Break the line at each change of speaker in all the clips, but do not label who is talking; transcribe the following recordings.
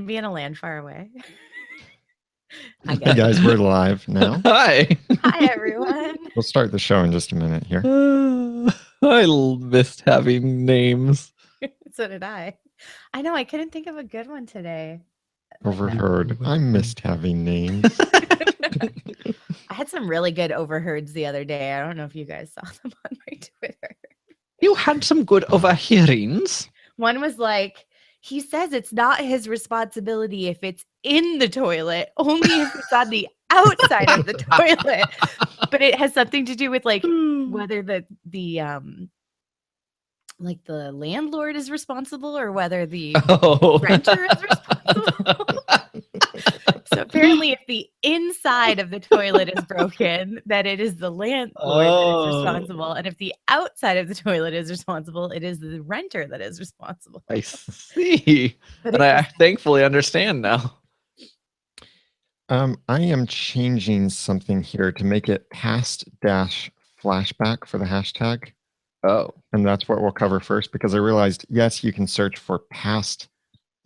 can be in a land far away.
Hey guys, we're live now.
Hi.
Hi, everyone.
We'll start the show in just a minute here.
I missed having names.
So did I. I know, I couldn't think of a good one today.
Overheard. I missed having names.
I had some really good overheards the other day. I don't know if you guys saw them on my Twitter.
You had some good overhearings.
One was like, he says it's not his responsibility if it's in the toilet, only if it's on the outside of the toilet. But it has something to do with like whether the like the landlord is responsible or whether the renter is responsible. So apparently if the inside of the toilet is broken, then it is the landlord that is responsible. And if the outside of the toilet is responsible, it is the renter that is responsible.
I see. But I thankfully understand now.
I am changing something here to make it past dash flashback for the hashtag.
Oh.
And that's what we'll cover first, because I realized, yes, you can search for past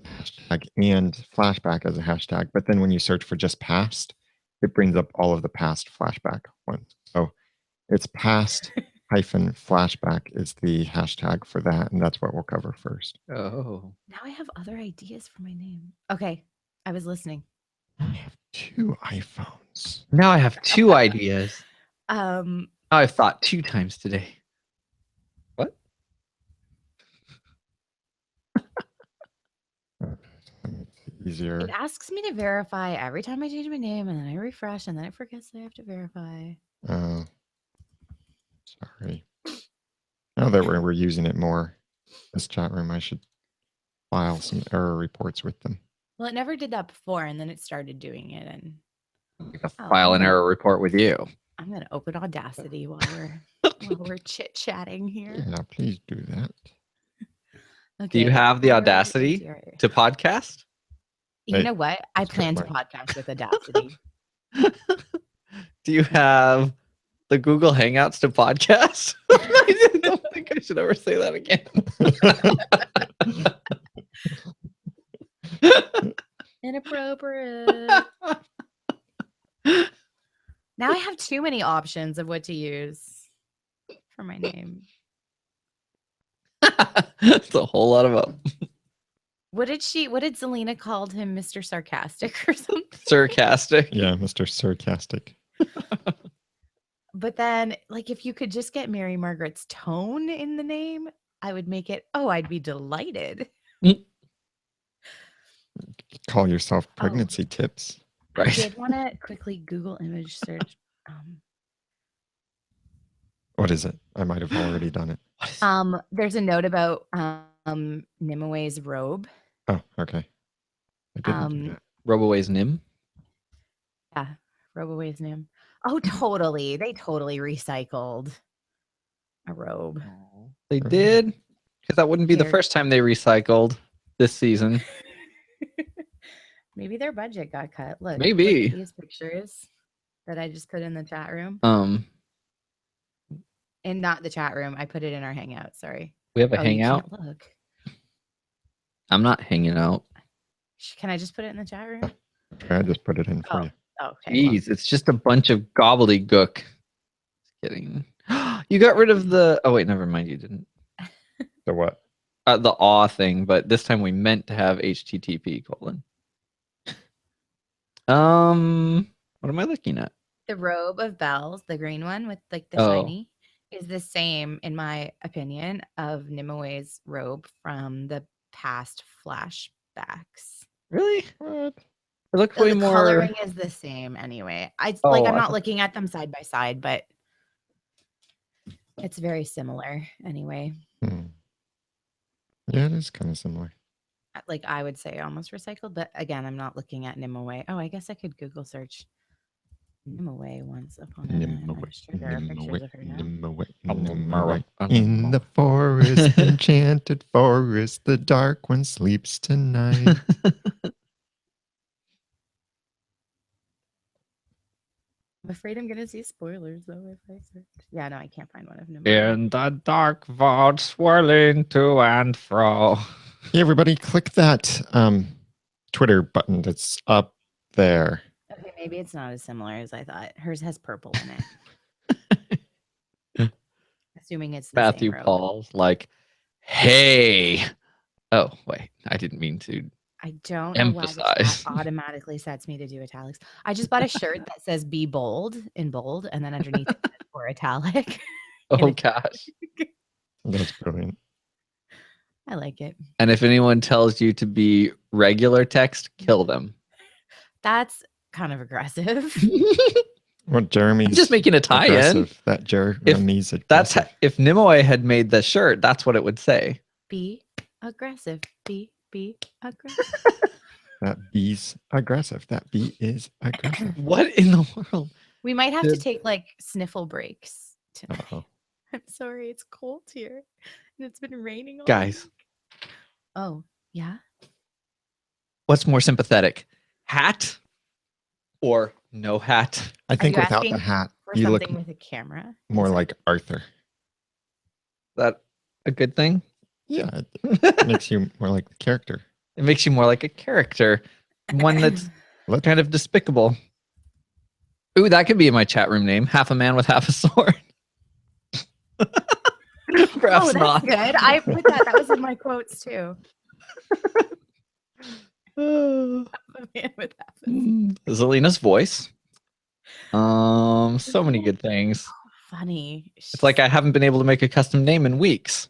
hashtag and flashback as a hashtag, but then when you search for just past, it brings up all of the past flashback ones. So it's past hyphen flashback is the hashtag for that, and that's what we'll cover first.
Oh.
Now I have other ideas for my name. Okay, I was listening.
I have 2 iPhones.
Now I have 2 ideas. I've thought 2 times today. What?
Easier.
It asks me to verify every time I change my name, and then I refresh, and then it forgets that I have to verify.
Oh, sorry. Now that we're using it more, this chat room, I should file some error reports with them.
Well, it never did that before, and then it started doing it. And
file an error report with you.
I'm gonna open Audacity while we're chit chatting here.
Yeah, please do that.
Okay,
do you have the Audacity to podcast?
You know what? I plan to podcast with Audacity.
Do you have the Google Hangouts to podcast? I don't think I should ever say that again.
Inappropriate. Now I have too many options of what to use for my name.
It's a whole lot of them.
What did Selena called him, Mr. Sarcastic or something?
Sarcastic.
Yeah, Mr. Sarcastic.
But then, like, if you could just get Mary Margaret's tone in the name, I would make it, I'd be delighted.
Call yourself pregnancy tips.
Right. I did want to quickly Google image search.
What is it? I might have already done it.
There's a note about Nimue's robe.
Oh, okay. I didn't do that.
Roboways Nim?
Yeah, Roboways Nim. Oh, totally. They totally recycled a robe.
They did? Because that wouldn't be the first time they recycled this season.
Maybe their budget got cut. Look,
maybe.
Look at these pictures that I just put in the chat room. And not the chat room. I put it in our hangout. Sorry.
We have a hangout?
Look.
I'm not hanging out.
Can I just put it in the chat room?
Okay, I just put it in for you.
Okay.
Jeez, it's just a bunch of gobbledygook. Just kidding. You got rid of the... Oh, wait, never mind. You didn't.
The what?
The awe thing, but this time we meant to have HTTP : what am I looking at?
The robe of bells, the green one with like the shiny, is the same, in my opinion, of Nimue's robe from the past flashbacks.
Really?
What?
It looks way more.
The coloring is the same anyway. I'm not looking at them side by side, but it's very similar anyway.
Yeah, it is kind of similar.
Like I would say almost recycled, but again, I'm not looking at Nimue. Oh, I guess I could Google search Nimue once upon a time. I'm sure there are pictures of her now.
In the forest, enchanted forest, the dark one sleeps tonight.
I'm afraid I'm gonna see spoilers though if I search. Yeah, no, I can't find one of Nimue.
In the dark vault, swirling to and fro.
Hey, everybody, click that Twitter button that's up there.
Okay, maybe it's not as similar as I thought. Hers has purple in it. Assuming it's the
Matthew
same robe.
Paul's like, hey. Oh, wait. I didn't mean to.
I don't know why the chat
Emphasize.
automatically sets me to do italics. I just bought a shirt that says "Be bold" in bold, and then underneath it says "for italic."
Oh, gosh.
That's brilliant.
I like it.
And if anyone tells you to be regular text, kill them.
That's kind of aggressive.
Well, Jeremy's
Just making a tie-in.
aggressive. That Jeremy's aggressive.
If Nimue had made the shirt, that's what it would say.
Be aggressive. Be aggressive.
That bee's aggressive. That bee is aggressive.
What in the world?
We might have to take like sniffle breaks tonight.
Uh-oh.
I'm sorry, it's cold here, and it's been raining all
Guys.
week. Oh, yeah.
What's more sympathetic? Hat or no hat?
I think
you
without the
asking
hat,
For
you look
something with a camera.
more like Arthur.
That a good thing?
Yeah, it makes you more like the character.
It makes you more like a character. One that's kind of despicable. Ooh, that could be in my chat room name. Half a man with half a sword. Perhaps
Oh, that's
not.
good. I put that. That was in my quotes too. A man with half a
Zelina's voice. So many good things.
funny.
It's like I haven't been able to make a custom name in weeks.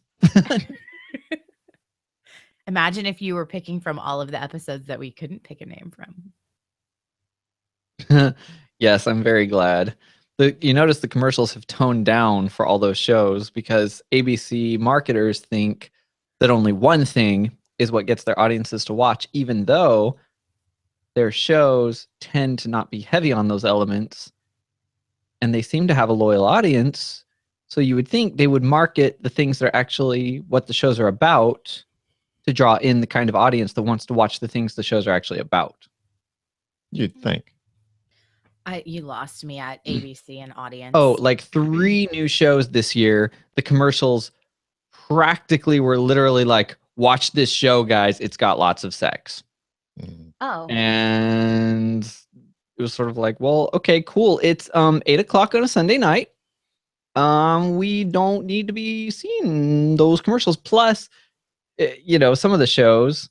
Imagine if you were picking from all of the episodes that we couldn't pick a name from.
Yes, I'm very glad. You notice the commercials have toned down for all those shows because ABC marketers think that only one thing is what gets their audiences to watch, even though their shows tend to not be heavy on those elements and they seem to have a loyal audience. So you would think they would market the things that are actually what the shows are about to draw in the kind of audience that wants to watch the things the shows are actually about.
You'd think.
You lost me at ABC and audience.
Oh, like 3 new shows this year. The commercials practically were literally like, watch this show, guys. It's got lots of sex.
Oh.
And it was sort of like, well, okay, cool. It's 8:00 on a Sunday night. We don't need to be seeing those commercials. Plus, you know, some of the shows,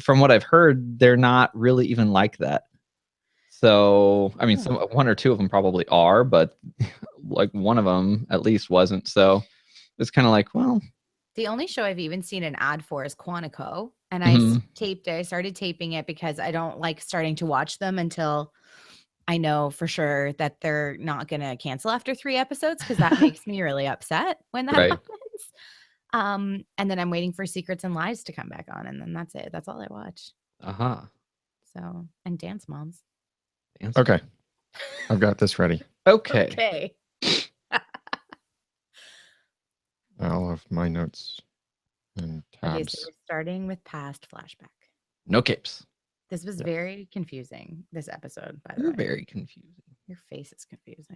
from what I've heard, they're not really even like that. So, I mean, one or two of them probably are, but like one of them at least wasn't. So it's kind of like, well.
The only show I've even seen an ad for is Quantico. And I started taping it because I don't like starting to watch them until I know for sure that they're not going to cancel after 3 episodes, because that makes me really upset when that happens. And then I'm waiting for Secrets and Lies to come back on, and then that's it. That's all I watch. So, and Dance Moms.
Okay. I've got this ready.
Okay.
I'll have my notes and tabs.
Okay, so we're starting with past flashback.
No capes.
This was very confusing, this episode, by the way.
Very confusing.
Your face is confusing.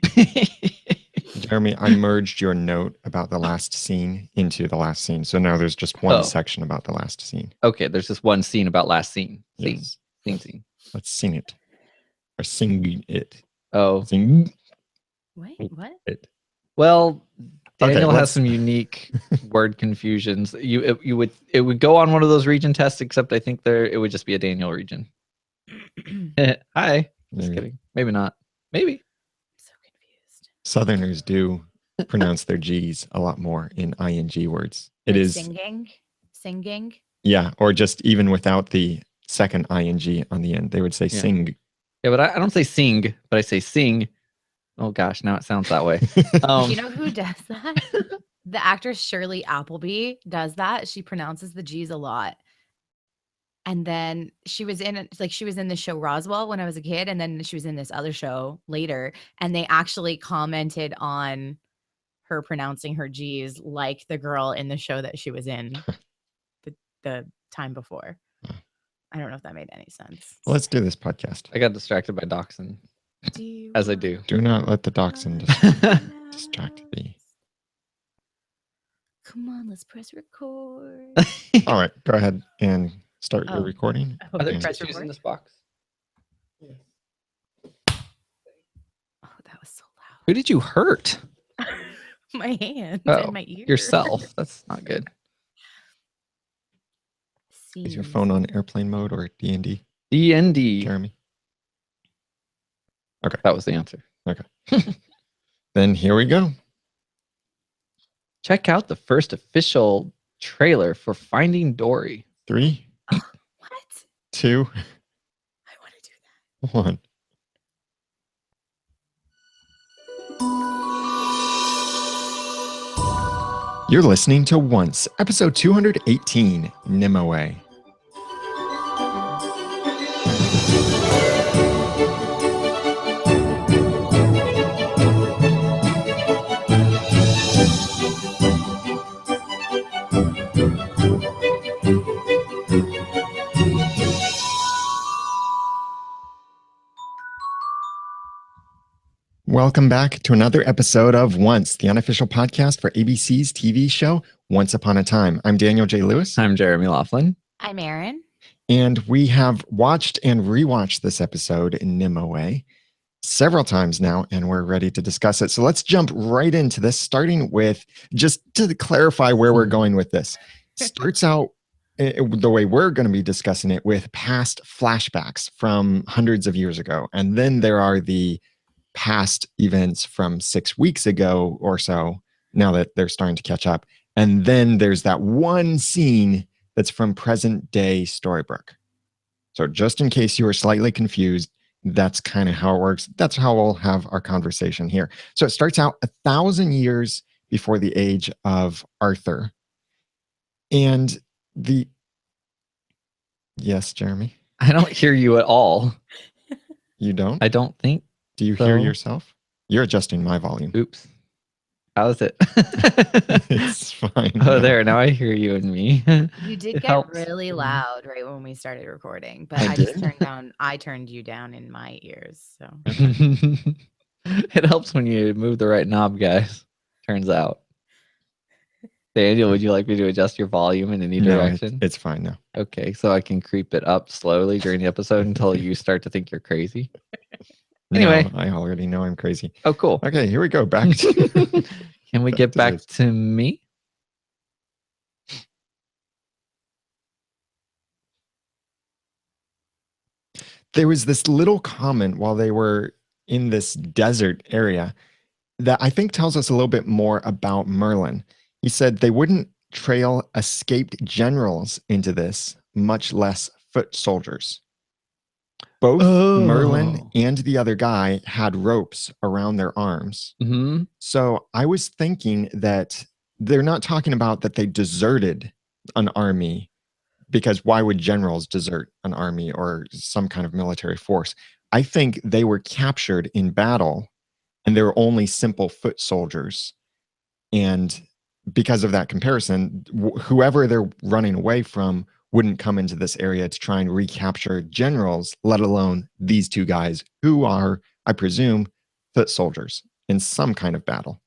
Jeremy, I merged your note about the last scene into the last scene. So now there's just one section about the last scene.
Okay, there's just one scene about last scene.
Yes.
Scene.
Let's sing it. Or sing it.
Oh.
Sing.
Wait, what?
It.
Well, Daniel
Okay,
has some unique word confusions. It would go on one of those region tests, except I think it would just be a Daniel region. Hi. Just kidding. Maybe not. Maybe.
I'm so confused.
Southerners do pronounce their G's a lot more in ing words. It
like
is
singing.
Yeah, or just even without the second ing on the end, they would say sing.
Yeah, but I don't say sing, but I say sing. Oh gosh, now it sounds that way.
You know who does that? The actress Shirley Appleby does that. She pronounces the G's a lot. And then she was in the show Roswell when I was a kid, and then she was in this other show later, and they actually commented on her pronouncing her G's like the girl in the show that she was in the time before. I don't know if that made any sense.
Let's do this podcast.
I got distracted by Dachshund. As I do.
Do not let the Dachshund distract thee.
Come on, let's press record.
All right, go ahead and start your recording.
I hope
Are there
you press
tissues in
record.
this box?
Oh, that was so
Who did you hurt?
loud. My hand
Oh,
and my ear.
yourself. That's not good.
Is your phone on airplane mode or D&D,
D&D.
Jeremy? Okay.
That was the answer.
Okay. Then here we go.
Check out the first official trailer for Finding Dory.
3,
What?
2,
I want to do that.
1. You're listening to Once, episode 218, Nimue. Welcome back to another episode of Once, the unofficial podcast for ABC's TV show, Once Upon a Time. I'm Daniel J. Lewis.
I'm Jeremy Laughlin.
I'm Erin.
And we have watched and rewatched this episode in Nimue several times now, and we're ready to discuss it. So let's jump right into this, starting with, just to clarify where we're going with this. Starts out the way we're going to be discussing it with past flashbacks from hundreds of years ago. And then there are the past events from 6 weeks ago or so, now that they're starting to catch up. And then there's that one scene that's from present day Storybrooke. So just in case you were slightly confused, that's kind of how it works. That's how we'll have our conversation here. So it starts out 1,000 years before the age of Arthur. And yes, Jeremy?
I don't hear you at all.
You don't?
I don't think.
Do you hear yourself? You're adjusting my volume.
Oops. How is it?
It's fine.
Oh, there. Now I hear you and me.
You did
It
get
helps.
really loud right when we started recording, but
I
I just
did?
turned you down in my ears. So
It helps when you move the right knob, guys. Turns out. Daniel, would you like me to adjust your volume in any direction?
It's fine now.
Okay, so I can creep it up slowly during the episode until you start to think you're crazy. Anyway.
No, I already know I'm crazy.
Oh, cool.
Okay, here we go. Back to
Can we
back
get
to
back
this.
to me?
There was this little comment while they were in this desert area that I think tells us a little bit more about Merlin. He said they wouldn't trail escaped generals into this, much less foot soldiers. Both Merlin and the other guy had ropes around their arms.
Mm-hmm.
So I was thinking that they're not talking about that they deserted an army, because why would generals desert an army or some kind of military force? I think they were captured in battle and they were only simple foot soldiers. And because of that comparison, whoever they're running away from wouldn't come into this area to try and recapture generals, let alone these two guys who are, I presume, foot soldiers in some kind of battle.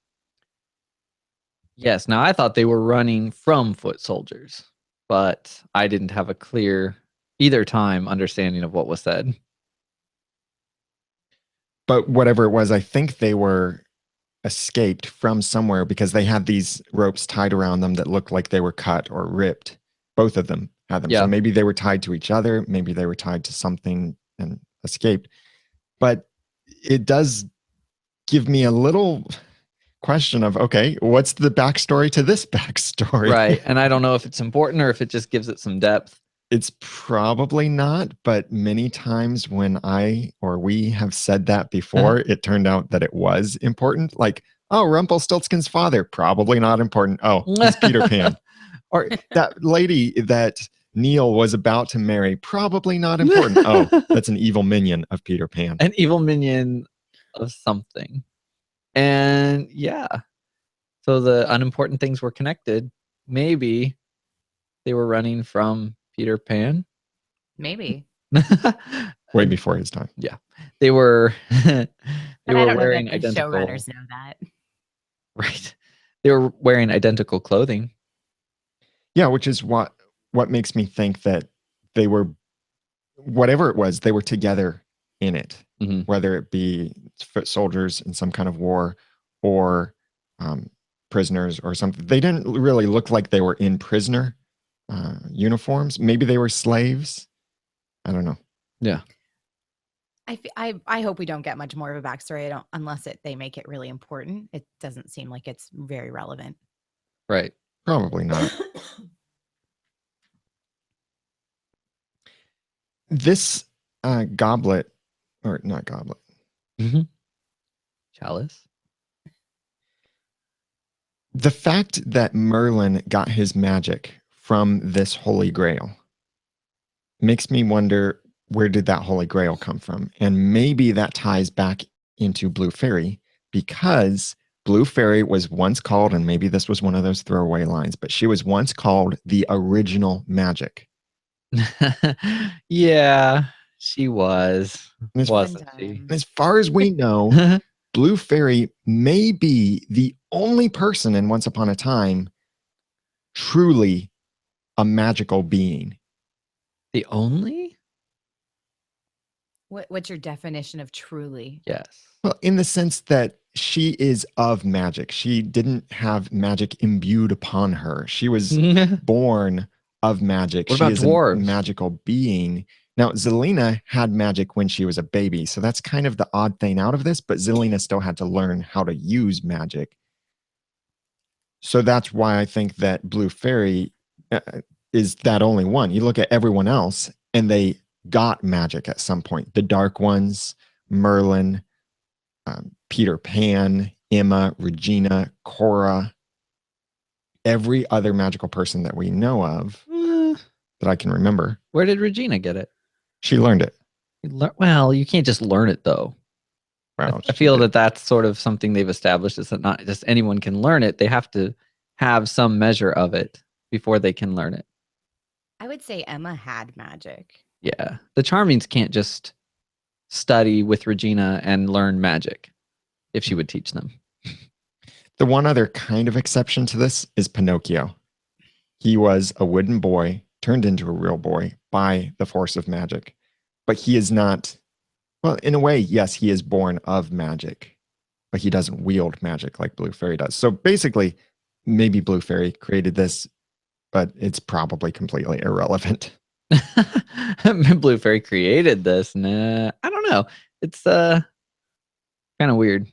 Yes. Now I thought they were running from foot soldiers, but I didn't have a clear either time understanding of what was said.
But whatever it was, I think they were escaped from somewhere because they had these ropes tied around them that looked like they were cut or ripped. Both of them had them.
Yeah.
So maybe they were tied to each other. Maybe they were tied to something and escaped. But it does give me a little question of, okay, what's the backstory to this backstory?
Right. And I don't know if it's important or if it just gives it some depth.
It's probably not, but many times when I or we have said that before, it turned out that it was important. Like, oh, Rumpelstiltskin's father, probably not important. Oh, it's Peter Pan. Or that lady that Neil was about to marry, probably not important. Oh, that's an evil minion of Peter Pan.
An evil minion of something. And yeah. So the unimportant things were connected. Maybe they were running from Peter Pan.
maybe.
Way before his time.
Yeah. They were
But I don't
wearing
know that the
identical
showrunners know that.
Right. They were wearing identical clothing.
Yeah, which is what makes me think that they were, whatever it was, they were together in it, whether it be foot soldiers in some kind of war or prisoners or something. They didn't really look like they were in prisoner uniforms. Maybe they were slaves. I don't know.
Yeah.
I hope we don't get much more of a backstory. Unless they make it really important. It doesn't seem like it's very relevant.
Right.
Probably not. This goblet, or not goblet.
Chalice.
The fact that Merlin got his magic from this Holy Grail makes me wonder, where did that Holy Grail come from? And maybe that ties back into Blue Fairy, because Blue Fairy was once called, and maybe this was one of those throwaway lines, but she was once called the original magic.
Yeah, she was. Wasn't she?
As far as we know, Blue Fairy may be the only person in Once Upon a Time truly a magical being.
The only?
What's your definition of truly?
Yes.
Well, in the sense that she is of magic. She didn't have magic imbued upon her. She was born of magic.
What about dwarves?
A magical being. Now, Zelena had magic when she was a baby, so that's kind of the odd thing out of this, but Zelena still had to learn how to use magic. So that's why I think that Blue Fairy is that only one. You look at everyone else, and they got magic at some point. The Dark Ones, Merlin, Peter Pan, Emma, Regina, Cora, every other magical person that we know of that I can remember.
Where did Regina get it?
She learned it.
Well, you can't just learn it, though.
Well,
I feel that that's sort of something they've established, is that not just anyone can learn it. They have to have some measure of it before they can learn it.
I would say Emma had magic.
Yeah. The Charmings can't just study with Regina and learn magic if she would teach them.
The one other kind of exception to this is Pinocchio. He was a wooden boy turned into a real boy by the force of magic. But he is not, well, in a way, yes, he is born of magic, but he doesn't wield magic like Blue Fairy does. So basically, maybe Blue Fairy created this, but it's probably completely irrelevant.
Blue Fairy created this. Nah, I don't know. It's kind of weird.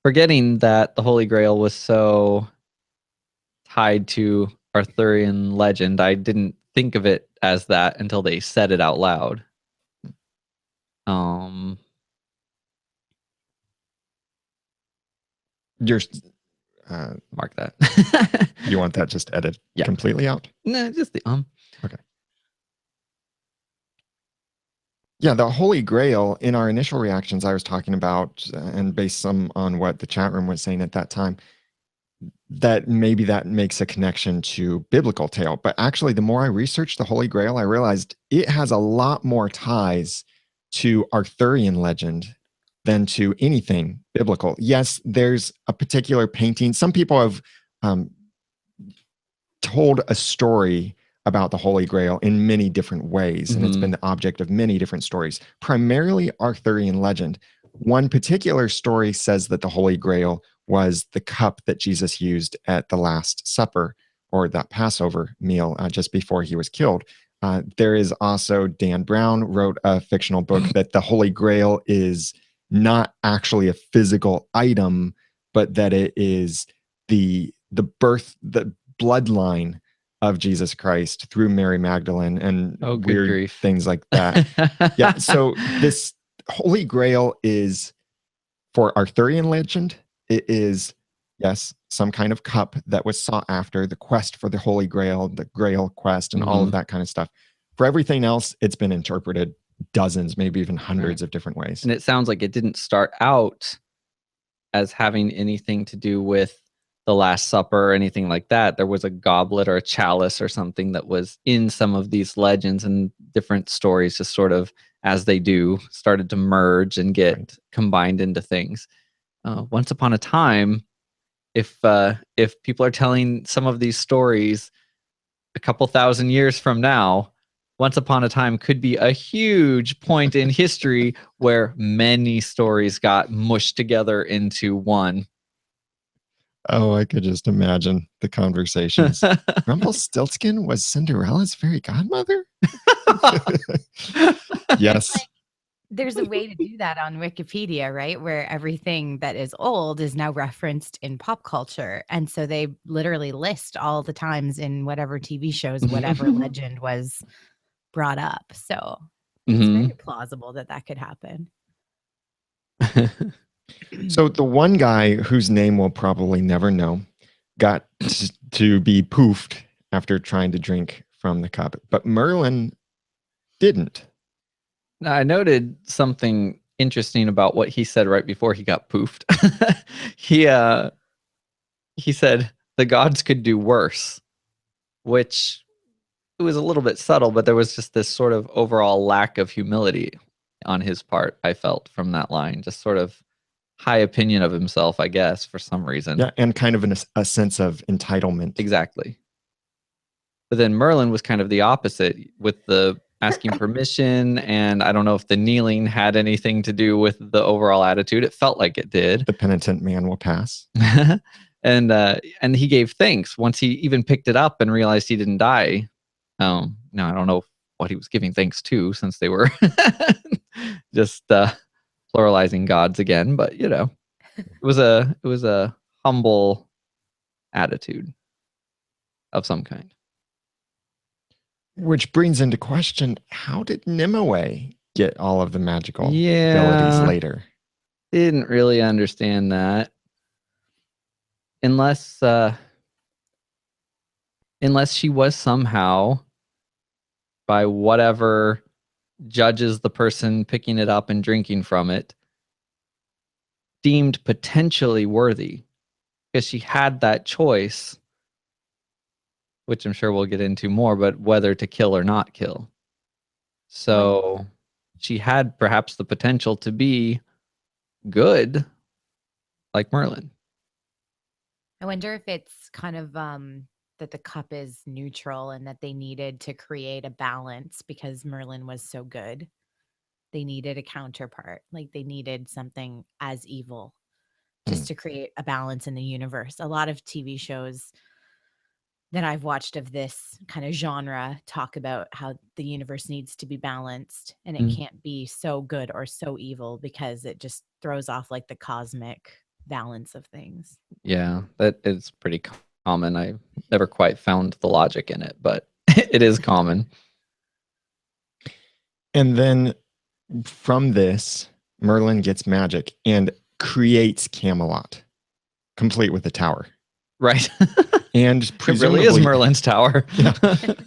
Forgetting that the Holy Grail was so tied to Arthurian legend, I didn't think of it as that until they said it out loud.
You're
mark that.
You want that just edited completely out?
No, just the
Okay. Yeah, the Holy Grail, in our initial reactions I was talking about, and based some on what the chat room was saying at that time, that maybe that makes a connection to biblical tale. But actually, the more I researched the Holy Grail, I realized it has a lot more ties to Arthurian legend than to anything biblical. Yes, there's a particular painting. Some people have told a story about the Holy Grail in many different ways, and it's been the object of many different stories, primarily Arthurian legend. One particular story says that the Holy Grail was the cup that Jesus used at the Last Supper, or that Passover meal just before he was killed. There is also, Dan Brown wrote a fictional book that the Holy Grail is not actually a physical item, but that it is the bloodline of Jesus Christ through Mary Magdalene and weird things like that. Yeah, so this Holy Grail is, for Arthurian legend, it is, yes, some kind of cup that was sought after, the quest for the Holy Grail, the Grail quest, and all of that kind of stuff. For everything else, it's been interpreted dozens, maybe even hundreds of different ways.
And it sounds like it didn't start out as having anything to do with the Last Supper or anything like that. There was a goblet or a chalice or something that was in some of these legends, and different stories just sort of, as they do, started to merge and get combined into things. Once upon a time, if people are telling some of these stories a couple thousand years from now, once upon a time could be a huge point in history where many stories got mushed together into one.
Oh, I could just imagine the conversations. Rumpelstiltskin was Cinderella's fairy godmother? Yes.
Like, there's a way to do that on Wikipedia, right? Where everything that is old is now referenced in pop culture. And so they literally list all the times in whatever TV shows, whatever legend was brought up. So it's very plausible that that could happen.
So the one guy whose name we'll probably never know got to be poofed after trying to drink from the cup, but Merlin didn't.
Now, I noted something interesting about what he said right before he got poofed. He said the gods could do worse, which it was a little bit subtle, but there was just this sort of overall lack of humility on his part, I felt, from that line. Just sort of high opinion of himself, I guess, for some reason.
Yeah, and kind of a sense of entitlement.
Exactly. But then Merlin was kind of the opposite with the asking permission, and I don't know if the kneeling had anything to do with the overall attitude. It felt like it did.
The penitent man will pass.
And he gave thanks once he even picked it up and realized he didn't die. Now, I don't know what he was giving thanks to, since they were just pluralizing gods again, but you know, it was a humble attitude of some kind.
Which brings into question, how did Nimue get all of the magical abilities later?
Didn't really understand that. Unless she was somehow, by whatever judges the person picking it up and drinking from it, deemed potentially worthy, because she had that choice, which I'm sure we'll get into more, but whether to kill or not kill. So she had perhaps the potential to be good, like Merlin.
I wonder if it's kind of that the cup is neutral and that they needed to create a balance because Merlin was so good. They needed a counterpart. Like they needed something as evil just to create a balance in the universe. A lot of TV shows that I've watched of this kind of genre talk about how the universe needs to be balanced and it can't be so good or so evil because it just throws off like the cosmic balance of things.
Yeah, that is pretty common. I never quite found the logic in it, but it is common.
And then from this, Merlin gets magic and creates Camelot, complete with a tower.
Right.
And presumably,
it really is Merlin's tower.
Yeah,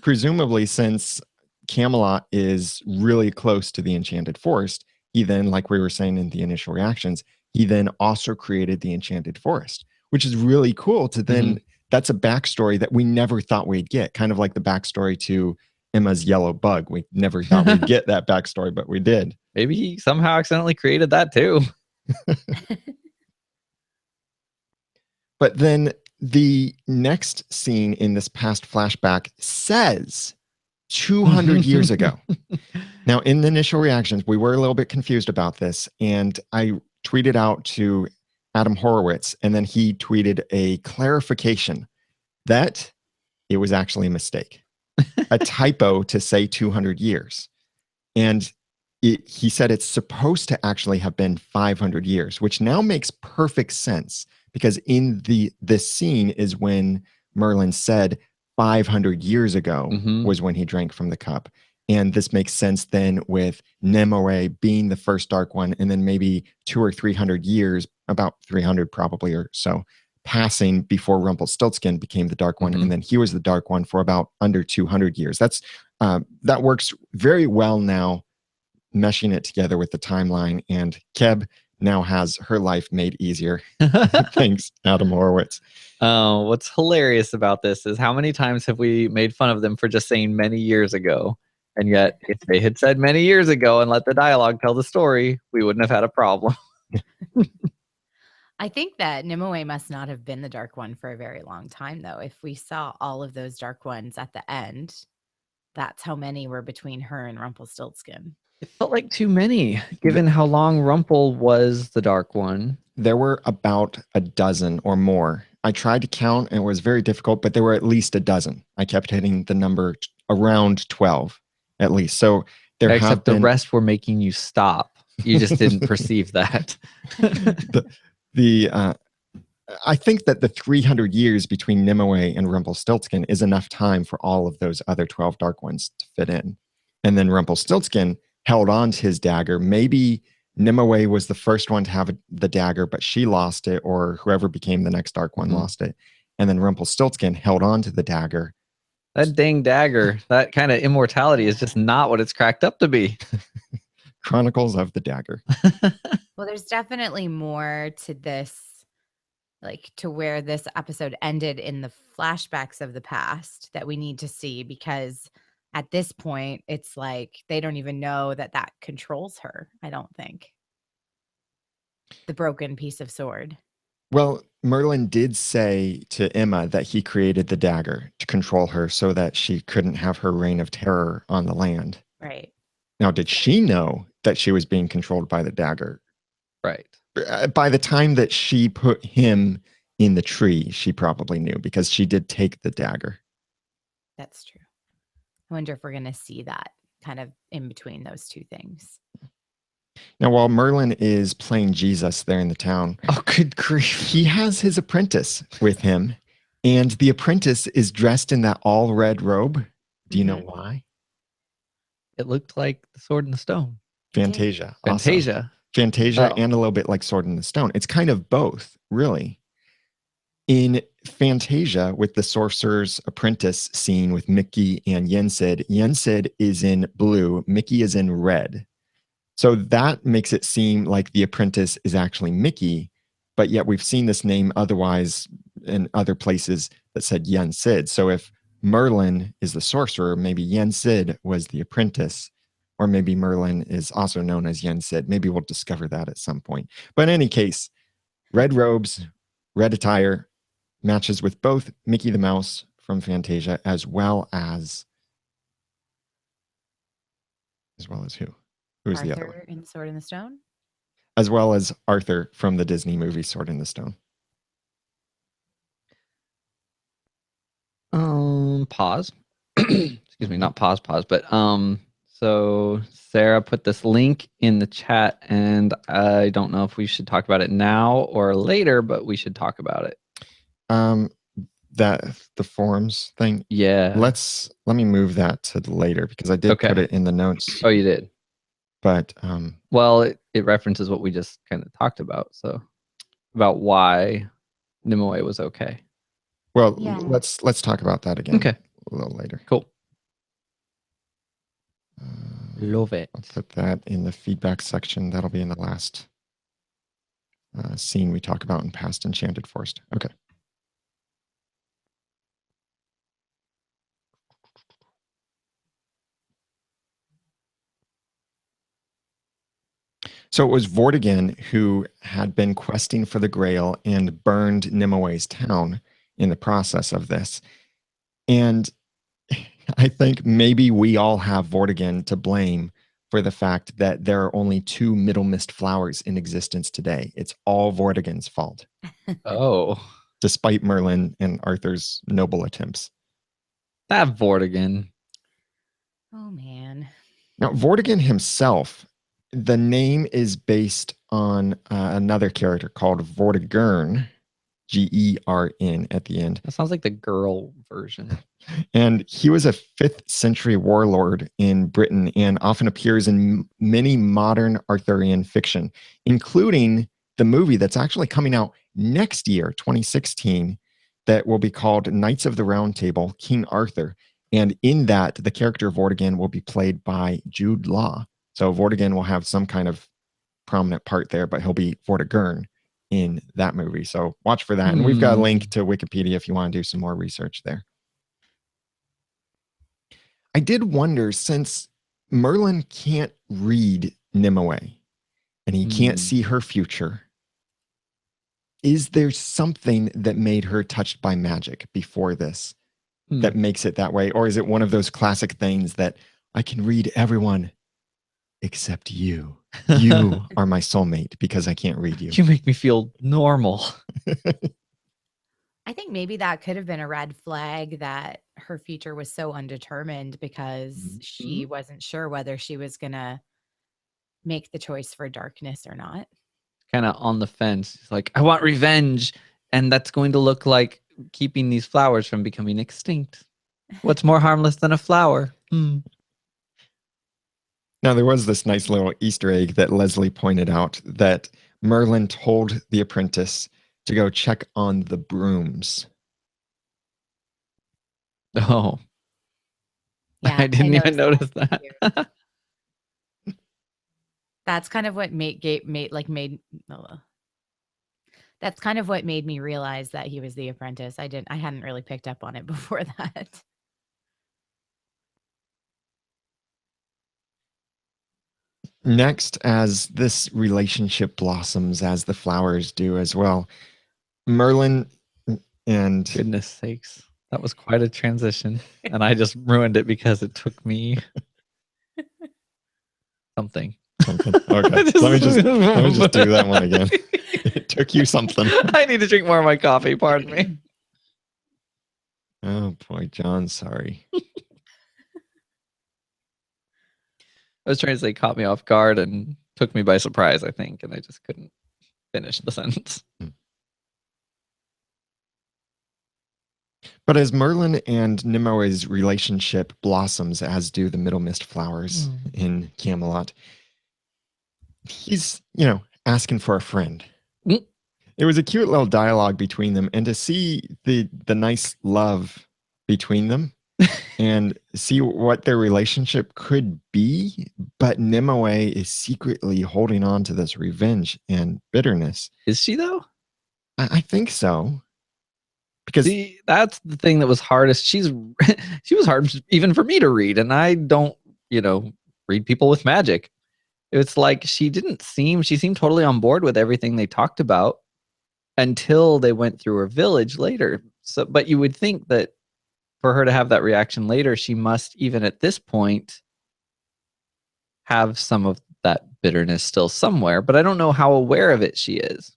presumably, since Camelot is really close to the Enchanted Forest, he then, like we were saying in the initial reactions, he then also created the Enchanted Forest, which is really cool to then, that's a backstory that we never thought we'd get, kind of like the backstory to Emma's yellow bug. We never thought we'd get that backstory, but we did.
Maybe he somehow accidentally created that too.
But then the next scene in this past flashback says 200 years ago. Now, in the initial reactions, we were a little bit confused about this, and I tweeted out to Adam Horowitz, and then he tweeted a clarification that it was actually a mistake, a typo to say 200 years. And he said it's supposed to actually have been 500 years, which now makes perfect sense because in this scene is when Merlin said 500 years ago was when he drank from the cup. And this makes sense then with Nimue being the first Dark One, and then maybe 200 or 300 years, about 300 probably or so, passing before Rumpelstiltskin became the Dark One, and then he was the Dark One for about under 200 years. That works very well now, meshing it together with the timeline, and Keb now has her life made easier. Thanks, Adam Horowitz.
Oh, what's hilarious about this is how many times have we made fun of them for just saying many years ago? And yet, if they had said many years ago and let the dialogue tell the story, we wouldn't have had a problem.
I think that Nimue must not have been the Dark One for a very long time, though. If we saw all of those Dark Ones at the end, that's how many were between her and Rumpelstiltskin.
It felt like too many, given how long Rumpel was the Dark One.
There were about a dozen or more. I tried to count and it was very difficult, but there were at least a dozen. I kept hitting the number around 12 at least. So there
Except the rest were making you stop. You just didn't perceive that.
I think that the 300 years between Nimue and Rumpelstiltskin is enough time for all of those other 12 Dark Ones to fit in. And then Rumpelstiltskin held on to his dagger. Maybe Nimue was the first one to have the dagger, but she lost it, or whoever became the next Dark One lost it. And then Rumpelstiltskin held on to the dagger.
That dang dagger, that kind of immortality is just not what it's cracked up to be.
Chronicles of the Dagger.
Well, there's definitely more to this, like to where this episode ended in the flashbacks of the past that we need to see, because at this point, it's like they don't even know that that controls her, I don't think. The broken piece of sword.
Well, Merlin did say to Emma that he created the dagger to control her so that she couldn't have her reign of terror on the land.
Right.
Now, did she know that she was being controlled by the dagger?
Right.
By the time that she put him in the tree, she probably knew, because she did take the dagger.
That's true. I wonder if we're going to see that kind of in between those two things.
Now, while Merlin is playing Jesus there in the town,
oh, good grief,
he has his apprentice with him, and the apprentice is dressed in that all red robe. Do you know why?
It looked like the Sword in the Stone.
Fantasia.
Fantasia.
Fantasia and a little bit like Sword in the Stone. It's kind of both, really. In Fantasia, with the Sorcerer's Apprentice scene with Mickey and Yensid, Yensid is in blue, Mickey is in red. So that makes it seem like the apprentice is actually Mickey, but yet we've seen this name otherwise in other places that said Yensid. So if Merlin is the sorcerer, maybe Yensid was the apprentice, or maybe Merlin is also known as Yensid. Maybe we'll discover that at some point. But in any case, red robes, red attire, matches with both Mickey the Mouse from Fantasia as well as who? Who's
Arthur
the other one?
in Sword in the Stone?
As well as Arthur from the Disney movie Sword in the Stone.
Pause. Excuse me, not pause, but so Sarah put this link in the chat, and I don't know if we should talk about it now or later, but we should talk about it.
That the forums thing.
Yeah.
Let me move that to later, because I did put it in the notes.
Oh, you did.
But
well, it references what we just kind of talked about. So about why Nimue was okay.
Well, let's talk about that again.
Okay.
A little later.
Cool. Love it.
I'll put that in the feedback section. That'll be in the last scene we talk about in Past Enchanted Forest. Okay. So it was Vortigern who had been questing for the Grail and burned Nimue's town in the process of this. And I think maybe we all have Vortigern to blame for the fact that there are only 2 Middle Mist flowers in existence today. It's all Vortigern's fault.
Oh.
Despite Merlin and Arthur's noble attempts.
That Vortigern.
Oh, man.
Now, Vortigern himself, the name is based on another character called Vortigern, Gern at the end.
That sounds like the girl version.
And he was a 5th century warlord in Britain and often appears in many modern Arthurian fiction, including the movie that's actually coming out next year, 2016, that will be called Knights of the Round Table, King Arthur. And in that, the character Vortigern will be played by Jude Law. So Vortigern will have some kind of prominent part there, but he'll be Vortigern in that movie. So watch for that. And we've got a link to Wikipedia if you want to do some more research there. I did wonder, since Merlin can't read Nimue and he can't see her future, is there something that made her touched by magic before this that makes it that way? Or is it one of those classic things that I can read everyone except you? You are my soulmate because I can't read you.
You make me feel normal.
I think maybe that could have been a red flag that her future was so undetermined because she wasn't sure whether she was going to make the choice for darkness or not.
Kind of on the fence. It's like, I want revenge, and that's going to look like keeping these flowers from becoming extinct. What's more harmless than a flower?
Now, there was this nice little Easter egg that Leslie pointed out that Merlin told the apprentice to go check on the brooms.
Oh. Yeah, I didn't even notice that.
That's kind of what that's kind of what made me realize that he was the apprentice. I hadn't really picked up on it before that.
Next, as this relationship blossoms, as the flowers do as well, Merlin and...
Goodness sakes. That was quite a transition. And I just ruined it because it took me something.
Okay. let me just do that one again. It took you something.
I need to drink more of my coffee. Pardon me.
Oh boy, John, sorry.
I was trying to say caught me off guard and took me by surprise, I think, and I just couldn't finish the sentence.
But as Merlin and Nimue's relationship blossoms, as do the Middle Mist flowers in Camelot, he's, asking for a friend. It was a cute little dialogue between them, and to see the nice love between them and see what their relationship could be, but Nimue is secretly holding on to this revenge and bitterness.
Is she, though?
I think so. Because
that's the thing that was hardest. She was hard even for me to read, and I don't, read people with magic. It's like she seemed totally on board with everything they talked about until they went through her village later. So, but you would think that for her to have that reaction later, she must, even at this point, have some of that bitterness still somewhere, but I don't know how aware of it she is.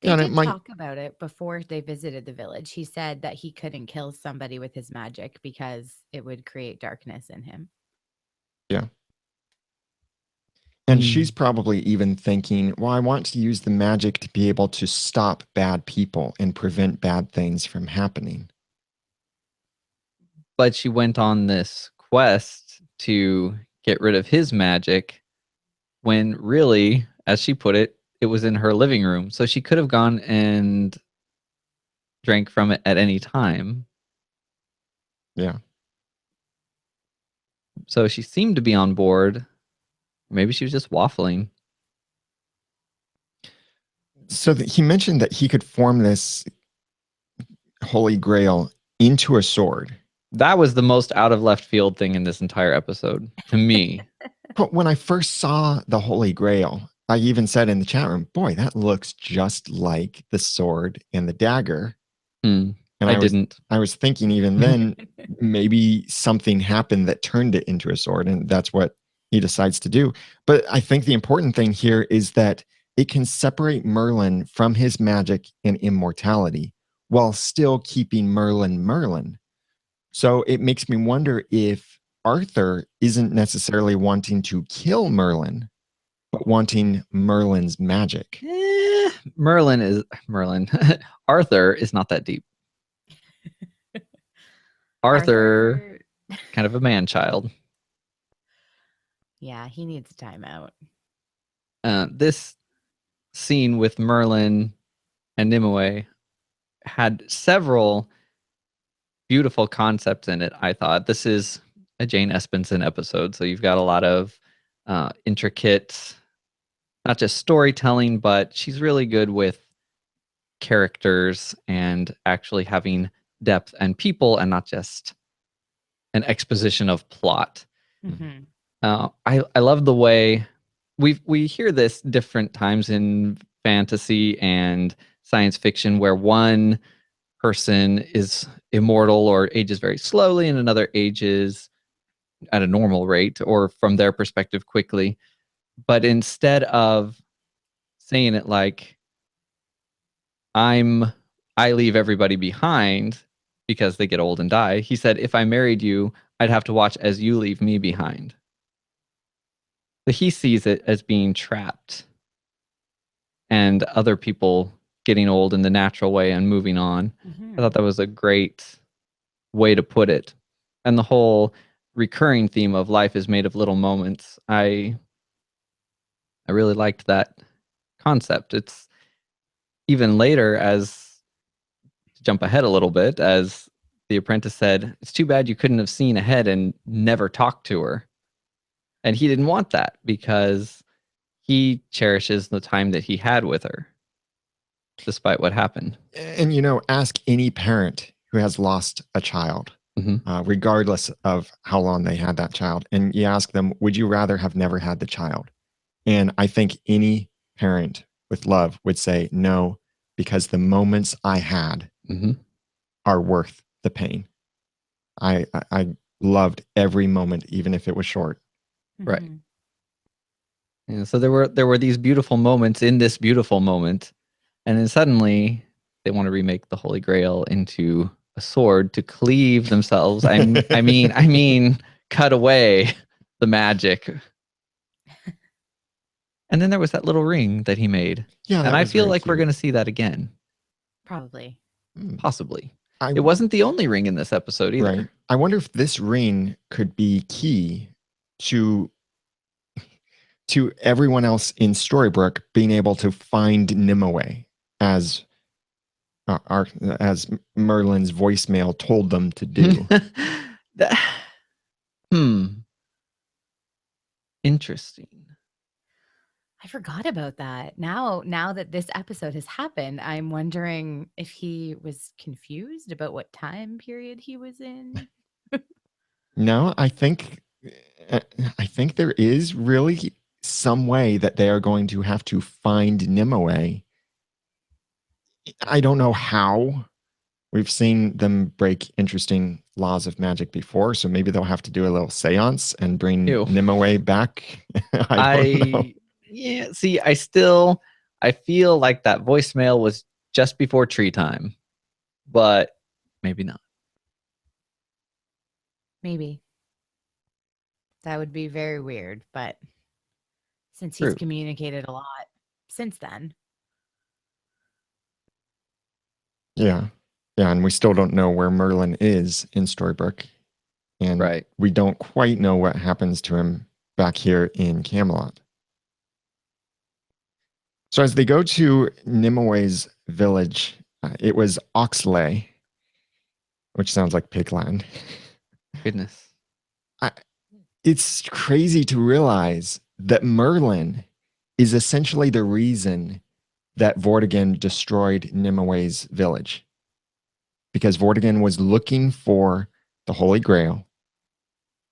They did talk about it before they visited the village. He said that he couldn't kill somebody with his magic because it would create darkness in him.
Yeah. And she's probably even thinking, well, I want to use the magic to be able to stop bad people and prevent bad things from happening.
But she went on this quest to get rid of his magic when really, as she put it, it was in her living room. So she could have gone and drank from it at any time.
Yeah.
So she seemed to be on board. Maybe she was just waffling.
So he mentioned that he could form this Holy Grail into a sword.
That was the most out of left field thing in this entire episode to me.
But when I first saw the Holy Grail, I even said in the chat room, boy, that looks just like the sword and the dagger.
And I
was thinking even then, maybe something happened that turned it into a sword, and that's what he decides to do. But I think the important thing here is that it can separate Merlin from his magic and immortality while still keeping Merlin. So it makes me wonder if Arthur isn't necessarily wanting to kill Merlin, but wanting Merlin's magic.
Merlin. Arthur is not that deep. Arthur, kind of a man-child.
Yeah, he needs time out.
This scene with Merlin and Nimue had several beautiful concepts in it, I thought. This is a Jane Espenson episode, so you've got a lot of intricate, not just storytelling, but she's really good with characters and actually having depth and people and not just an exposition of plot.
Mm-hmm.
I love the way we hear this different times in fantasy and science fiction where one person is immortal or ages very slowly and another ages at a normal rate, or from their perspective quickly. But instead of saying it like I leave everybody behind because they get old and die, he said, if I married you, I'd have to watch as you leave me behind. But he sees it as being trapped and other people getting old in the natural way and moving on. I thought that was a great way to put it. And the whole recurring theme of life is made of little moments. I really liked that concept. It's even later, as to jump ahead a little bit, as the apprentice said, it's too bad you couldn't have seen ahead and never talked to her. And he didn't want that because he cherishes the time that he had with her, despite what happened.
And, ask any parent who has lost a child, regardless of how long they had that child. And you ask them, would you rather have never had the child? And I think any parent with love would say no, because the moments I had are worth the pain. I loved every moment, even if it was short.
Right. And so there were these beautiful moments in this beautiful moment, and then suddenly they want to remake the Holy Grail into a sword to cleave themselves. I mean, cut away the magic. And then there was that little ring that he made.
Yeah,
and I feel like we're going to see that again.
Probably.
Possibly. It wasn't the only ring in this episode either.
Right. I wonder if this ring could be key to everyone else in Storybrooke being able to find Nimue as Merlin's voicemail told them to do.
Interesting.
I forgot about that. Now that this episode has happened, I'm wondering if he was confused about what time period he was in.
No, I think there is really some way that they are going to have to find Nimue. I don't know how. We've seen them break interesting laws of magic before, so maybe they'll have to do a little seance and bring Nimue back. I don't know.
Yeah, see, I feel like that voicemail was just before tree time, but maybe not.
Maybe. That would be very weird, but since he's communicated a lot since then.
Yeah. Yeah, and we still don't know where Merlin is in Storybrooke. And we don't quite know what happens to him back here in Camelot. So as they go to Nimue's village, it was Oxley, which sounds like pigland.
Goodness.
It's crazy to realize that Merlin is essentially the reason that Vortigern destroyed Nimue's village. Because Vortigern was looking for the Holy Grail,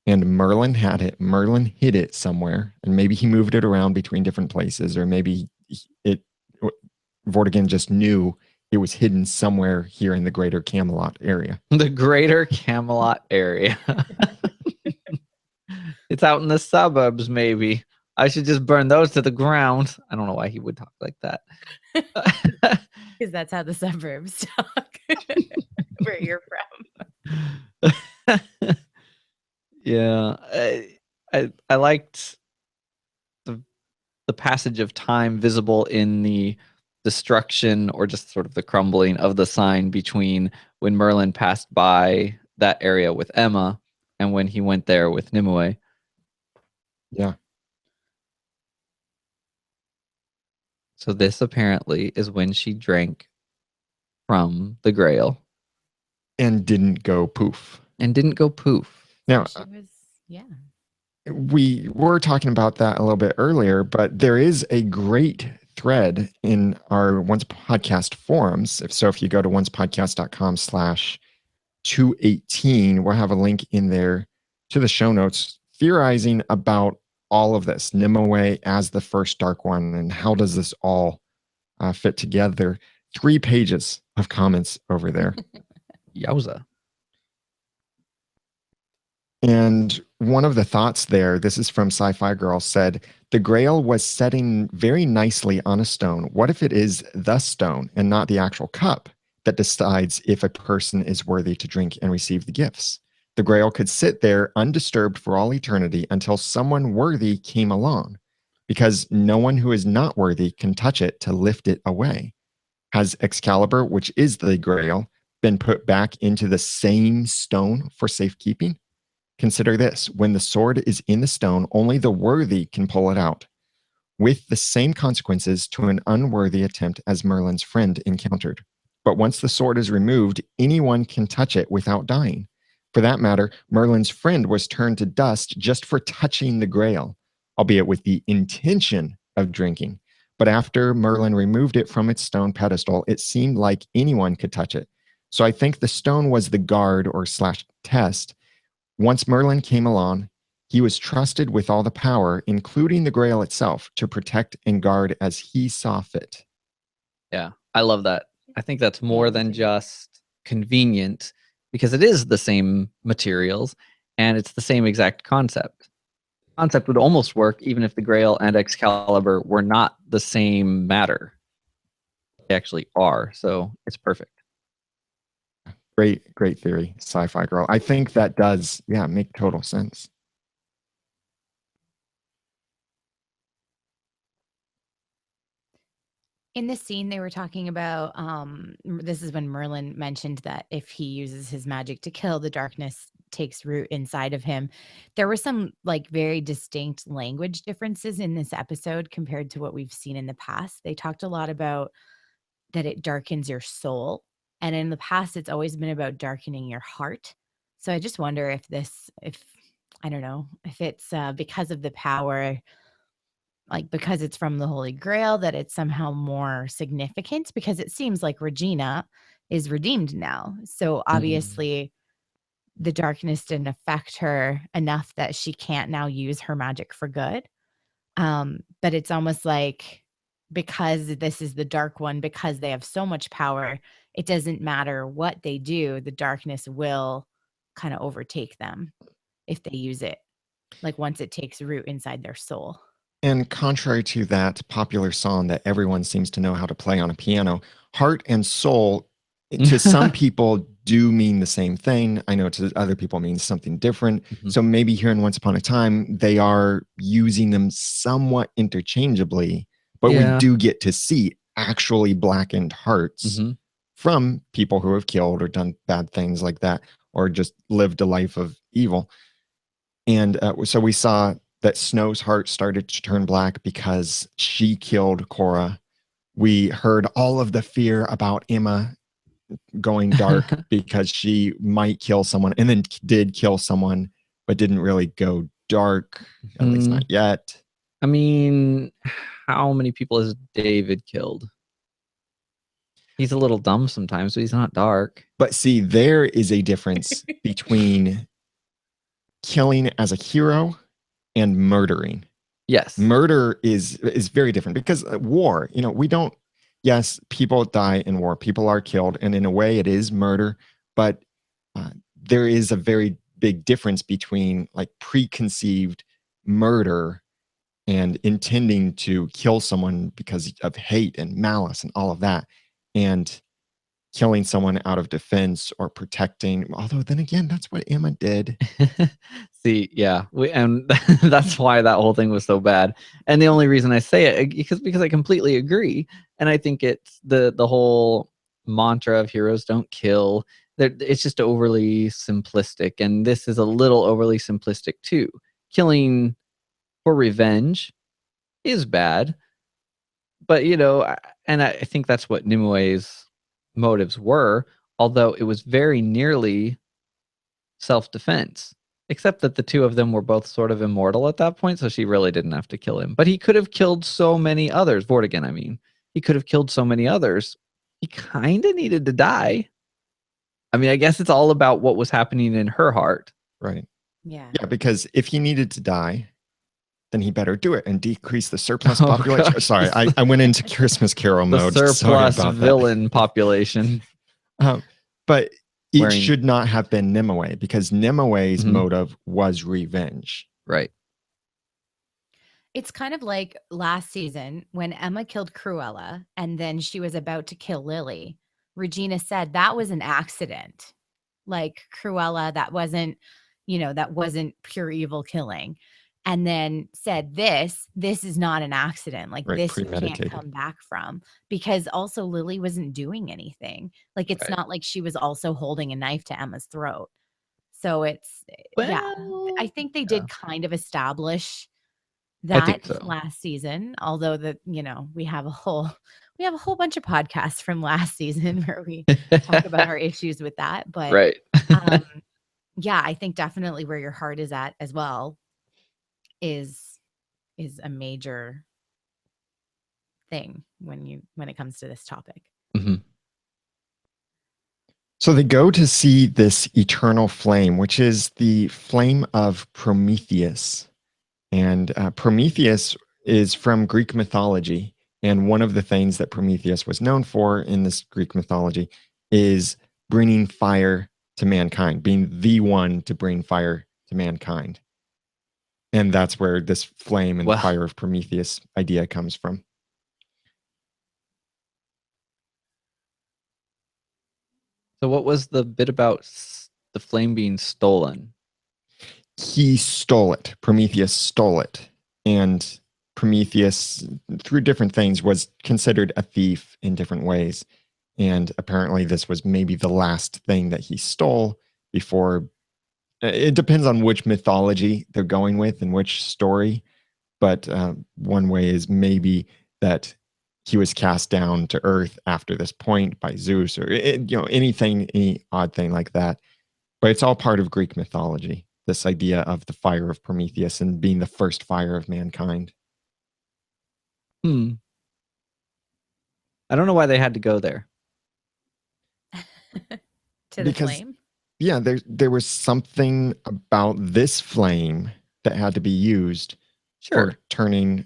and Merlin had it. Merlin hid it somewhere, and maybe he moved it around between different places, or maybe Vortigern just knew it was hidden somewhere here in the greater Camelot area.
The greater Camelot area. It's out in the suburbs, maybe. I should just burn those to the ground. I don't know why he would talk like that.
Because that's how the suburbs talk. Where you're from.
Yeah. I liked the passage of time visible in the destruction or just sort of the crumbling of the sign between when Merlin passed by that area with Emma and when he went there with Nimue.
Yeah.
So this apparently is when she drank from the Grail.
And didn't go poof.
Now,
we were talking about that a little bit earlier, but there is a great thread in our Once Podcast forums. If you go to oncepodcast.com/218, we'll have a link in there to the show notes theorizing about all of this, Nimue as the first Dark One, and how does this all fit together. 3 pages of comments over there.
Yowza.
And one of the thoughts there, this is from Sci-Fi Girl, said, the grail was setting very nicely on a stone. What if it is the stone and not the actual cup that decides if a person is worthy to drink and receive the gifts? The grail could sit there undisturbed for all eternity until someone worthy came along, because no one who is not worthy can touch it to lift it away. Has Excalibur, which is the grail, been put back into the same stone for safekeeping? Consider this: when the sword is in the stone, only the worthy can pull it out, with the same consequences to an unworthy attempt as Merlin's friend encountered. But once the sword is removed, anyone can touch it without dying. For that matter, Merlin's friend was turned to dust just for touching the grail, albeit with the intention of drinking. But after Merlin removed it from its stone pedestal, it seemed like anyone could touch it. So I think the stone was the guard or / test. Once Merlin came along, he was trusted with all the power, including the grail itself, to protect and guard as he saw fit.
Yeah, I love that. I think that's more than
that's
just convenient, because it is the same materials and it's the same exact concept. Concept would almost work even if the Grail and Excalibur were not the same matter. They actually are, so it's perfect.
Great theory, Sci-Fi Girl. I think that does, make total sense.
In this scene, they were talking about, this is when Merlin mentioned that if he uses his magic to kill, the darkness takes root inside of him. There were some like very distinct language differences in this episode compared to what we've seen in the past. They talked a lot about that it darkens your soul. And in the past, it's always been about darkening your heart. So I just wonder if I don't know, if it's because of the power, like because it's from the Holy Grail, that it's somehow more significant, because it seems like Regina is redeemed now. So obviously the darkness didn't affect her enough that she can't now use her magic for good. But it's almost like, because this is the dark one, because they have so much power, it doesn't matter what they do, the darkness will kind of overtake them if they use it, like once it takes root inside their soul.
And contrary to that popular song that everyone seems to know how to play on a piano, heart and soul, to some people, do mean the same thing. I know to other people means something different. So maybe here in Once Upon a Time, they are using them somewhat interchangeably, but we do get to see actually blackened hearts from people who have killed or done bad things like that, or just lived a life of evil. And so we saw that Snow's heart started to turn black because she killed Cora. We heard all of the fear about Emma going dark because she might kill someone, and then did kill someone, but didn't really go dark, at least not yet.
I mean, how many people has David killed? He's a little dumb sometimes, but he's not dark.
But see, there is a difference between killing as a hero and murdering.
Yes.
Murder is very different, because war, we don't, yes, people die in war, people are killed, and in a way it is murder, but there is a very big difference between like preconceived murder and intending to kill someone because of hate and malice and all of that, and killing someone out of defense or protecting. Although then again, that's what Emma did.
See, yeah, and that's why that whole thing was so bad. And the only reason I say it because I completely agree, and I think it's the whole mantra of heroes don't kill. It's just overly simplistic, and this is a little overly simplistic too. Killing for revenge is bad, but and I think that's what Nimue's motives were, although it was very nearly self-defense, except that the two of them were both sort of immortal at that point, so she really didn't have to kill him. But he could have killed so many others. Vortigern, I mean. He could have killed so many others. He kind of needed to die. I mean, I guess it's all about what was happening in her heart.
Right.
Yeah.
Yeah, because if he needed to die, then he better do it and decrease the surplus
Oh,
population.
gosh.
Sorry, I went into Christmas Carol
The
mode. Sorry
surplus
about
villain population.
that. But it
Wearing-
should not have been Nimue, because Nimue's
Mhm.
motive was revenge.
Right.
It's kind of like last season when Emma killed Cruella and then she was about to kill Lily. Regina said that was an accident. Like Cruella, that wasn't pure evil killing. And then said this is not an accident. Like
Right,
this you can't
premeditated.
come back from, because also Lily wasn't doing anything. Like it's
Right.
not like she was also holding a knife to Emma's throat. So it's I think they did kind of establish
I think
that
so.
last season, although we have a whole bunch of podcasts from last season where we talk about our issues with that. But
Right.
yeah, I think definitely where your heart is at as well is a major thing when it comes to this topic.
Mhm.
So they go to see this eternal flame, which is the flame of Prometheus. And Prometheus is from Greek mythology. And one of the things that Prometheus was known for in this Greek mythology is bringing fire to mankind, being the one to bring fire to mankind. And that's where this flame and the fire of Prometheus idea comes from.
So what was the bit about the flame being stolen?
He stole it. Prometheus stole it. And Prometheus, through different things, was considered a thief in different ways. And apparently this was maybe the last thing that he stole before. It depends on which mythology they're going with and which story. But one way is maybe that he was cast down to earth after this point by Zeus, or any odd thing like that. But it's all part of Greek mythology, this idea of the fire of Prometheus and being the first fire of mankind.
I don't know why they had to go there.
To the flame?
Yeah, there was something about this flame that had to be used for turning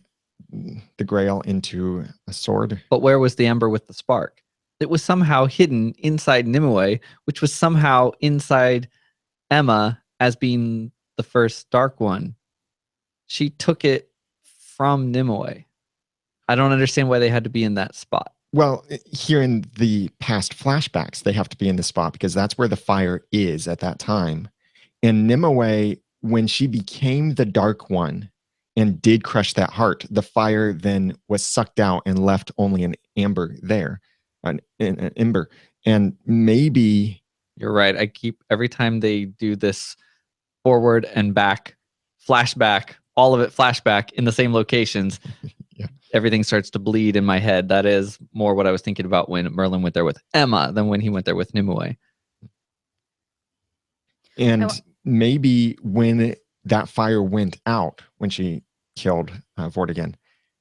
the Grail into a sword.
But where was the ember with the spark? It was somehow hidden inside Nimue, which was somehow inside Emma as being the first dark one. She took it from Nimue. I don't understand why they had to be in that spot.
Well, here in the past flashbacks, they have to be in the spot because that's where the fire is at that time. And Nimue, when she became the Dark One and did crush that heart, the fire then was sucked out and left only an ember there, an ember. And maybe...
You're right. Every time they do this forward and back, flashback, all of it flashback in the same locations, everything starts to bleed in my head. That is more what I was thinking about when Merlin went there with Emma than when he went there with Nimue.
And maybe when that fire went out, when she killed Vortigern,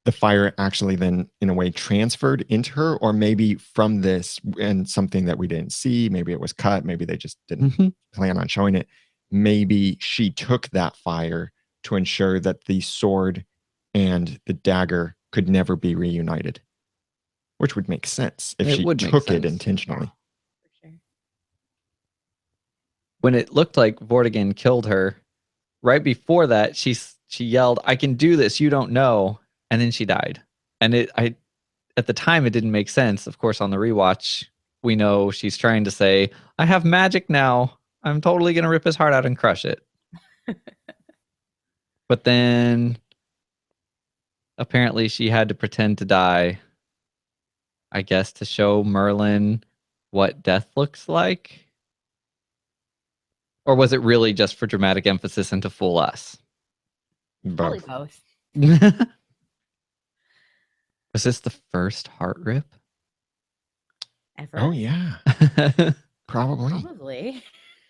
the fire actually then, in a way, transferred into her, or maybe from this and something that we didn't see, maybe it was cut, maybe they just didn't plan on showing it. Maybe she took that fire to ensure that the sword and the dagger could never be reunited, which would make sense if she took it intentionally.
When it looked like Vortigern killed her, right before that, she yelled, "I can do this, you don't know," and then she died. And at the time, it didn't make sense. Of course, on the rewatch, we know she's trying to say, "I have magic now. I'm totally going to rip his heart out and crush it." But then apparently she had to pretend to die, I guess, to show Merlin what death looks like. Or was it really just for dramatic emphasis and to fool us?
Probably both.
Was this the first heart rip?
Ever?
Oh, yeah. Probably.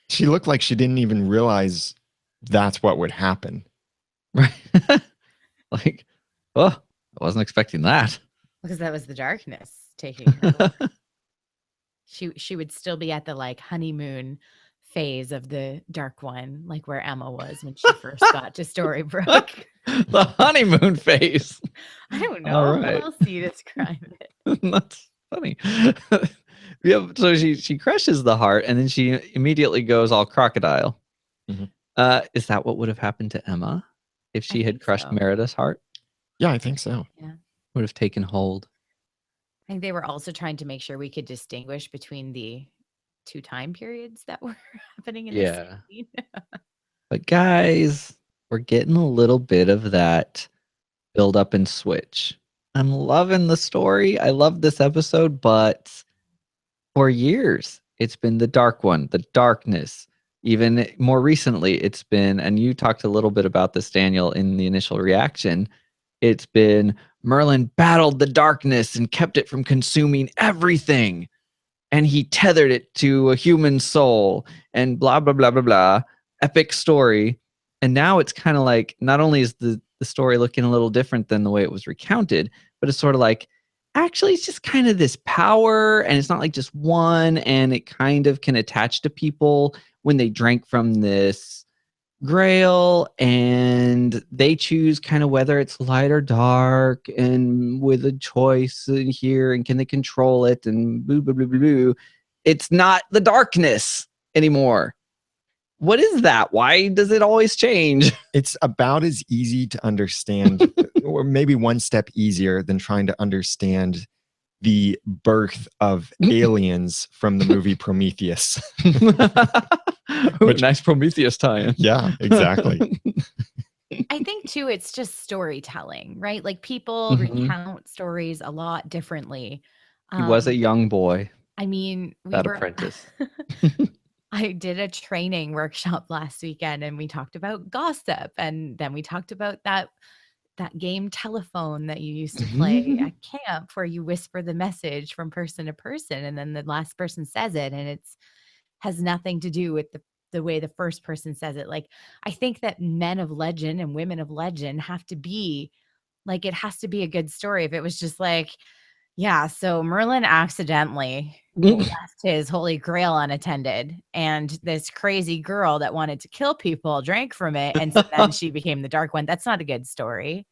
She looked like she didn't even realize that's what would happen.
Right. Like, oh, I wasn't expecting that.
Because that was the darkness taking her away. She would still be at the honeymoon phase of the Dark One, like where Emma was when she first got to Storybrooke.
The honeymoon phase.
I don't know.
All right.
How else do you describe it?
That's funny. So she crushes the heart, and then she immediately goes all crocodile. Is that what would have happened to Emma if she had crushed Merida's heart?
Yeah, I think so.
Yeah.
Would have taken hold.
I think they were also trying to make sure we could distinguish between the two time periods that were happening in this scene.
But guys, we're getting a little bit of that build up and switch. I'm loving the story. I love this episode, but for years, it's been the dark one, the darkness. Even more recently, it's been, and you talked a little bit about this, Daniel, in the initial reaction, it's been Merlin battled the darkness and kept it from consuming everything. And he tethered it to a human soul and blah, blah, blah, blah, blah. Epic story. And now it's kind of like, not only is the story looking a little different than the way it was recounted, but it's sort of like, actually, it's just kind of this power, and it's not like just one, and it kind of can attach to people when they drank from this grail, and they choose kind of whether it's light or dark, and with a choice in here, and can they control it, and boo, boo, boo, boo, boo. It's not the darkness anymore. What is that? Why does it always change?
It's about as easy to understand, or maybe one step easier than trying to understand the birth of aliens from the movie Prometheus.
Nice Prometheus tie-in.
Yeah, exactly.
I think too, it's just storytelling, right? Like people recount stories a lot differently.
He was a young boy.
I mean,
apprentice.
I did a training workshop last weekend, and we talked about gossip, and then we talked about that game Telephone that you used to play at camp, where you whisper the message from person to person, and then the last person says it, and it's has nothing to do with the way the first person says it. Like, I think that men of legend and women of legend have to be like, it has to be a good story. If it was just like, yeah, so Merlin accidentally left his holy grail unattended, and this crazy girl that wanted to kill people drank from it, and so then she became the Dark One. That's not a good story.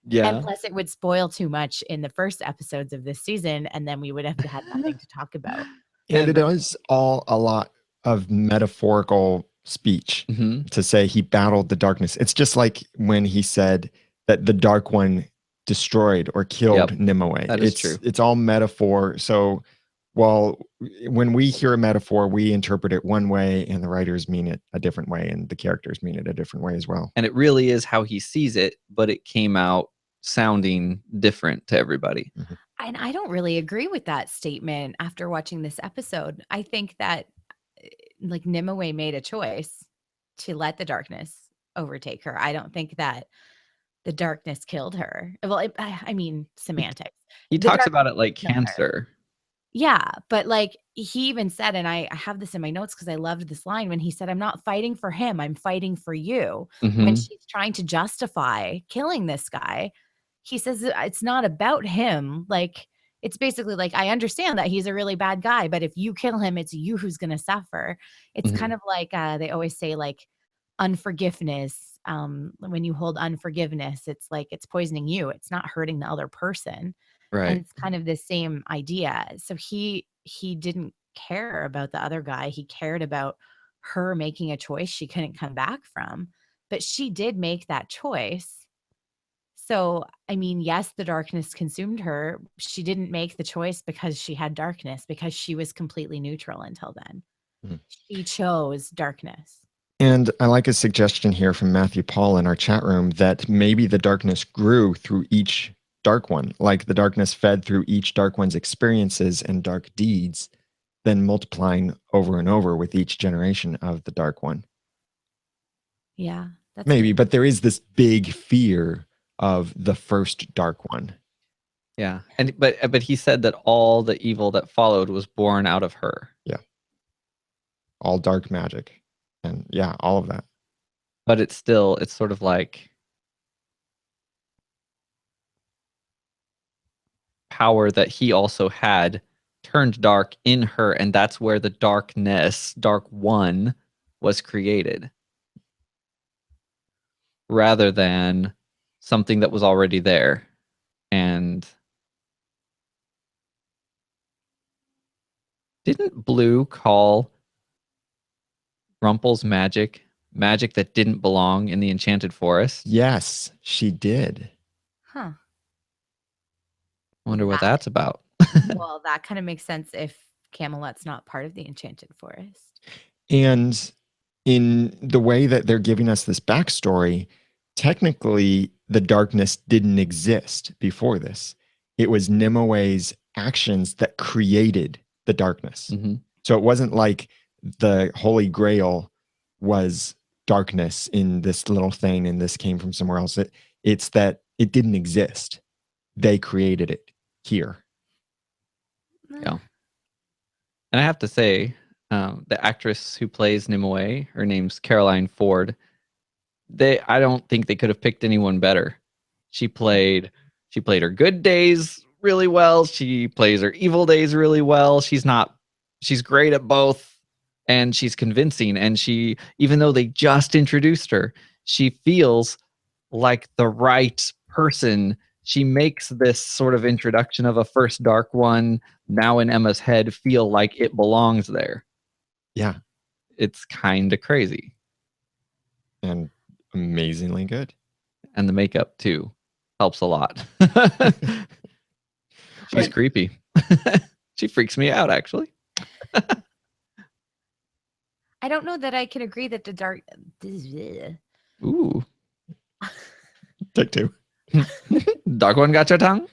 Yeah.
And plus it would spoil too much in the first episodes of this season, and then we would have had nothing to talk about.
And it is all a lot of metaphorical speech to say he battled the darkness. It's just like when he said that the Dark One destroyed or killed Nimue.
That is true.
It's all metaphor. So when we hear a metaphor, we interpret it one way, and the writers mean it a different way, and the characters mean it a different way as well.
And it really is how he sees it, but it came out sounding different to everybody.
And I don't really agree with that statement after watching this episode. I think that like Nimue made a choice to let the darkness overtake her. I don't think that the darkness killed her. Well, I mean, semantics.
He talks about it like cancer.
Yeah, but like he even said, and I have this in my notes because I loved this line when he said, "I'm not fighting for him, I'm fighting for you." When she's trying to justify killing this guy, he says it's not about him. Like, it's basically like, I understand that he's a really bad guy, but if you kill him, it's you who's going to suffer. It's kind of like they always say, like, unforgiveness. When you hold unforgiveness, it's like it's poisoning you. It's not hurting the other person.
Right.
And it's kind of the same idea. So he didn't care about the other guy. He cared about her making a choice she couldn't come back from. But she did make that choice. So, I mean, yes, the darkness consumed her. She didn't make the choice because she had darkness, because she was completely neutral until then. She chose darkness.
And I like a suggestion here from Matthew Paul in our chat room that maybe the darkness grew through each Dark One, like the darkness fed through each Dark One's experiences and dark deeds, then multiplying over and over with each generation of the Dark One.
Yeah, that's
maybe,
good.
But there is this big fear of the first Dark One.
Yeah, but he said that all the evil that followed was born out of her.
Yeah, all dark magic, and yeah, all of that.
But it's sort of like power that he also had turned dark in her, and that's where the darkness, Dark One, was created, rather than something that was already there. And didn't Blue call Rumple's magic that didn't belong in the Enchanted Forest?
Yes, she did.
Huh.
I wonder what that's about.
Well, that kind of makes sense if Camelot's not part of the Enchanted Forest.
And in the way that they're giving us this backstory, technically the darkness didn't exist before this. It was Nimue's actions that created the darkness.
Mm-hmm.
So it wasn't like the Holy Grail was darkness in this little thing and this came from somewhere else. It's that it didn't exist. They created it here.
Yeah. And I have to say, the actress who plays Nimue, her name's Caroline Ford. I don't think they could have picked anyone better. She played her good days really well. She plays her evil days really well. She's great at both, and she's convincing. And she, even though they just introduced her, she feels like the right person. She makes this sort of introduction of a first Dark One now in Emma's head feel like it belongs there.
Yeah.
It's kind of crazy.
And amazingly good.
And the makeup too helps a lot. She's creepy. She freaks me out, actually.
I don't know that I can agree that the dark.
Ooh.
Take two.
Dark One got your tongue?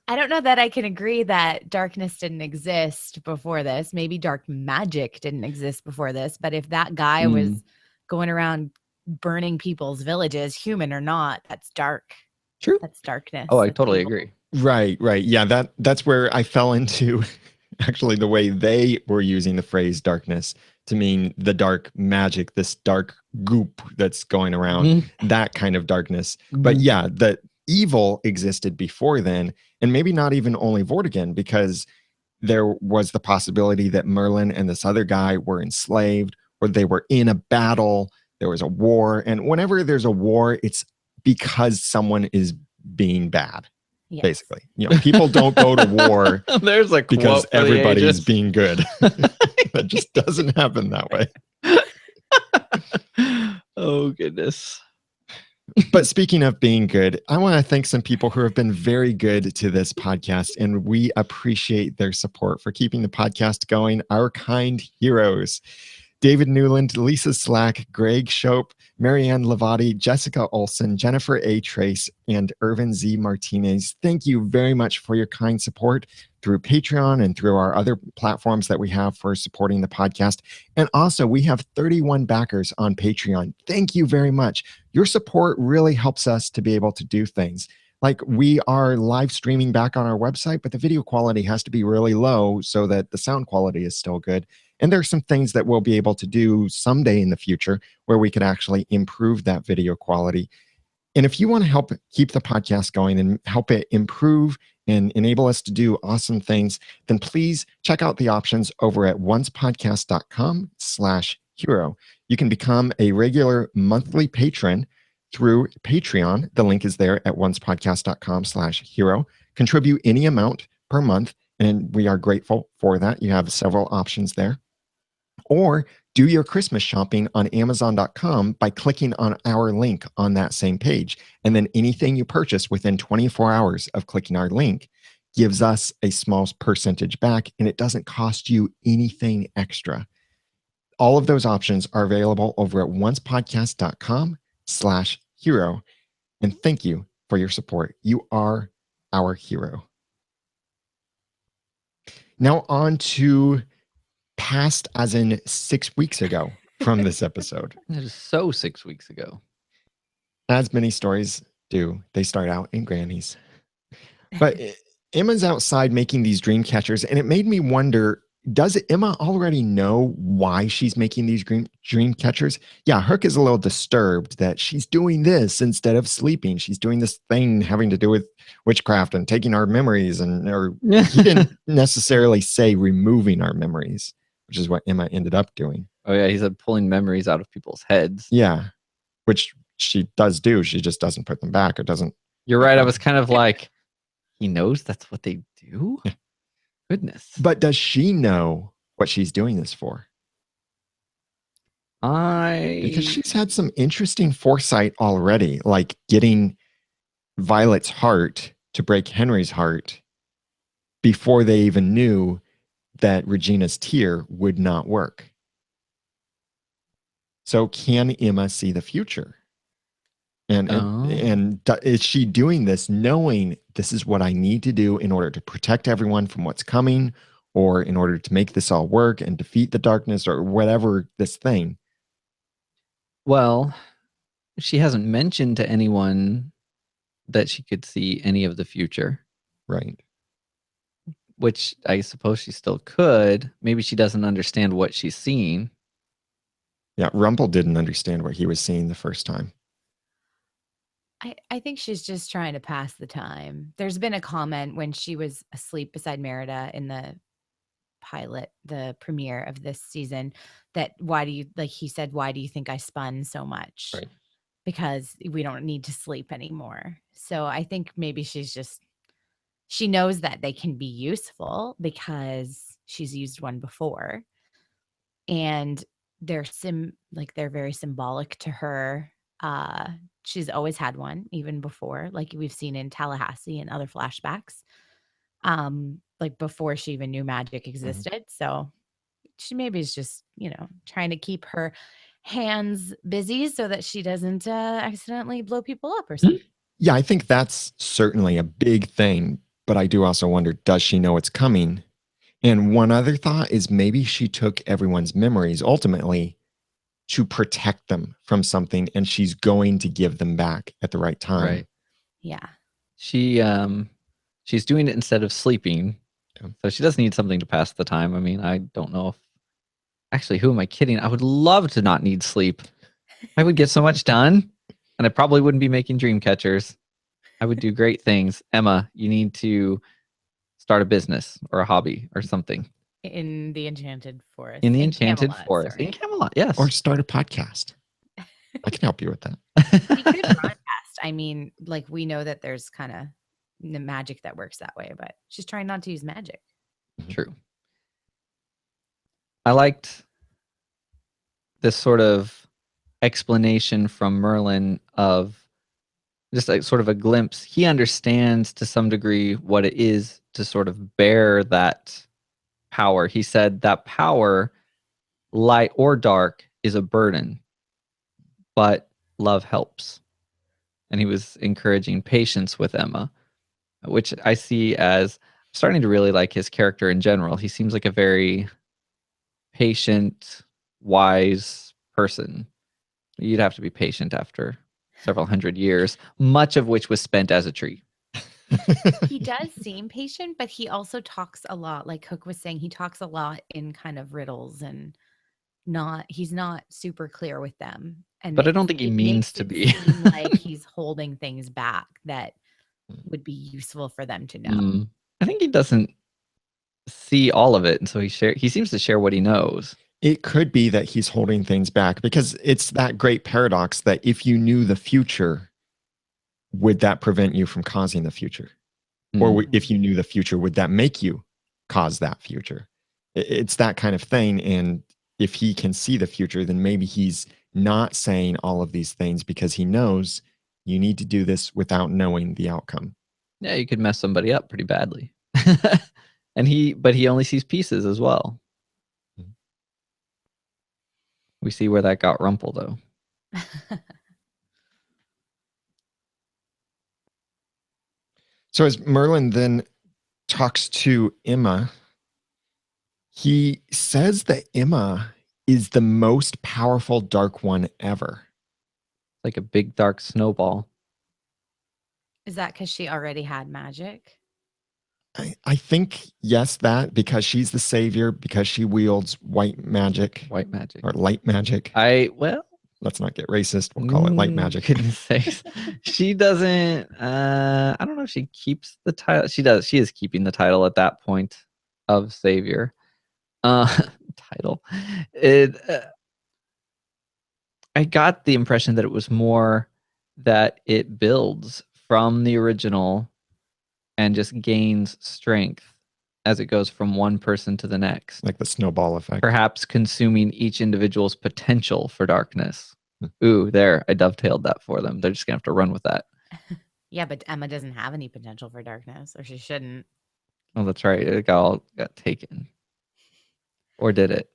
I don't know that I can agree that darkness didn't exist before this. Maybe dark magic didn't exist before this. But if that guy was going around burning people's villages, human or not, that's dark.
True.
That's darkness.
Oh, I
That's
totally
evil.
agree.
Right. Yeah, that's where I fell into actually the way they were using the phrase darkness to mean the dark magic, this dark goop that's going around, that kind of darkness. But yeah, the evil existed before then, and maybe not even only Vortigern, because there was the possibility that Merlin and this other guy were enslaved, or they were in a battle, there was a war. And whenever there's a war, it's because someone is being bad. Yes. Basically, people don't go to war
There's a
because everybody's being good. That just doesn't happen that way.
Oh, goodness.
But speaking of being good, I want to thank some people who have been very good to this podcast, and we appreciate their support for keeping the podcast going. Our kind heroes: David Newland, Lisa Slack, Greg Shope, Marianne Lavati, Jessica Olson, Jennifer A. Trace, and Irvin Z. Martinez. Thank you very much for your kind support through Patreon and through our other platforms that we have for supporting the podcast. And also, we have 31 backers on Patreon. Thank you very much. Your support really helps us to be able to do things. Like, we are live streaming back on our website, but the video quality has to be really low so that the sound quality is still good. And there are some things that we'll be able to do someday in the future where we could actually improve that video quality. And if you want to help keep the podcast going and help it improve and enable us to do awesome things, then please check out the options over at oncepodcast.com/hero. You can become a regular monthly patron through Patreon. The link is there at oncepodcast.com/hero. Contribute any amount per month, and we are grateful for that. You have several options there. Or do your Christmas shopping on Amazon.com by clicking on our link on that same page. And then anything you purchase within 24 hours of clicking our link gives us a small percentage back, and it doesn't cost you anything extra. All of those options are available over at oncepodcast.com/hero. And thank you for your support. You are our hero. Now on to past, as in 6 weeks ago from this episode.
It is so 6 weeks ago.
As many stories do, they start out in Granny's. But Emma's outside making these dream catchers, and it made me wonder, does Emma already know why she's making these dream catchers? Yeah, Hook is a little disturbed that she's doing this instead of sleeping. She's doing this thing having to do with witchcraft and taking our memories, or he didn't necessarily say removing our memories, which is what Emma ended up doing.
Oh yeah, he said pulling memories out of people's heads.
Yeah, which she does do. She just doesn't put them back. It doesn't.
You're right. I was kind of like, he knows that's what they do?
Yeah.
Goodness.
But does she know what she's doing this for? Because she's had some interesting foresight already, like getting Violet's heart to break Henry's heart before they even knew that Regina's tear would not work. So can Emma see the future? And is she doing this knowing this is what I need to do in order to protect everyone from what's coming, or in order to make this all work and defeat the darkness, or whatever this thing?
Well, she hasn't mentioned to anyone that she could see any of the future.
Right.
Which I suppose she still could. Maybe she doesn't understand what she's seeing.
Yeah, Rumple didn't understand what he was seeing the first time.
I think she's just trying to pass the time. There's been a comment when she was asleep beside Merida in the pilot, the premiere of this season, that he said, why do you think I spun so much?
Right.
Because we don't need to sleep anymore. So I think maybe she knows that they can be useful because she's used one before. And they're very symbolic to her. She's always had one, even before, like we've seen in Tallahassee and other flashbacks, like before she even knew magic existed. So she maybe is just, trying to keep her hands busy so that she doesn't accidentally blow people up or something.
Yeah, I think that's certainly a big thing. But I do also wonder, does she know it's coming? And one other thought is maybe she took everyone's memories ultimately to protect them from something, and she's going to give them back at the right time.
Right.
Yeah.
She's doing it instead of sleeping.
Yeah.
So she does need something to pass the time. I mean, I don't know if actually, who am I kidding? I would love to not need sleep. I would get so much done, and I probably wouldn't be making dream catchers. I would do great things. Emma, you need to start a business or a hobby or something.
In the Enchanted Forest.
In the Enchanted
Camelot,
Forest.
sorry.
In Camelot, yes.
Or start a podcast. I can help you with that.
We could broadcast. I mean, like, we know that there's kind of the magic that works that way, but she's trying not to use magic.
True. I liked this sort of explanation from Merlin of just like sort of a glimpse. He understands to some degree what it is to sort of bear that power. He said that power, light or dark, is a burden, but love helps. And he was encouraging patience with Emma, which I see as starting to really like his character in general. He seems like a very patient, wise person. You'd have to be patient after several hundred years, much of which was spent as a tree.
He does seem patient, but he also talks a lot, like Hook was saying, he talks a lot in kind of riddles, and he's not super clear with them.
But I don't think he means to be.
Seem like he's holding things back that would be useful for them to know.
I think he doesn't see all of it, and so he seems to share what he knows.
It could be that he's holding things back because it's that great paradox that if you knew the future, would that prevent you from causing the future? Or if you knew the future, would that make you cause that future? It's that kind of thing. And if he can see the future, then maybe he's not saying all of these things because he knows you need to do this without knowing the outcome.
Yeah, you could mess somebody up pretty badly. But he only sees pieces as well. We see where that got Rumple, though.
So as Merlin then talks to Emma, he says that Emma is the most powerful Dark One ever.
Like a big dark snowball.
Is that because she already had magic?
I think, yes, that because she's the savior, because she wields white magic
White magic.
or light magic. Let's not get racist. We'll call it light magic.
Goodness sakes. She doesn't, I don't know if she keeps the title. She does. She is keeping the title at that point of savior. Title. I got the impression that it was more that it builds from the original and just gains strength as it goes from one person to the next.
Like the snowball effect.
Perhaps consuming each individual's potential for darkness. Ooh, there. I dovetailed that for them. They're just going to have to run with that.
Yeah, but Emma doesn't have any potential for darkness, or she shouldn't.
Oh, that's right. It got taken. Or did it?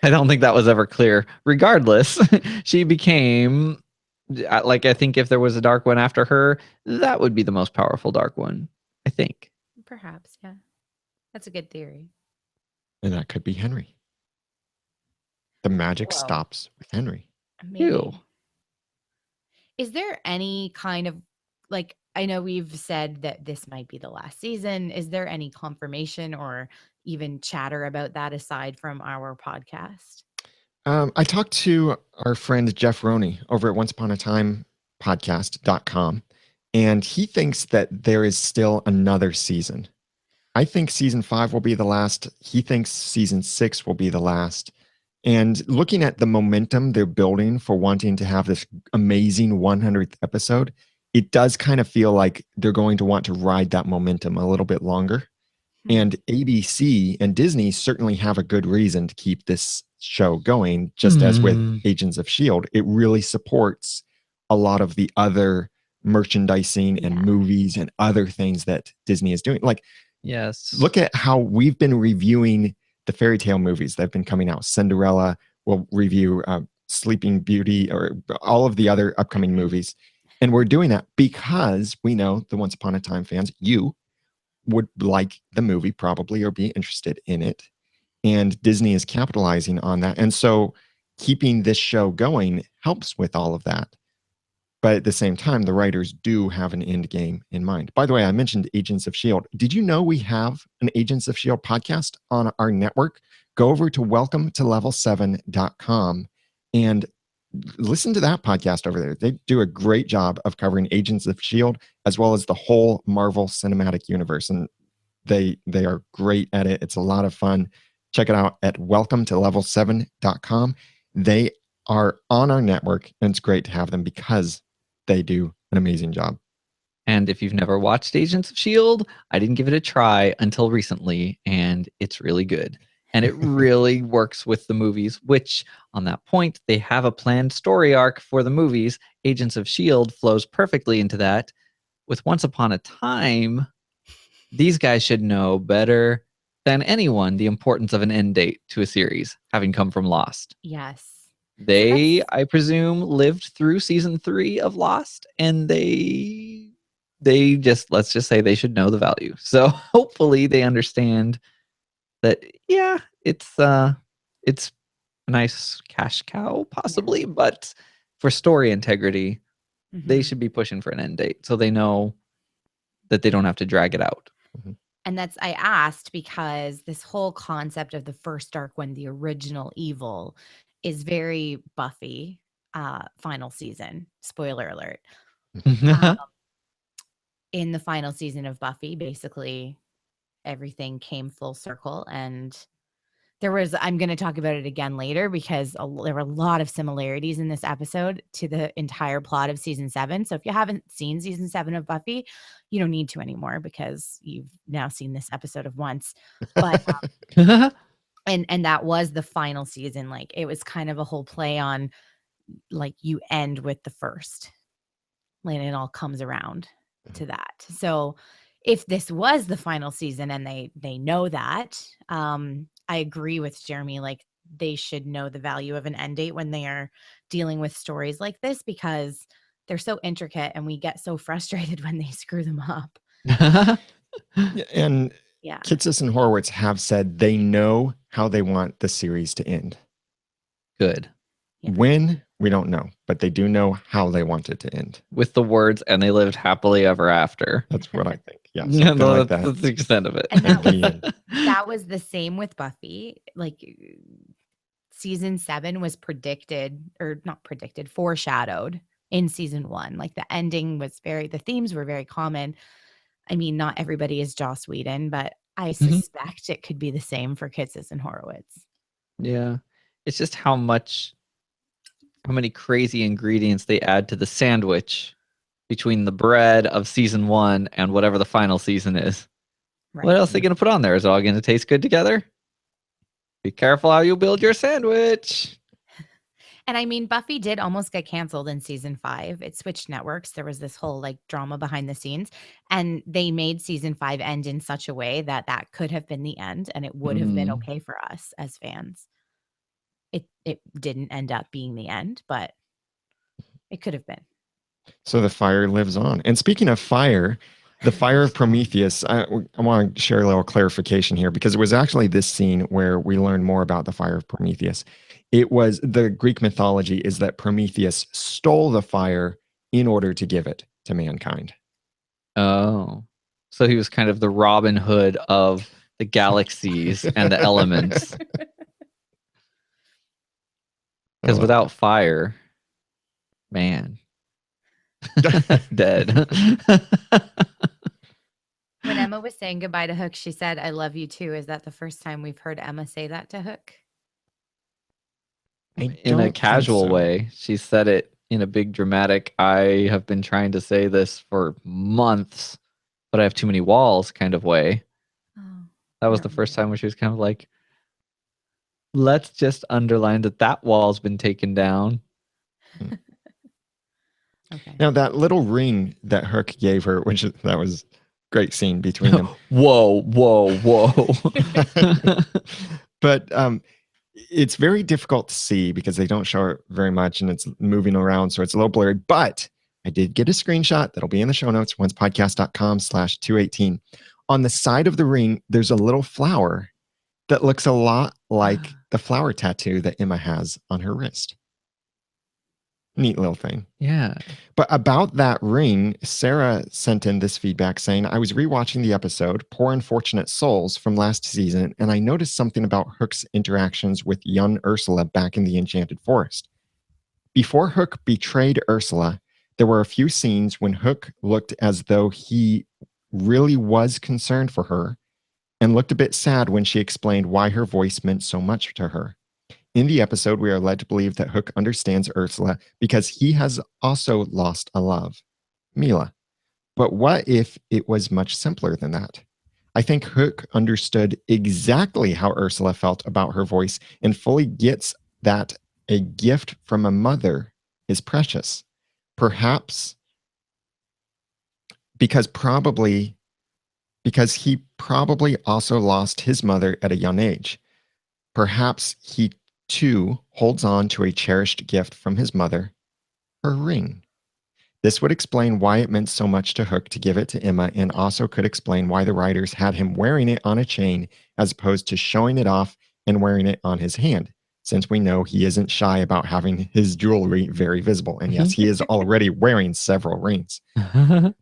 I don't think that was ever clear. Regardless, she became, like, I think if there was a dark one after her, that would be the most powerful dark one, I think.
Perhaps, yeah. That's a good theory.
And that could be Henry. The magic stops with Henry.
Maybe. Ew. Is there any kind of, like, I know we've said that this might be the last season. Is there any confirmation or even chatter about that aside from our podcast?
I talked to our friend Jeff Roney over at onceuponatimepodcast.com, and he thinks that there is still another season. I think season 5 will be the last. He thinks season 6 will be the last. And looking at the momentum they're building for wanting to have this amazing 100th episode, it does kind of feel like they're going to want to ride that momentum a little bit longer. And ABC and Disney certainly have a good reason to keep this show going, just as with Agents of S.H.I.E.L.D. It really supports a lot of the other merchandising and movies and other things that Disney is doing. Like,
yes,
look at how we've been reviewing the fairy tale movies that have been coming out. Cinderella, we'll review Sleeping Beauty, or all of the other upcoming movies. And we're doing that because we know the Once Upon a Time fans, you would like the movie probably or be interested in it. And Disney is capitalizing on that. And so keeping this show going helps with all of that. But at the same time, the writers do have an end game in mind. By the way, I mentioned Agents of S.H.I.E.L.D. Did you know we have an Agents of S.H.I.E.L.D. podcast on our network? Go over to welcometolevel7.com and listen to that podcast over there. They do a great job of covering Agents of S.H.I.E.L.D. as well as the whole Marvel Cinematic Universe. And they are great at it. It's a lot of fun. Check it out at welcometolevel7.com. They are on our network, and it's great to have them because they do an amazing job.
And if you've never watched Agents of S.H.I.E.L.D., I didn't give it a try until recently, and it's really good. And it really works with the movies, which, on that point, they have a planned story arc for the movies. Agents of S.H.I.E.L.D. flows perfectly into that. With Once Upon a Time, these guys should know better than anyone the importance of an end date to a series, having come from Lost.
Yes.
They, I presume, lived through season 3 of Lost, and they just, let's just say they should know the value. So hopefully they understand that, yeah, it's a nice cash cow, possibly, but for story integrity, they should be pushing for an end date so they know that they don't have to drag it out.
And that's, I asked because this whole concept of the first dark one, the original evil, is very Buffy final season. Spoiler alert. In the final season of Buffy, basically everything came full circle, and there was, I'm going to talk about it again later because there were a lot of similarities in this episode to the entire plot of season 7. So if you haven't seen season 7 of Buffy, you don't need to anymore because you've now seen this episode of once. But and that was the final season. Like, it was kind of a whole play on, like, you end with the first, and it all comes around to that. So if this was the final season and they know that, I agree with Jeremy. Like, they should know the value of an end date when they are dealing with stories like this, because they're so intricate and we get so frustrated when they screw them up.
And Kitsis and Horowitz have said they know how they want the series to end.
Good.
When We don't know, but they do know how they want it to end.
With the words, and they lived happily ever after.
That's what I think. Yeah,
Yeah,
something like
that's
that.
the extent of it.
And
At the end.
that was the same with Buffy. Like season 7 was foreshadowed in season 1. Like the ending was the themes were very common. I mean, not everybody is Joss Whedon, but I suspect it could be the same for Kitsis and Horowitz.
Yeah. It's just how many crazy ingredients they add to the sandwich between the bread of season 1 and whatever the final season is.
Right.
What else are they going to put on there? Is it all going to taste good together? Be careful how you build your sandwich.
And I mean, Buffy did almost get canceled in season 5. It switched networks. There was this whole like drama behind the scenes, and they made season 5 end in such a way that could have been the end, and it would have been okay for us as fans. It didn't end up being the end, but it could have been.
So the fire lives on. And speaking of fire, the fire of Prometheus, I want to share a little clarification here, because it was actually this scene where we learn more about the fire of Prometheus. It was the Greek mythology is that Prometheus stole the fire in order to give it to mankind.
Oh, so he was kind of the Robin Hood of the galaxies and the elements. Because without fire, man, dead.
When Emma was saying goodbye to Hook, she said, "I love you too." Is that the first time we've heard Emma say that to Hook?
In a casual way. She said it in a big dramatic, I have been trying to say this for months, but I have too many walls kind of way. Oh, that was the first time when she was kind of like, let's just underline that wall's been taken down.
Okay. Now that little ring that Hook gave her, that was a great scene between them.
Whoa.
But it's very difficult to see because they don't show it very much and it's moving around, so it's a little blurry. But I did get a screenshot that'll be in the show notes, oncepodcast.com/218. On the side of the ring, there's a little flower that looks a lot like the flower tattoo that Emma has on her wrist. Neat little thing.
Yeah.
But about that ring, Sarah sent in this feedback saying, I was rewatching the episode Poor Unfortunate Souls from last season, and I noticed something about Hook's interactions with young Ursula back in the Enchanted Forest. Before Hook betrayed Ursula, there were a few scenes when Hook looked as though he really was concerned for her and looked a bit sad when she explained why her voice meant so much to her. In the episode, we are led to believe that Hook understands Ursula because he has also lost a love, Mila. But what if it was much simpler than that? I think Hook understood exactly how Ursula felt about her voice and fully gets that a gift from a mother is precious. Perhaps because he probably also lost his mother at a young age. Perhaps he too holds on to a cherished gift from his mother, her ring. This would explain why it meant so much to Hook to give it to Emma, and also could explain why the writers had him wearing it on a chain as opposed to showing it off and wearing it on his hand, since we know he isn't shy about having his jewelry very visible. And yes, he is already wearing several rings.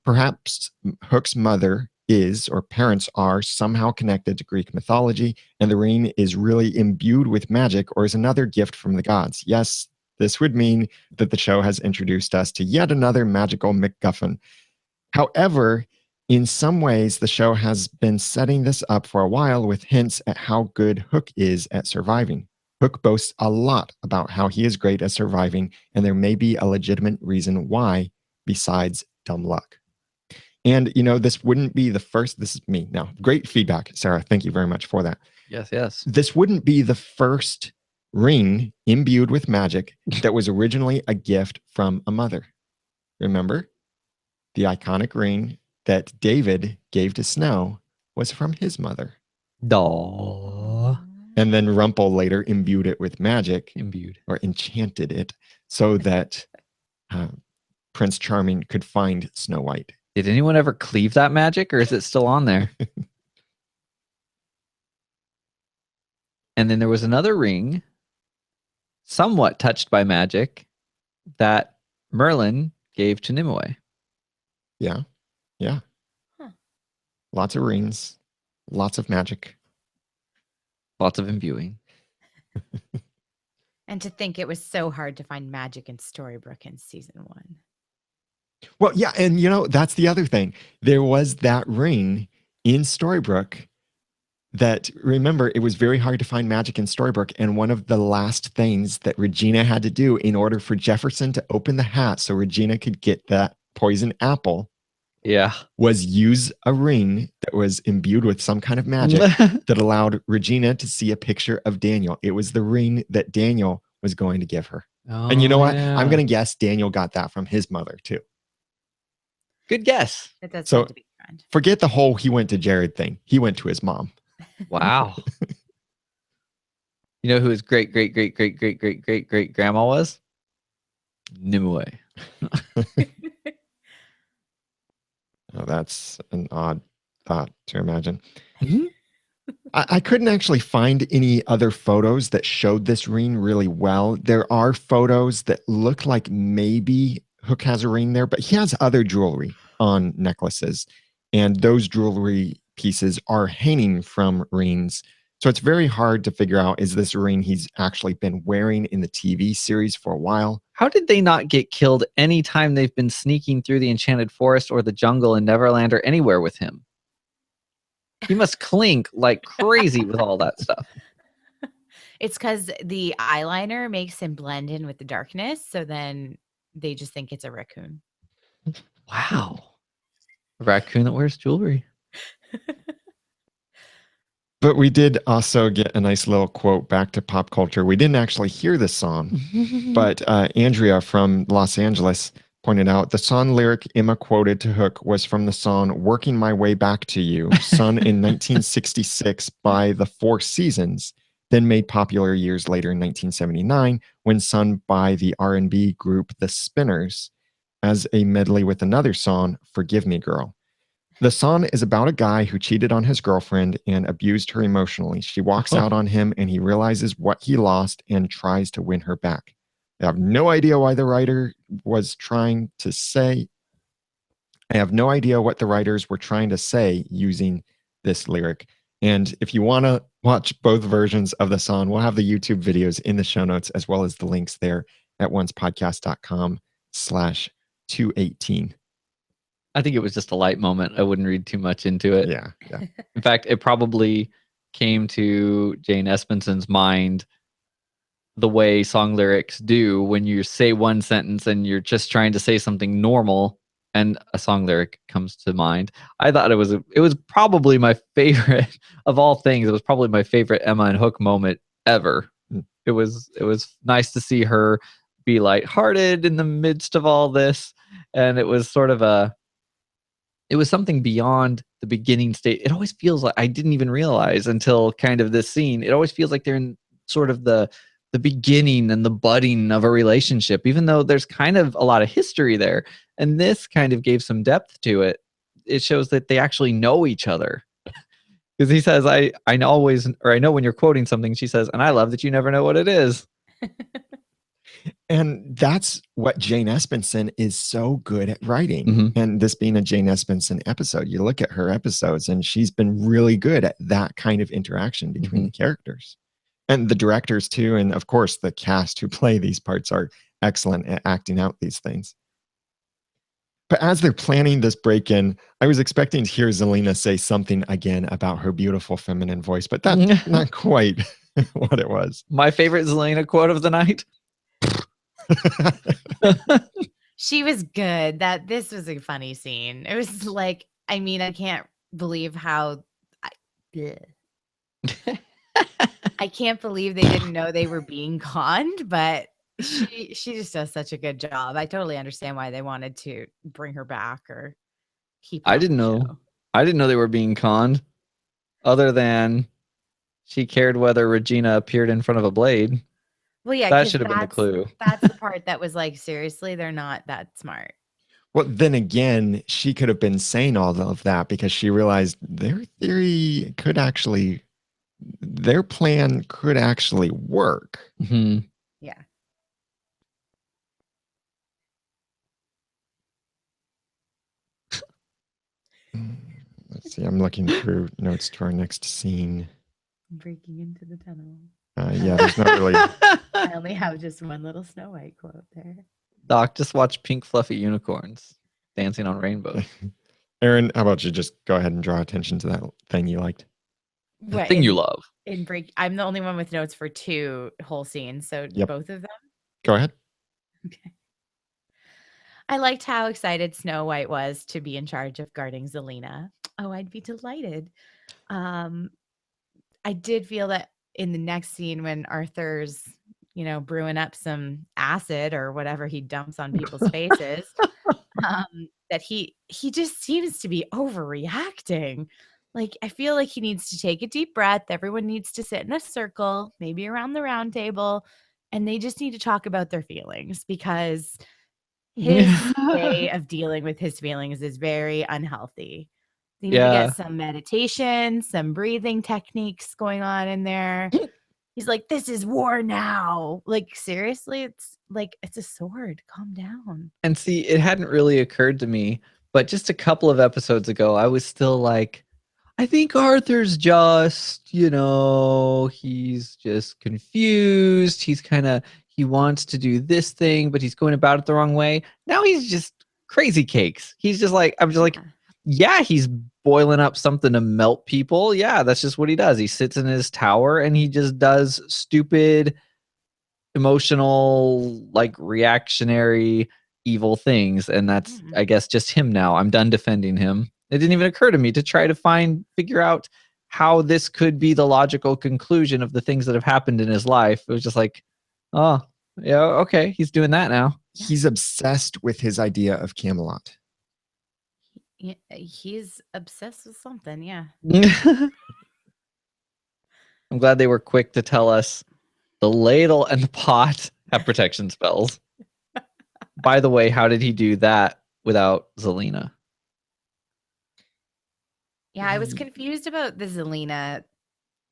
Perhaps Hook's mother is, or parents are, somehow connected to Greek mythology, and the ring is really imbued with magic or is another gift from the gods. Yes, this would mean that the show has introduced us to yet another magical MacGuffin. However, in some ways, the show has been setting this up for a while with hints at how good Hook is at surviving. Hook boasts a lot about how he is great at surviving, and there may be a legitimate reason why besides dumb luck. And, this wouldn't be the first. This is me now. Great feedback, Sarah. Thank you very much for that.
Yes.
This wouldn't be the first ring imbued with magic that was originally a gift from a mother. Remember? The iconic ring that David gave to Snow was from his mother.
Aww.
And then Rumpel later imbued it with magic. Or enchanted it so that Prince Charming could find Snow White.
Did anyone ever cleave that magic, or is it still on there? And then there was another ring, somewhat touched by magic, that Merlin gave to Nimue.
Yeah. Yeah.
Huh.
Lots of rings, lots of magic.
Lots of imbuing.
And to think it was so hard to find magic in Storybrooke in season 1.
Well, yeah, and you know, that's the other thing. There was that ring in Storybrooke that, remember, it was very hard to find magic in Storybrooke, and one of the last things that Regina had to do in order for Jefferson to open the hat so Regina could get that poison apple was use a ring that was imbued with some kind of magic that allowed Regina to see a picture of Daniel. It was the ring that Daniel was going to give her. And you know what? I'm going to guess Daniel got that from his mother too.
Good guess.
It does
So
sound to be a friend.
forget the whole he went to Jared thing. He went to his mom.
Wow. You know who his great grandma was? Nimue.
Oh, that's an odd thought to imagine. I couldn't actually find any other photos that showed this ring really well. There are photos that look like maybe Hook has a ring there, but he has other jewelry on necklaces, and those jewelry pieces are hanging from rings. So it's very hard to figure out, is this a ring he's actually been wearing in the TV series for a while?
How did they not get killed anytime they've been sneaking through the Enchanted Forest or the jungle in Neverland or anywhere with him? He must clink like crazy with all that stuff.
It's because the eyeliner makes him blend in with the darkness, so then they just think it's a raccoon.
Wow. A raccoon that wears jewelry.
But we did also get a nice little quote back to pop culture. We didn't actually hear this song, but Andrea from Los Angeles pointed out the song lyric Emma quoted to Hook was from the song Working My Way Back to You, sung in 1966 by the Four Seasons, then made popular years later in 1979 when sung by the R&B group The Spinners as a medley with another song, Forgive Me Girl. The song is about a guy who cheated on his girlfriend and abused her emotionally. She walks out on him and he realizes what he lost and tries to win her back. I have no idea why the writer was trying to say. I have no idea what the writers were trying to say using this lyric. And if you want to watch both versions of the song, we'll have the YouTube videos in the show notes as well as the links there at oncepodcast.com/218.
I think it was just a light moment. I wouldn't read too much into it.
Yeah.
In fact, it probably came to Jane Espenson's mind the way song lyrics do when you say one sentence and you're just trying to say something normal and a song lyric comes to mind. I thought it was probably my favorite of all things. It was probably my favorite Emma and Hook moment ever. It was nice to see her be lighthearted in the midst of all this, and it was sort of it was something beyond the beginning state. It always feels like, I didn't even realize until kind of this scene, it always feels like they're in sort of the beginning and the budding of a relationship, even though there's kind of a lot of history there. And this kind of gave some depth to it. It shows that they actually know each other. Because he says, I know when you're quoting something, she says, and I love that you never know what it is.
And that's what Jane Espenson is so good at writing.
Mm-hmm.
And this being a Jane Espenson episode, you look at her episodes and she's been really good at that kind of interaction between the characters. And the directors too. And of course, the cast who play these parts are excellent at acting out these things. But as they're planning this break-in, I was expecting to hear Zelina say something again about her beautiful feminine voice, but that's not quite what it was.
My favorite Zelina quote of the night.
She was good. This was a funny scene. It was like, I mean, I can't believe how I can't believe they didn't know they were being conned, but she just does such a good job. I totally understand why they wanted to bring her back or keep her
I
on
didn't
the
know.
show.
I didn't know they were being conned, other than she cared whether Regina appeared in front of a blade.
Well, yeah,
That should have been the clue.
That's the part that was like, seriously, they're not that smart.
Well, then again, she could have been saying all of that because she realized their plan could actually work.
Mm-hmm.
Yeah.
See, I'm looking through notes to our next scene.
Breaking into the tunnel.
Yeah, there's not really.
I only have just one little Snow White quote there.
Doc, just watch pink fluffy unicorns dancing on rainbows.
Aaron, how about you just go ahead and draw attention to that thing you liked?
The thing you love.
I'm the only one with notes for 2 whole scenes, so
Yep.
both of them.
Go ahead.
Okay. I liked how excited Snow White was to be in charge of guarding Zelena. Oh, I'd be delighted. I did feel that in the next scene when Arthur's, brewing up some acid or whatever he dumps on people's faces, that he just seems to be overreacting. Like, I feel like he needs to take a deep breath. Everyone needs to sit in a circle, maybe around the round table, and they just need to talk about their feelings, because his way of dealing with his feelings is very unhealthy. They need to get some meditation, some breathing techniques going on in there. He's like, this is war now. Like, seriously, it's like, it's a sword. Calm down.
And see, it hadn't really occurred to me, but just a couple of episodes ago, I was still like, I think Arthur's just, he's just confused. He wants to do this thing, but he's going about it the wrong way. Now he's just crazy cakes. He's just like, I'm just like, yeah, he's boiling up something to melt people. Yeah, that's just what he does. He sits in his tower and he just does stupid, emotional, like reactionary, evil things. And that's, I guess, just him now. I'm done defending him. It didn't even occur to me to try to figure out how this could be the logical conclusion of the things that have happened in his life. It was just like, oh, yeah, okay, he's doing that now.
He's obsessed with his idea of Camelot.
Yeah, he's obsessed with something, yeah.
I'm glad they were quick to tell us the ladle and the pot have protection spells. By the way, how did he do that without Zelena?
Yeah, I was confused about the Zelena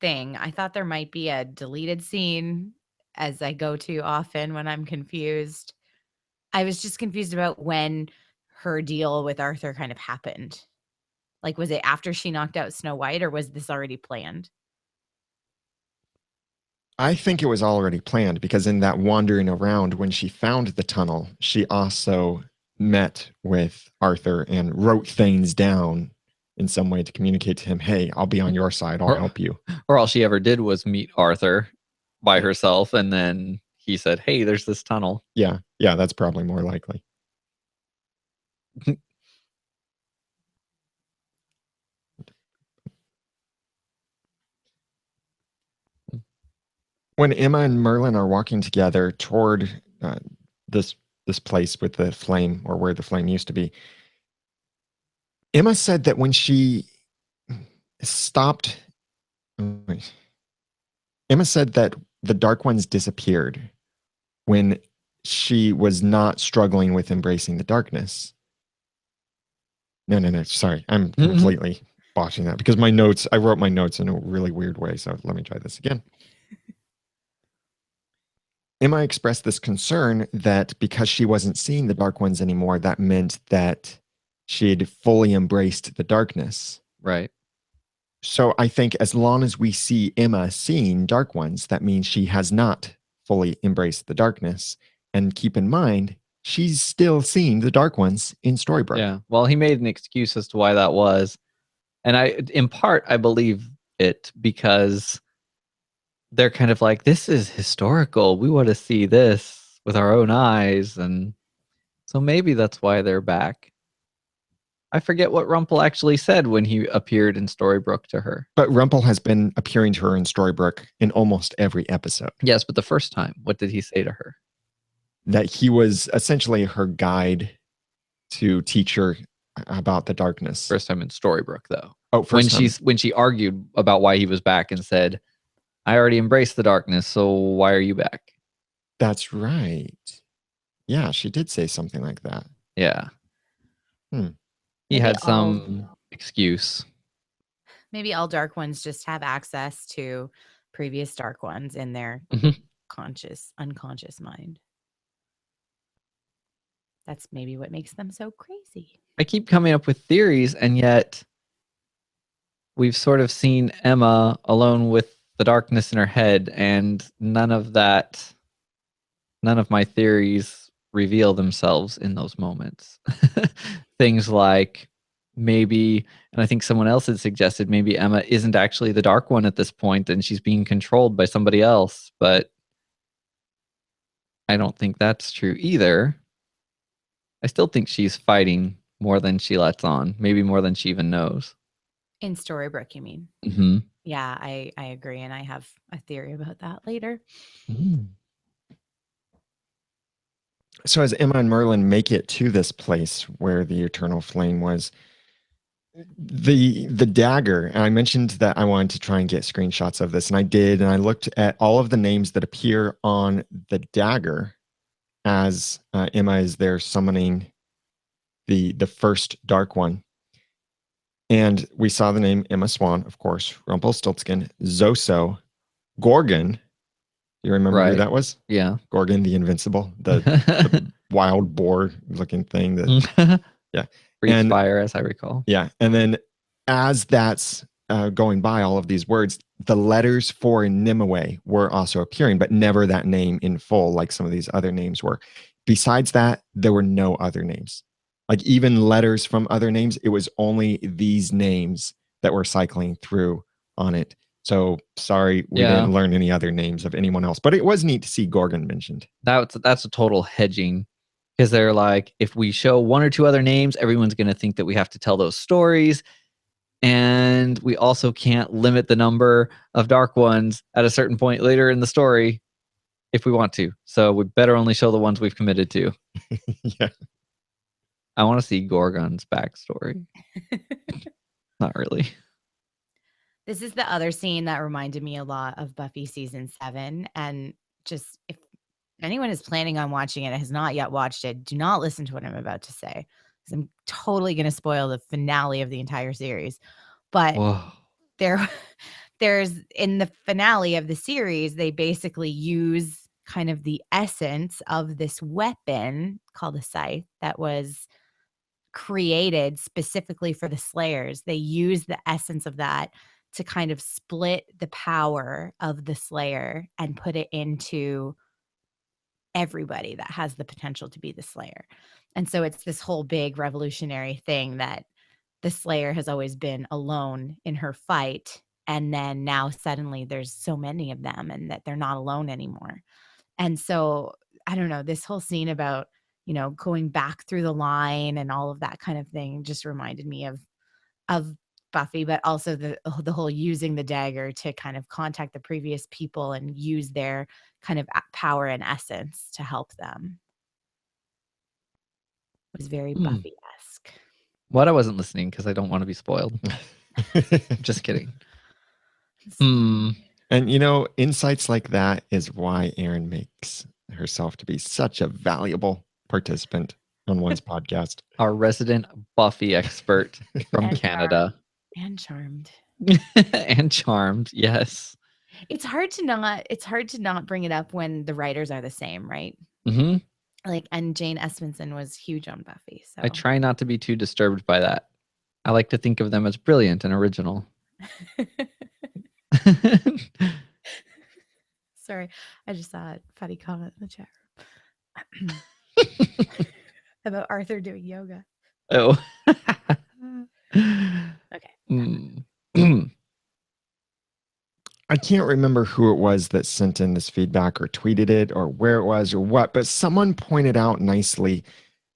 thing. I thought there might be a deleted scene, as I go to often when I'm confused. I was just confused about when her deal with Arthur kind of happened. Like, was it after she knocked out Snow White, or was this already planned?
I think it was already planned, because in that wandering around, when she found the tunnel, she also met with Arthur and wrote things down in some way to communicate to him, hey, I'll be on your side. I'll help you.
Or all she ever did was meet Arthur by herself, and then he said, hey, there's this tunnel.
Yeah, that's probably more likely. When Emma and Merlin are walking together toward this place with the flame, or where the flame used to be, Emma said that when she stopped, Emma said that the Dark Ones disappeared when she was not struggling with embracing the darkness. No, sorry, I'm completely botching that, because I wrote my notes in a really weird way, so let me try this again. Emma expressed this concern that because she wasn't seeing the Dark Ones anymore, that meant that she had fully embraced the darkness.
Right.
So I think as long as we see Emma seeing Dark Ones, that means she has not fully embraced the darkness. And keep in mind, she's still seeing the Dark Ones in Storybrooke.
Yeah. Well, he made an excuse as to why that was. And in part, I believe it, because they're kind of like, this is historical. We want to see this with our own eyes. And so maybe that's why they're back. I forget what Rumpel actually said when he appeared in Storybrooke to her.
But Rumpel has been appearing to her in Storybrooke in almost every episode.
Yes, but the first time, what did he say to her?
That he was essentially her guide to teach her about the darkness.
First time in Storybrooke, though.
Oh, first time.
When she argued about why he was back and said, I already embraced the darkness, so why are you back?
That's right. Yeah, she did say something like that.
Yeah. He had some excuse.
Maybe all Dark Ones just have access to previous Dark Ones in their unconscious mind. That's maybe what makes them so crazy.
I keep coming up with theories, and yet we've sort of seen Emma alone with the darkness in her head, and none of my theories reveal themselves in those moments. Things like maybe, and I think someone else had suggested, maybe Emma isn't actually the Dark One at this point and she's being controlled by somebody else, but I don't think that's true either. I still think she's fighting more than she lets on, maybe more than she even knows.
In Storybrooke, you mean?
Mm-hmm.
Yeah, I agree, and I have a theory about that later.
Mm.
So as Emma and Merlin make it to this place where the eternal flame was, the dagger, and I mentioned that I wanted to try and get screenshots of this, and I did, and I looked at all of the names that appear on the dagger as Emma is there summoning the first Dark One. And we saw the name Emma Swan, of course, Rumpelstiltskin, Zoso, Gorgon. You remember who that was?
Yeah.
Gorgon the Invincible, the wild boar looking thing. Yeah.
Breathes fire, as I recall.
Yeah. And then as that's going by all of these words, the letters for Nimue were also appearing, but never that name in full like some of these other names were. Besides that, there were no other names. Like even letters from other names, it was only these names that were cycling through on it. So sorry, we didn't learn any other names of anyone else, but it was neat to see Gorgon mentioned.
That's a total hedging, because they're like, if we show one or two other names, everyone's going to think that we have to tell those stories. And we also can't limit the number of Dark Ones at a certain point later in the story if we want to. So we better only show the ones we've committed to.
Yeah.
I want to see Gorgon's backstory. Not really.
This is the other scene that reminded me a lot of Buffy season 7. And just if anyone is planning on watching it and has not yet watched it, do not listen to what I'm about to say, because I'm totally going to spoil the finale of the entire series. But there's in the finale of the series, they basically use kind of the essence of this weapon called a scythe that was created specifically for the Slayers. They use the essence of that to kind of split the power of the Slayer and put it into everybody that has the potential to be the Slayer. And so it's this whole big revolutionary thing that the Slayer has always been alone in her fight. And then now suddenly there's so many of them and that they're not alone anymore. And so, I don't know, this whole scene about, going back through the line and all of that kind of thing just reminded me of Buffy, but also the whole using the dagger to kind of contact the previous people and use their kind of power and essence to help them. It was very Buffy-esque.
What? I wasn't listening because I don't want to be spoiled. Just kidding.
And insights like that is why Erin makes herself to be such a valuable participant on one's podcast.
Our resident Buffy expert from Canada.
Charmed.
And charmed, yes.
It's hard to not bring it up when the writers are the same, right?
Mm-hmm.
And Jane Espenson was huge on Buffy. So
I try not to be too disturbed by that. I like to think of them as brilliant and original.
Sorry, I just saw a funny comment in the chat room about Arthur doing yoga.
Oh.
Okay.
I can't remember who it was that sent in this feedback or tweeted it or where it was or what, but someone pointed out nicely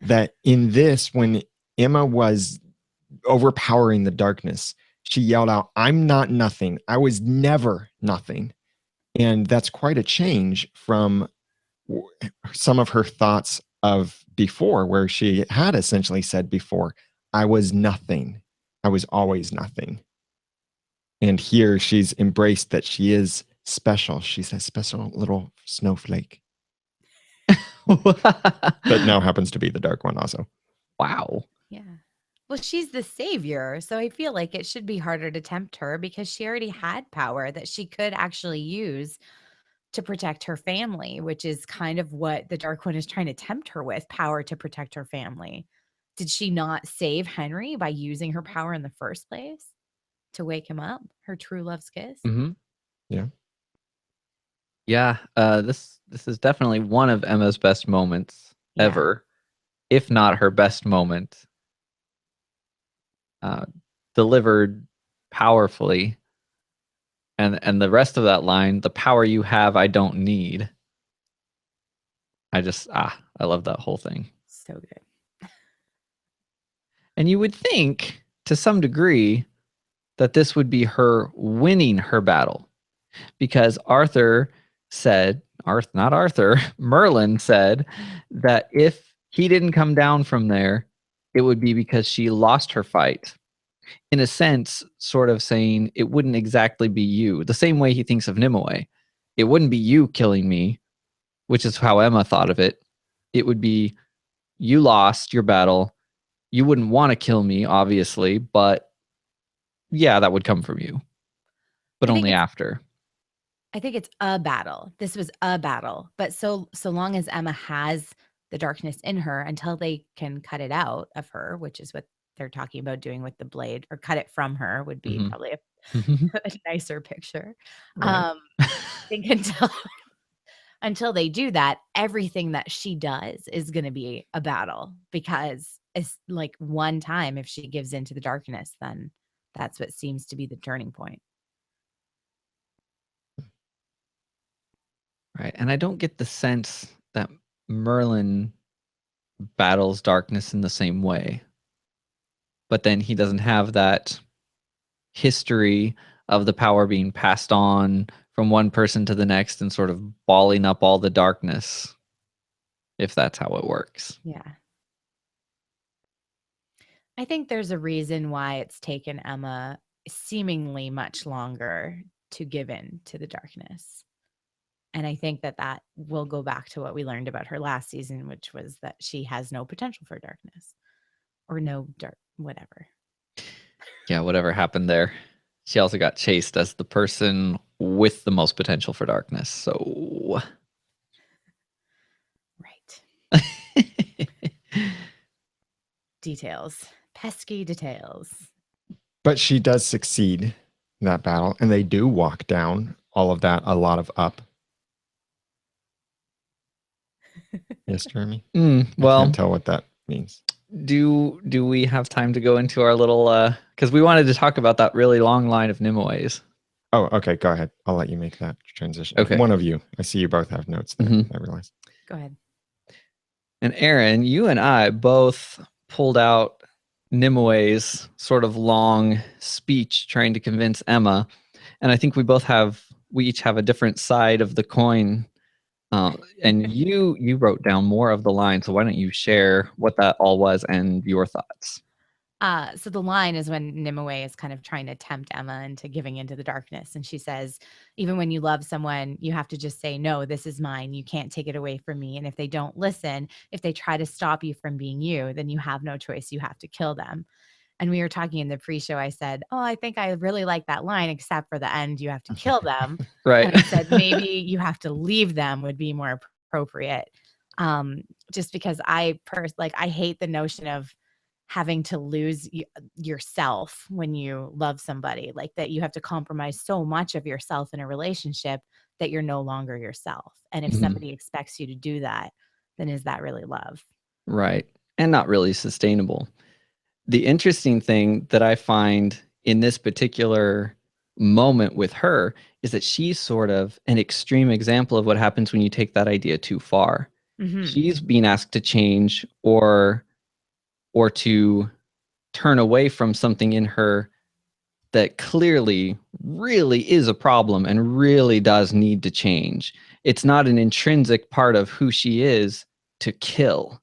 that in this, when Emma was overpowering the darkness, she yelled out, "I'm not nothing. I was never nothing." And that's quite a change from some of her thoughts of before, where she had essentially said before, "I was nothing. I was always nothing." And here she's embraced that she is special. She's a special little snowflake. That now happens to be the Dark One also.
Wow.
Yeah. Well, she's the savior, so I feel like it should be harder to tempt her because she already had power that she could actually use to protect her family, which is kind of what the Dark One is trying to tempt her with, power to protect her family. Did she not save Henry by using her power in the first place to wake him up, her true love's kiss.
Mm-hmm.
Yeah.
Yeah. This is definitely one of Emma's best moments
Yeah.
ever, if not her best moment. Delivered powerfully. And the rest of that line, the power you have, I don't need. I love that whole thing.
So good.
And you would think, to some degree, that this would be her winning her battle. Because Merlin said that if he didn't come down from there, it would be because she lost her fight. In a sense, sort of saying it wouldn't exactly be you. The same way he thinks of Nimue. It wouldn't be you killing me, which is how Emma thought of it. It would be you lost your battle. You wouldn't want to kill me, obviously, but yeah, that would come from you. But only after.
I think it's a battle. This was a battle. But so long as Emma has the darkness in her, until they can cut it out of her, which is what they're talking about doing with the blade, or cut it from her would be probably a nicer picture.
Right.
I think until they do that, everything that she does is going to be a battle, because it's like one time if she gives into the darkness, then that's what seems to be the turning point.
Right. And I don't get the sense that Merlin battles darkness in the same way. But then he doesn't have that history of the power being passed on from one person to the next and sort of balling up all the darkness, if that's how it works.
Yeah. I think there's a reason why it's taken Emma seemingly much longer to give in to the darkness. And I think that will go back to what we learned about her last season, which was that she has no potential for darkness, or no dark, whatever.
Yeah, whatever happened there. She also got chased as the person with the most potential for darkness. So.
Right. Details. Pesky details.
But she does succeed in that battle, and they do walk down all of that, a lot of up. Yes, Jeremy?
Well,
I can't tell what that means.
Do we have time to go into our little because we wanted to talk about that really long line of Nimue's.
Oh, okay, go ahead. I'll let you make that transition.
Okay.
One of you. I see you both have notes there. I realize.
Go ahead.
And Aaron, you and I both pulled out Nimue's sort of long speech trying to convince Emma. And I think we each have a different side of the coin. And you wrote down more of the line. So why don't you share what that all was and your thoughts?
So the line is when Nimue is kind of trying to tempt Emma into giving into the darkness. And she says, even when you love someone, you have to just say, no, this is mine. You can't take it away from me. And if they don't listen, if they try to stop you from being you, then you have no choice. You have to kill them. And we were talking in the pre-show. I said, oh, I think I really like that line, except for the end, you have to kill them.
Right.
And I said, maybe you have to leave them would be more appropriate. Just because I hate the notion of having to lose yourself when you love somebody, like that you have to compromise so much of yourself in a relationship that you're no longer yourself. And if somebody expects you to do that, then is that really love?
Right. And not really sustainable. The interesting thing that I find in this particular moment with her is that she's sort of an extreme example of what happens when you take that idea too far. She's being asked to change or to turn away from something in her that clearly really is a problem and really does need to change. It's not an intrinsic part of who she is to kill.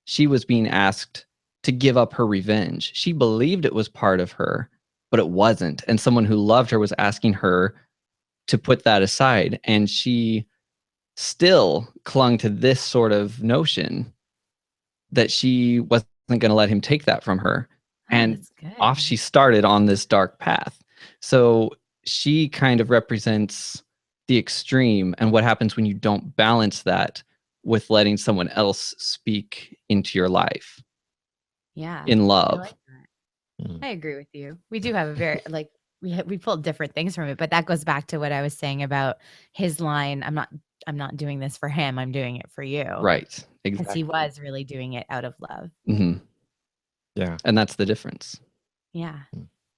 She was being asked to give up her revenge. She believed it was part of her, but it wasn't. And someone who loved her was asking her to put that aside. And she still clung to this sort of notion that she wasn't going to let him take that from her. And off she started on this dark path. So she kind of represents the extreme and what happens when you don't balance that with letting someone else speak into your life.
Yeah.
In love.
I agree with you. We do have a very we pulled different things from it, but that goes back to what I was saying about his line. I'm not doing this for him. I'm doing it for you.
Right.
Because
Exactly.
he was really doing it out of love.
Mm-hmm.
Yeah.
And that's the difference.
Yeah.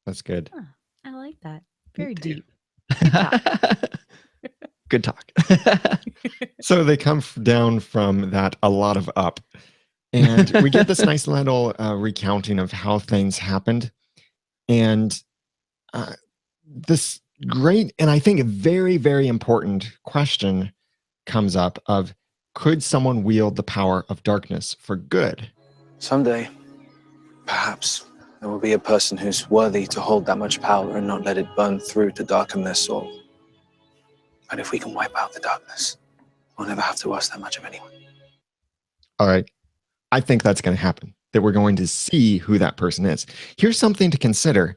That's good.
Huh, I like that. Very
too.
deep. Good talk.
Good talk.
So they come down from that a lot of up. And we get this nice little recounting of how things happened. And this great, and I think a very, very important question comes up of, could someone wield the power of darkness for good?
Someday, perhaps, there will be a person who's worthy to hold that much power and not let it burn through to darken their soul. But if we can wipe out the darkness, we'll never have to ask that much of anyone.
All right. I think that's going to happen, that we're going to see who that person is. Here's something to consider.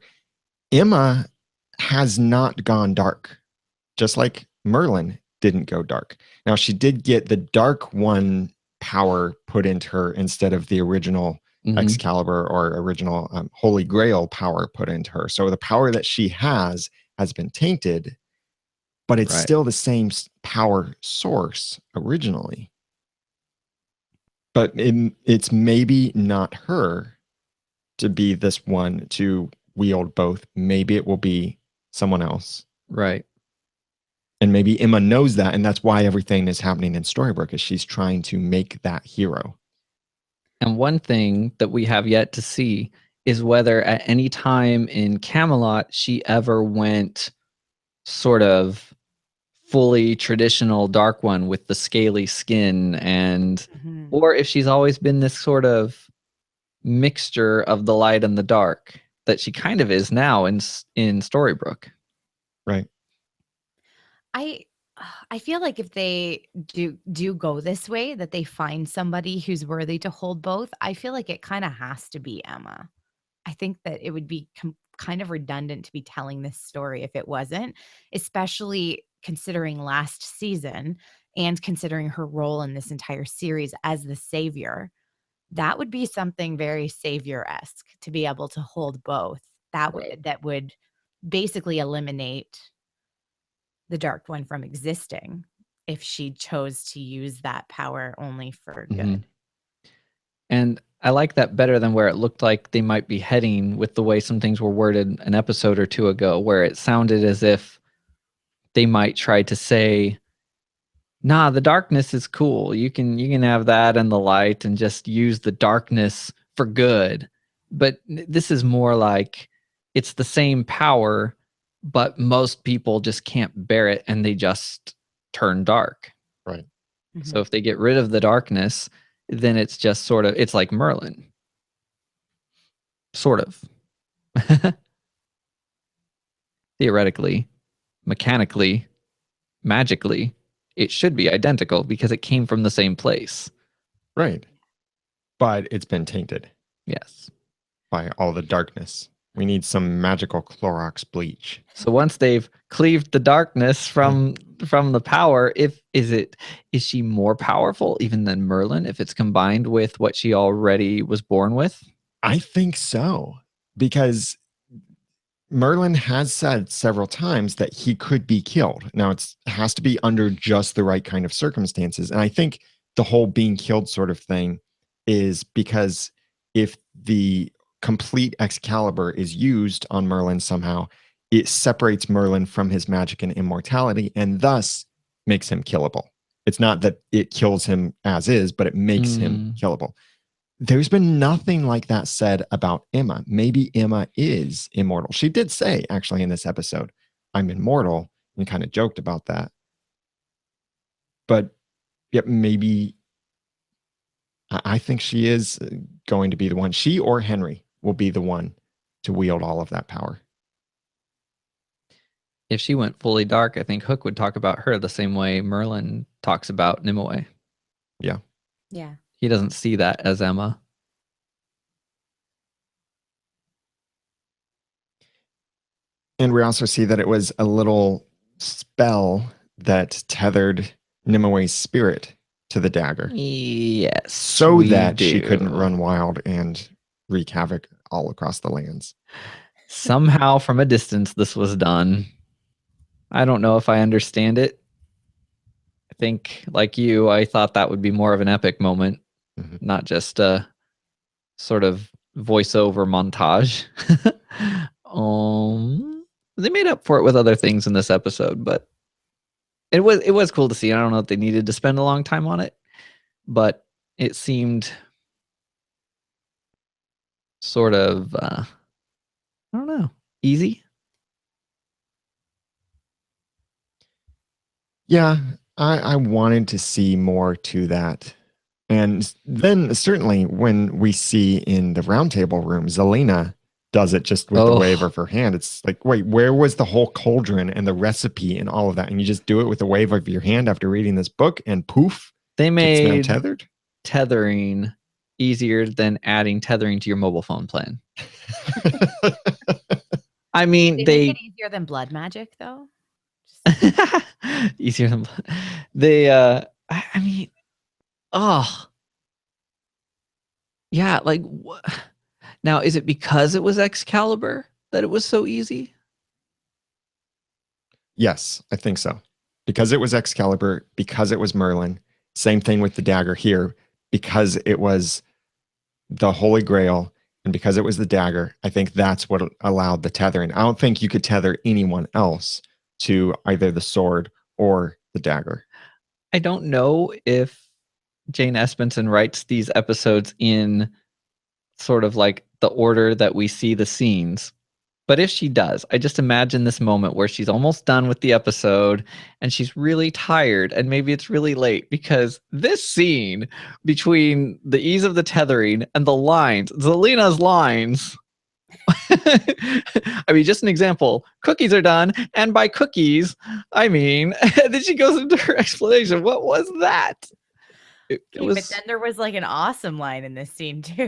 Emma has not gone dark, just like Merlin didn't go dark. Now, she did get the dark one power put into her instead of the original Excalibur or original Holy Grail power put into her. So the power that she has been tainted, but it's still the same power source originally. But it's maybe not her to be this one to wield both. Maybe it will be someone else.
Right.
And maybe Emma knows that, and that's why everything is happening in Storybrooke, is she's trying to make that hero.
And one thing that we have yet to see is whether at any time in Camelot she ever went sort of fully traditional dark one with the scaly skin, and or if she's always been this sort of mixture of the light and the dark that she kind of is now in Storybrooke.
Right.
I feel like if they do go this way, that they find somebody who's worthy to hold both, I feel like it kind of has to be Emma. I think that it would be kind of redundant to be telling this story if it wasn't, especially considering last season and considering her role in this entire series as the savior. That would be something very savior-esque to be able to hold both. That would basically eliminate the dark one from existing if she chose to use that power only for good.
And I like that better than where it looked like they might be heading with the way some things were worded an episode or two ago, where it sounded as if they might try to say, nah, the darkness is cool. You can have that and the light and just use the darkness for good. But this is more like it's the same power, but most people just can't bear it and they just turn dark.
Right.
So if they get rid of the darkness, then it's just sort of, it's like Merlin. Sort of. Theoretically, mechanically, magically, it should be identical because it came from the same place.
Right. But it's been tainted.
Yes.
By all the darkness. We need some magical Clorox bleach.
So once they've cleaved the darkness from the power, is she more powerful even than Merlin if it's combined with what she already was born with?
I think so, because Merlin has said several times that he could be killed. Now it has to be under just the right kind of circumstances. And I think the whole being killed sort of thing is because if the complete Excalibur is used on Merlin somehow, it separates Merlin from his magic and immortality and thus makes him killable. It's not that it kills him as is, but it makes him killable. There's been nothing like that said about Emma. Maybe Emma is immortal. She did say, actually, in this episode, I'm immortal, and kind of joked about that. But yet maybe I think she is going to be the one. She or Henry will be the one to wield all of that power.
If she went fully dark, I think Hook would talk about her the same way Merlin talks about Nimue.
Yeah.
Yeah.
He doesn't see that as Emma.
And we also see that it was a little spell that tethered Nimue's spirit to the dagger.
Yes.
So that she couldn't run wild and wreak havoc all across the lands.
Somehow from a distance this was done. I don't know if I understand it. I think, like you, I thought that would be more of an epic moment, not just a sort of voiceover montage. They made up for it with other things in this episode, but it was cool to see. I don't know if they needed to spend a long time on it, but it seemed sort of I don't know, easy.
Yeah, I wanted to see more to that. And then certainly when we see in the roundtable room, Zelina does it just with the wave of her hand. It's like, wait, where was the whole cauldron and the recipe and all of that? And you just do it with the wave of your hand after reading this book and poof,
they made
it's now tethered.
Tethering easier than adding tethering to your mobile phone plan. I mean,
they make it easier than blood magic though.
Easier than they I mean, yeah, like now is it because it was Excalibur that it was so easy?
Yes, I think so. Because it was Excalibur, because it was Merlin. Same thing with the dagger here. Because it was the Holy Grail and because it was the dagger, I think that's what allowed the tethering. I don't think you could tether anyone else to either the sword or the dagger.
I don't know if Jane Espenson writes these episodes in sort of like the order that we see the scenes. But if she does, I just imagine this moment where she's almost done with the episode and she's really tired and maybe it's really late because this scene between the ease of the tethering and the lines, Zelina's lines. I mean, just an example. Cookies are done. And by cookies, I mean, then she goes into her explanation. What was that? It was...
But then there was like an awesome line in this scene too.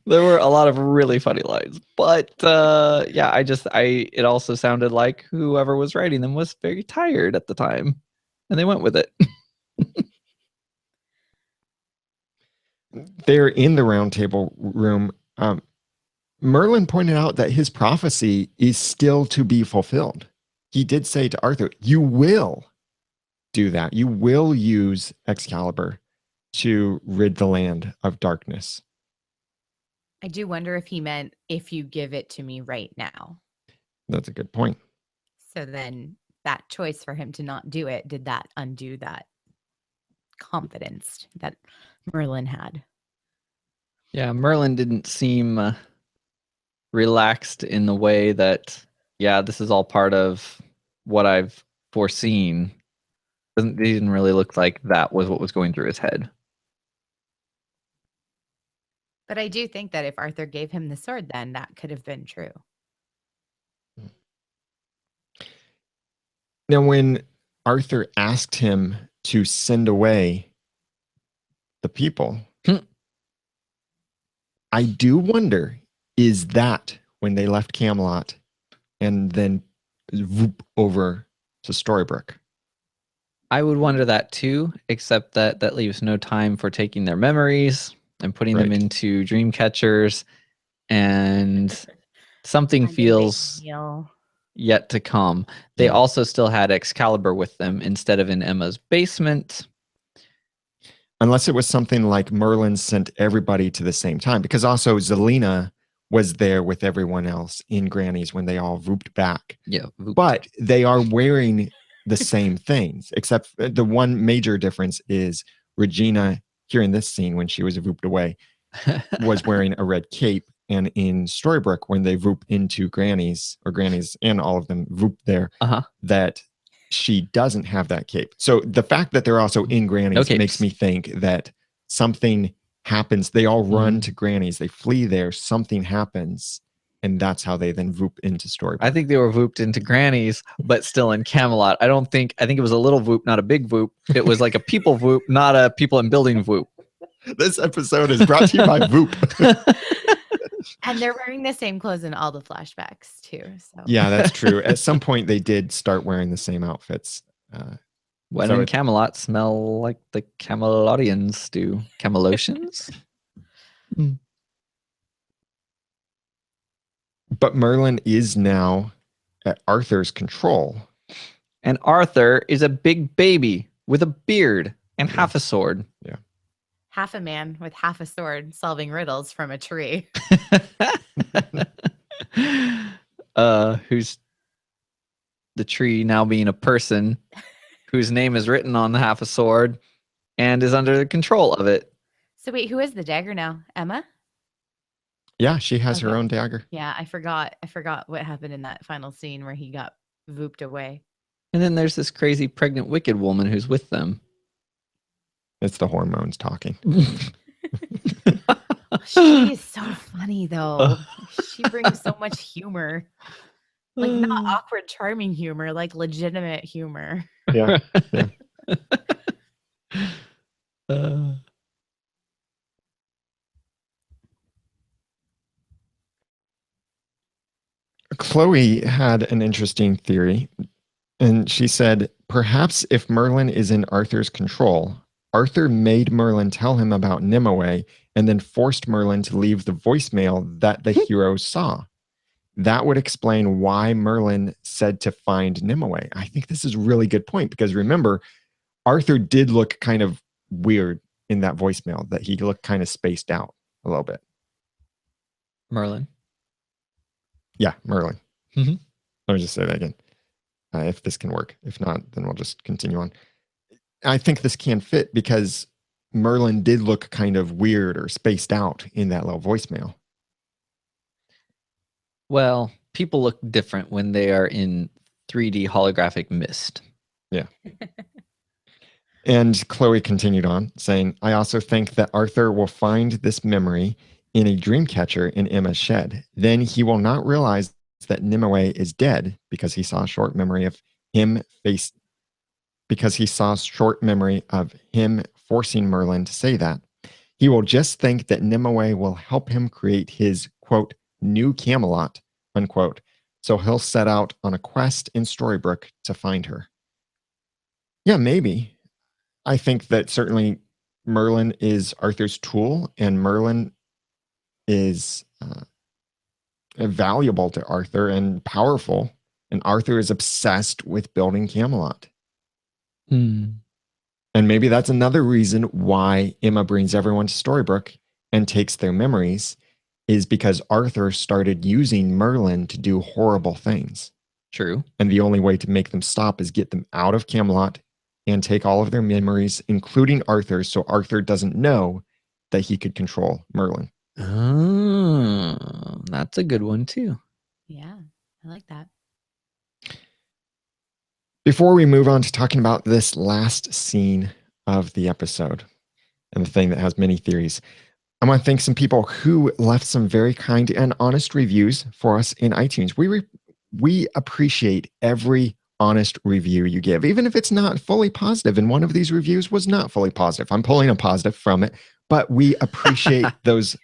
There were a lot of really funny lines, but yeah, it also sounded like whoever was writing them was very tired at the time, and they went with it.
They're in the roundtable room. Merlin pointed out that his prophecy is still to be fulfilled. He did say to Arthur, "You will do that. You will use Excalibur to rid the land of darkness."
I do wonder if he meant if you give it to me right now.
That's a good point.
So then that choice for him to not do it, did that undo that confidence that Merlin had?
Yeah, Merlin didn't seem relaxed in the way that, yeah, this is all part of what I've foreseen. He didn't really look like that was what was going through his head.
But I do think that if Arthur gave him the sword, then that could have been true.
Now, when Arthur asked him to send away the people, I do wonder, is that when they left Camelot and then whoop over to Storybrooke?
I would wonder that too, except that leaves no time for taking their memories and putting them into dream catchers, and something feels yet to come. They also still had Excalibur with them instead of in Emma's basement.
Unless it was something like Merlin sent everybody to the same time, because also Zelina was there with everyone else in Granny's when they all whooped back.
Yeah,
but they are wearing the same things, except the one major difference is Regina here in this scene when she was whooped away was wearing a red cape, and in Storybrooke when they whoop into Granny's, or Granny's and all of them whoop there, that she doesn't have that cape. So the fact that they're also in Granny's makes me think that something happens. They all run to Granny's, they flee there, something happens, and that's how they then whoop into Storybrooke.
I think they were whooped into Granny's, but still in Camelot. I think it was a little whoop, not a big whoop. It was like a people whoop, not a people in building whoop.
This episode is brought to you by Whoop.
And they're wearing the same clothes in all the flashbacks too. So
yeah, that's true. At some point, they did start wearing the same outfits.
When in Camelot, smell like the Camelotians do. Camelotians?
But Merlin is now at Arthur's control.
And Arthur is a big baby with a beard and half a sword.
Yeah.
Half a man with half a sword solving riddles from a tree.
Who's the tree now being a person whose name is written on half a sword and is under the control of it.
So wait, who is the dagger now? Emma?
Yeah, she has her
Okay.
own dagger.
Yeah, I forgot what happened in that final scene where he got vooped away.
And then there's this crazy pregnant wicked woman who's with them.
It's the hormones talking.
She is so funny though. She brings so much humor. Like not awkward, charming humor, like legitimate humor.
Yeah. Yeah. Chloe had an interesting theory, and she said, perhaps if Merlin is in Arthur's control, Arthur made Merlin tell him about Nimue and then forced Merlin to leave the voicemail that the hero saw. That would explain why Merlin said to find Nimue. I think this is a really good point because remember, Arthur did look kind of weird in that voicemail, that he looked kind of spaced out a little bit.
Merlin.
Yeah, Merlin.
Mhm.
Let me just say that again. If this can work. If not, then we'll just continue on. I think this can fit because Merlin did look kind of weird or spaced out in that little voicemail.
Well, people look different when they are in 3D holographic mist.
Yeah. And Chloe continued on saying, I also think that Arthur will find this memory in a dream catcher in Emma's shed. Then he will not realize that Nimue is dead because he saw a short memory of him forcing Merlin to say that. He will just think that Nimue will help him create his, quote, new Camelot, unquote. So he'll set out on a quest in Storybrooke to find her. Yeah, maybe. I think that certainly Merlin is Arthur's tool, and Merlin is valuable to Arthur and powerful, and Arthur is obsessed with building Camelot. And maybe that's another reason why Emma brings everyone to Storybrooke and takes their memories, is because Arthur started using Merlin to do horrible things.
True.
And the only way to make them stop is get them out of Camelot and take all of their memories, including Arthur's, so Arthur doesn't know that he could control Merlin.
Oh, that's a good one too.
Yeah, I like that.
Before we move on to talking about this last scene of the episode and the thing that has many theories, I want to thank some people who left some very kind and honest reviews for us in iTunes. We appreciate every honest review you give, even if it's not fully positive. And one of these reviews was not fully positive. I'm pulling a positive from it, but we appreciate those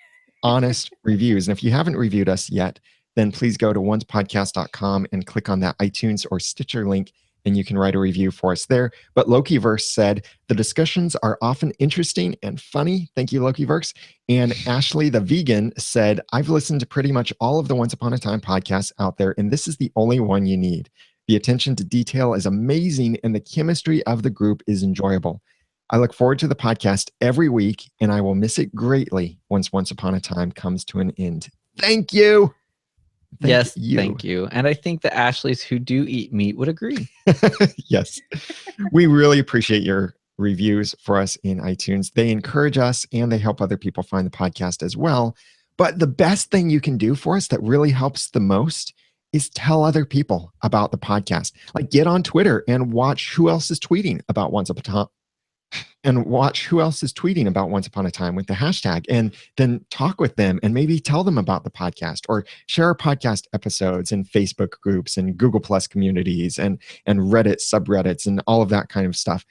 honest reviews. And if you haven't reviewed us yet, then please go to oncepodcast.com and click on that iTunes or Stitcher link, and you can write a review for us there. But Lokiverse said, the discussions are often interesting and funny. Thank you, Lokiverse. And Ashley the Vegan said, I've listened to pretty much all of the Once Upon a Time podcasts out there, and this is the only one you need. The attention to detail is amazing, and the chemistry of the group is enjoyable. I look forward to the podcast every week, and I will miss it greatly once Upon a Time comes to an end. Thank you.
Thank you. And I think the Ashleys who do eat meat would agree.
Yes. We really appreciate your reviews for us in iTunes. They encourage us and they help other people find the podcast as well. But the best thing you can do for us that really helps the most is tell other people about the podcast. Like get on Twitter and watch who else is tweeting about Once Upon a Time. And watch who else is tweeting about Once Upon a Time with the hashtag, and then talk with them and maybe tell them about the podcast, or share our podcast episodes in Facebook groups and Google Plus communities and Reddit subreddits and all of that kind of stuff.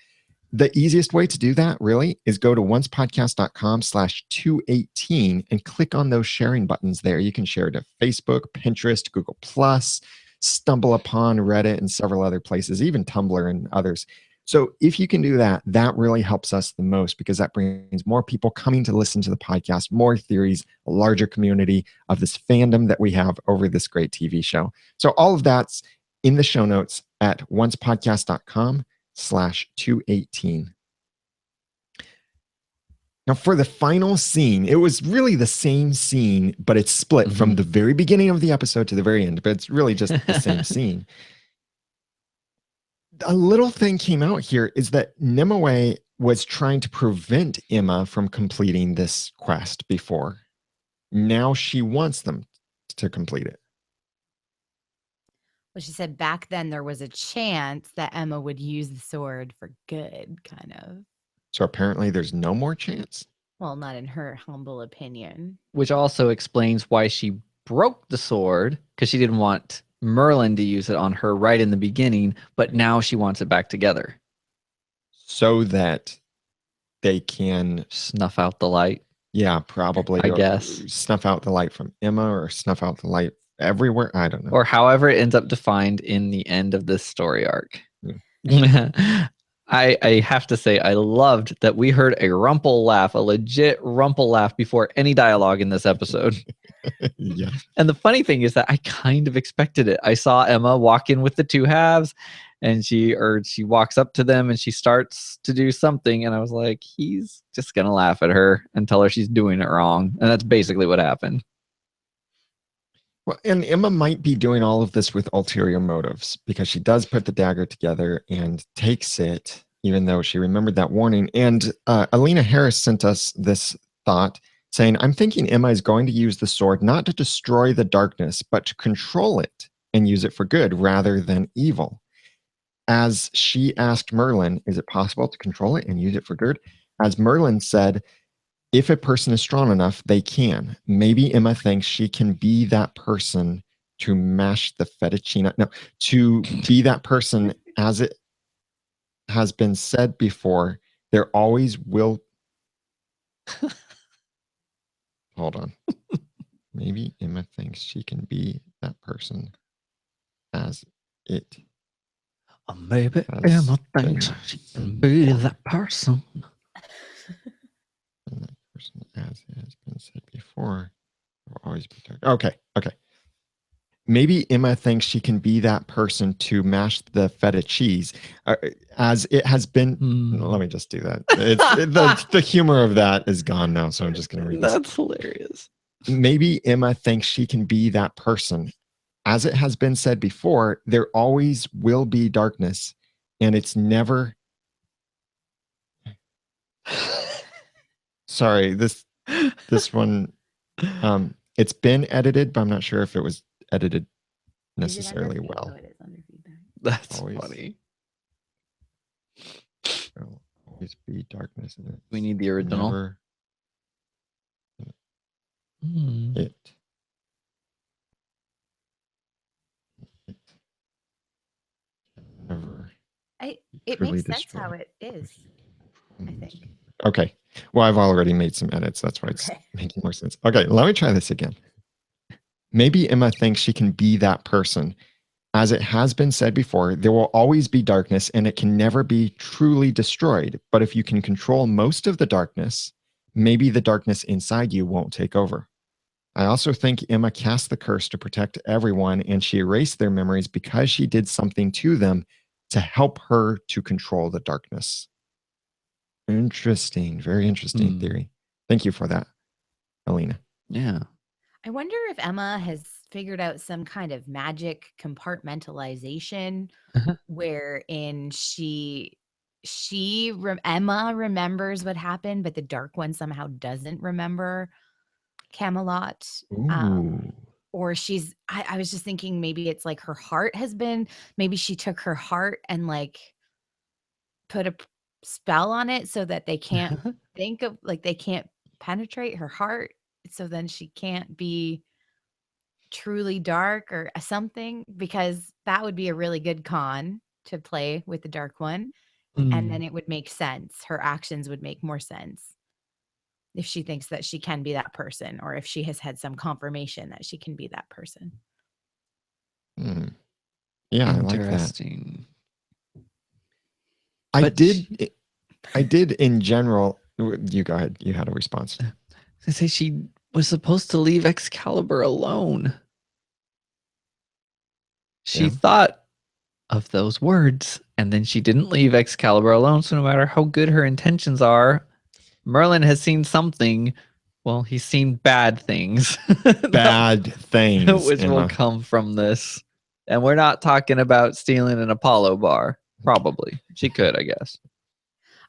The easiest way to do that really is go to oncepodcast.com/218 and click on those sharing buttons there. You can share to Facebook, Pinterest, Google Plus, Stumble Upon, Reddit, and several other places, even Tumblr and others. So if you can do that, that really helps us the most, because that brings more people coming to listen to the podcast, more theories, a larger community of this fandom that we have over this great TV show. So all of that's in the show notes at oncepodcast.com/218. Now, for the final scene, it was really the same scene, but it's split from the very beginning of the episode to the very end, but it's really just the same scene. A little thing came out here is that Nimue was trying to prevent Emma from completing this quest before. Now she wants them to complete it.
Well, she said back then there was a chance that Emma would use the sword for good, kind of.
So apparently there's no more chance.
Well, not in her humble opinion.
Which also explains why she broke the sword, because she didn't want Merlin to use it on her right in the beginning, but now she wants it back together.
So that they can
snuff out the light.
Yeah, probably.
I guess.
Snuff out the light from Emma, or snuff out the light everywhere. I don't know.
Or however it ends up defined in the end of this story arc.
Yeah.
I have to say, I loved that we heard a rumple laugh, a legit rumple laugh before any dialogue in this episode.
Yeah.
And the funny thing is that I kind of expected it. I saw Emma walk in with the two halves, and she walks up to them and she starts to do something. And I was like, he's just going to laugh at her and tell her she's doing it wrong. And that's basically what happened.
Well, and Emma might be doing all of this with ulterior motives, because she does put the dagger together and takes it, even though she remembered that warning. And Alina Harris sent us this thought saying, I'm thinking Emma is going to use the sword not to destroy the darkness, but to control it and use it for good rather than evil. As she asked Merlin, is it possible to control it and use it for good? As Merlin said, if a person is strong enough, they can. Maybe Emma thinks she can be that person to mash the fettuccine. No, to be that person, as it has been said before, there always will. Hold on. Maybe Emma thinks she can be that person, as it.
Maybe Emma thinks she can be that person.
And that person, as it has been said before, will always be dark. Okay. Maybe Emma thinks she can be that person to mash the feta cheese, as it has been. Let me just do that. The humor of that is gone now, so I'm just going to read this.
That's hilarious.
Maybe Emma thinks she can be that person. As it has been said before, there always will be darkness, and it's never. Sorry, this one, it's been edited, but I'm not sure if it was edited necessarily well.
It is under feedback.
That's
Always.
funny.
There'll always be darkness in it.
We need the original.
Never it. Never.
It makes sense how it is, I think.
Okay. Well, I've already made some edits. That's why it's making more sense. Okay, let me try this again. Maybe Emma thinks she can be that person. As it has been said before, there will always be darkness, and it can never be truly destroyed. But if you can control most of the darkness, maybe the darkness inside you won't take over. I also think Emma cast the curse to protect everyone, and she erased their memories because she did something to them to help her to control the darkness. Interesting. Very interesting theory. Thank you for that, Alina.
Yeah.
I wonder if Emma has figured out some kind of magic compartmentalization wherein Emma remembers what happened, but the Dark One somehow doesn't remember Camelot. Or I was just thinking maybe it's like her heart maybe she took her heart and like put a spell on it so that they can't they can't penetrate her heart. So then she can't be truly dark or something, because that would be a really good con to play with the Dark One. And then it would make sense. Her actions would make more sense if she thinks that she can be that person, or if she has had some confirmation that she can be that person.
Yeah, I like that.
Interesting.
I
But
did in general. You go ahead. You had a response.
I say she was supposed to leave Excalibur alone. She
Yeah.
thought of those words, and then she didn't leave Excalibur alone. So no matter how good her intentions are, Merlin has seen something. Well, he's seen bad things.
Bad things,
which will
Emma.
come from this. And we're not talking about stealing an Apollo bar. Probably. She could, I guess.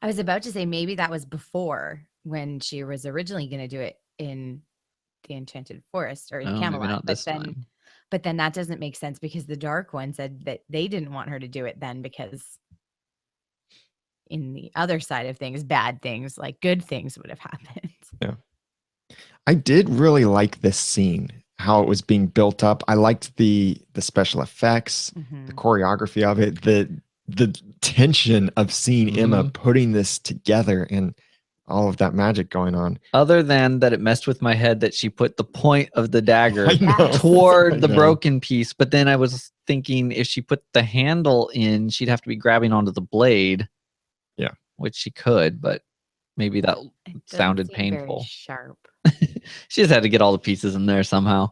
I was about to say maybe that was before when she was originally going to do it in the Enchanted Forest or in
Oh,
Camelot.
maybe not this
but then,
time.
but then that doesn't make sense because the Dark One said that they didn't want her to do it then because in the other side of things, bad things like good things would have happened.
Yeah. I did really like this scene, how it was being built up. I liked the special effects, the choreography of it, the tension of seeing Emma putting this together and all of that magic going on.
Other than that it messed with my head that she put the point of the dagger
I know.
toward
I
the
know.
broken piece. But then I was thinking if she put the handle in, she'd have to be grabbing onto the blade.
Yeah.
Which she could, but maybe that
It doesn't
sounded
seem very
painful.
sharp.
She just had to get all the pieces in there somehow.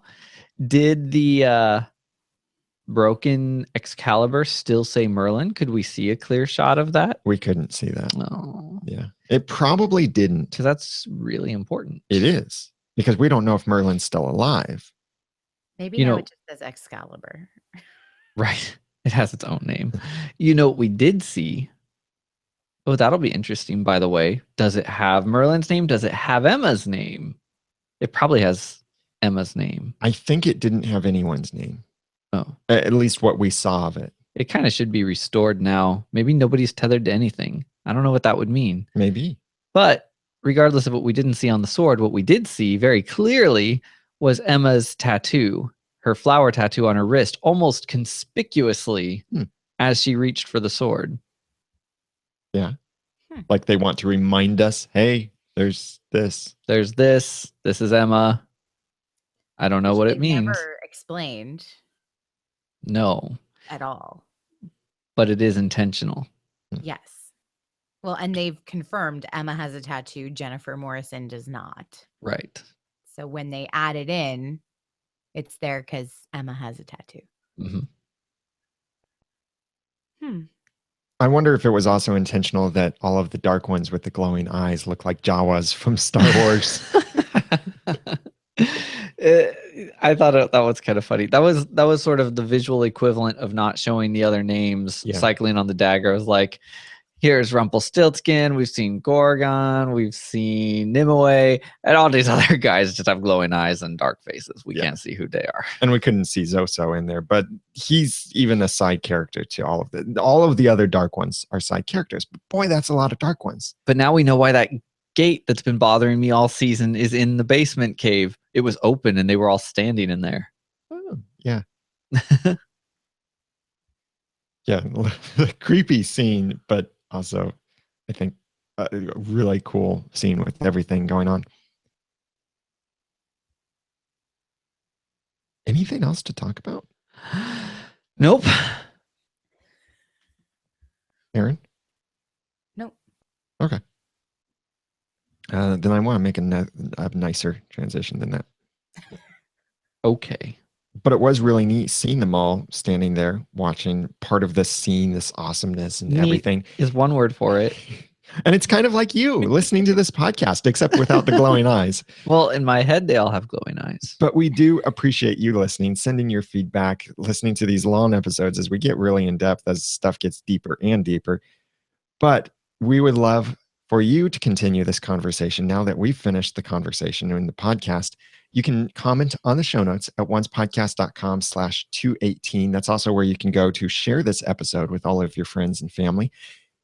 Did the broken Excalibur still say Merlin? Could we see a clear shot of that?
We couldn't see that.
No.
Yeah. It probably didn't.
Because that's really important.
It is. Because we don't know if Merlin's still alive.
Maybe
You
now
know-
it just says Excalibur.
Right. It has its own name. You know what we did see? Oh, that'll be interesting, by the way. Does it have Merlin's name? Does it have Emma's name? It probably has Emma's name.
I think it didn't have anyone's name.
Oh.
At least what we saw of it.
It kind of should be restored now. Maybe nobody's tethered to anything. I don't know what that would mean.
Maybe.
But regardless of what we didn't see on the sword, what we did see very clearly was Emma's tattoo, her flower tattoo on her wrist, almost conspicuously as she reached for the sword.
Yeah. Like they want to remind us, hey, there's this.
There's this. This is Emma. I don't know what it
They've
means.
never explained
No,
at all.
but it is intentional.
Yes. Well, and they've confirmed Emma has a tattoo, Jennifer Morrison does not.
Right.
So when they add it in, it's there because Emma has a tattoo.
I wonder if it was also intentional that all of the dark ones with the glowing eyes look like Jawas from Star Wars.
I thought that was kind of funny. That was sort of the visual equivalent of not showing the other names cycling on the dagger. It was like, here's Rumpelstiltskin, we've seen Gorgon, we've seen Nimue, and all these other guys just have glowing eyes and dark faces. We can't see who they are.
And we couldn't see Zoso in there, but he's even a side character to all of the other dark ones are side characters. But boy, that's a lot of dark ones.
But now we know why that gate that's been bothering me all season is in the basement cave. It was open and they were all standing in there.
Oh, yeah. Yeah, creepy scene, but also I think a really cool scene with everything going on. Anything else to talk about?
Nope.
Aaron?
Nope.
Okay. Then I want to make a nicer transition than that.
Okay.
But it was really neat seeing them all standing there watching part of this scene, this awesomeness and
Neat
everything.
Is one word for it.
And it's kind of like you listening to this podcast, except without the glowing eyes.
Well, in my head, they all have glowing eyes.
But we do appreciate you listening, sending your feedback, listening to these long episodes as we get really in depth, as stuff gets deeper and deeper. But we would love for you to continue this conversation now that we've finished the conversation in the podcast. You can comment on the show notes at oncepodcast.com/218. That's also where you can go to share this episode with all of your friends and family.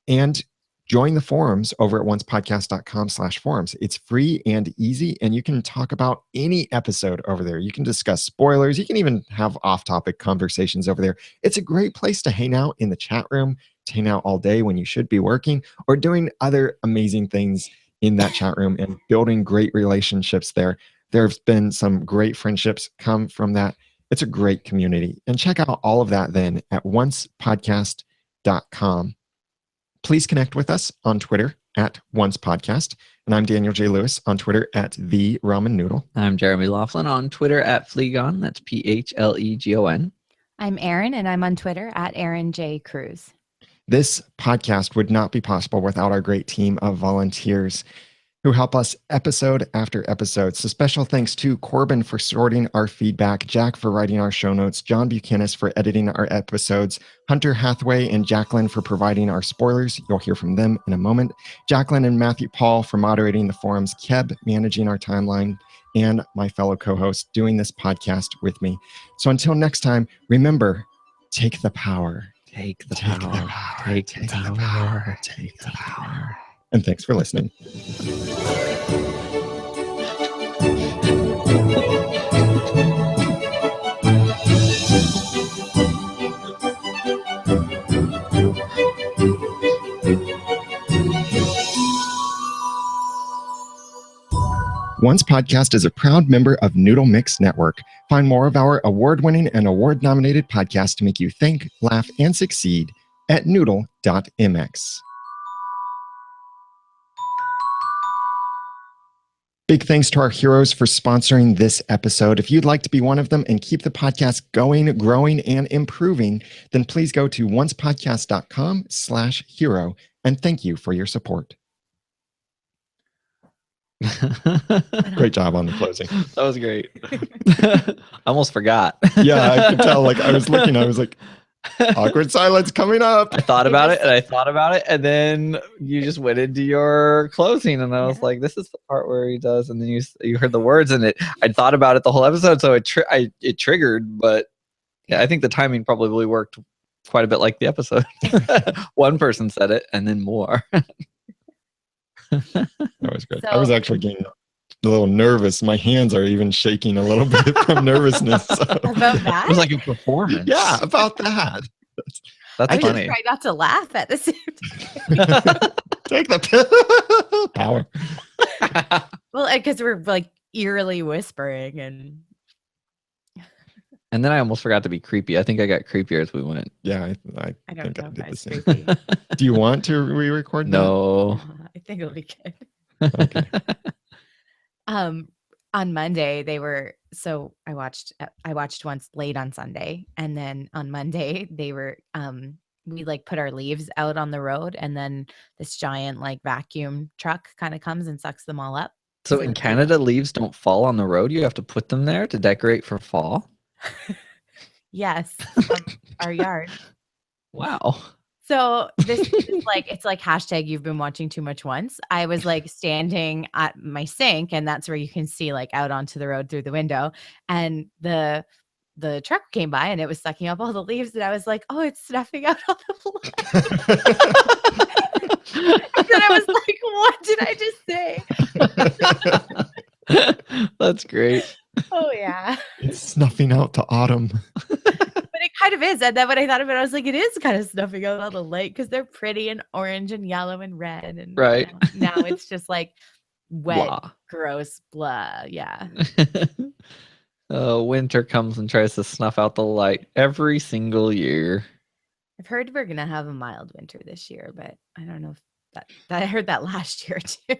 And join the forums over at oncepodcast.com/forums. It's free and easy, and you can talk about any episode over there. You can discuss spoilers. You can even have off-topic conversations over there. It's a great place to hang out in the chat room, to hang out all day when you should be working or doing other amazing things in that chat room and building great relationships there. There's been some great friendships come from that. It's a great community. And check out all of that then at oncepodcast.com. Please connect with us on Twitter at Once Podcast. And I'm Daniel J. Lewis on Twitter at The Ramen Noodle.
I'm Jeremy Laughlin on Twitter at Phlegon. That's PHLEGON.
I'm Erin, and I'm on Twitter at Erin J. Cruz.
This podcast would not be possible without our great team of volunteers who help us episode after episode. So special thanks to Corbin for sorting our feedback, Jack for writing our show notes, John Buchanan for editing our episodes, Hunter Hathaway and Jacqueline for providing our spoilers. You'll hear from them in a moment. Jacqueline and Matthew Paul for moderating the forums, Keb managing our timeline, and my fellow co-host doing this podcast with me. So until next time, remember, take the power.
Take the power. Take the power. Take the power.
And thanks for listening. Once Podcast is a proud member of Noodle.mx Network. Find more of our award-winning and award-nominated podcasts to make you think, laugh, and succeed at Noodle.mx. Big thanks to our heroes for sponsoring this episode. If you'd like to be one of them and keep the podcast going, growing, and improving, then please go to oncepodcast.com/hero, and thank you for your support. Great job on the closing.
That was great. I almost forgot.
Yeah, I could tell. Like I was looking, I was like, awkward silence coming up.
I thought about it and then you just went into your closing and I was like, this is the part where he does, and then you heard the words and I thought about it the whole episode, so it triggered, but yeah, I think the timing probably worked quite a bit like the episode. One person said it and then more.
That was good. I was actually getting a little nervous. My hands are even shaking a little bit from nervousness. So.
About that?
It was like a performance.
Yeah, about that.
That's funny.
I try not to laugh at the same time.
Take the power.
Well, because we're like eerily whispering
and then I almost forgot to be creepy. I think I got creepier as we went.
Yeah, I
don't
think
know
I
if
did
I
the
was
same.
creepy.
Do you want to re-record that?
No.
I think it'll be good.
Okay.
On Monday I watched once late on Sunday, and then on Monday they were we like put our leaves out on the road, and then this giant like vacuum truck kind of comes and sucks them all up.
So in Canada, leaves don't fall on the road. You have to put them there to decorate for fall.
Yes, from our yard.
Wow.
So this is like, it's like hashtag you've been watching too much once. I was like standing at my sink, and that's where you can see like out onto the road through the window. And the truck came by and it was sucking up all the leaves. And I was like, oh, it's snuffing out all the blood. And then I was like, what did I just say?
That's great.
Oh, yeah.
It's snuffing out the autumn.
But it kind of is. And then when I thought of it, I was like, it is kind of snuffing out all the light because they're pretty and orange and yellow and red. And
right.
Now it's just like wet, gross, blah. Yeah.
Winter comes and tries to snuff out the light every single year.
I've heard we're going to have a mild winter this year, but I don't know if that I heard that last year too.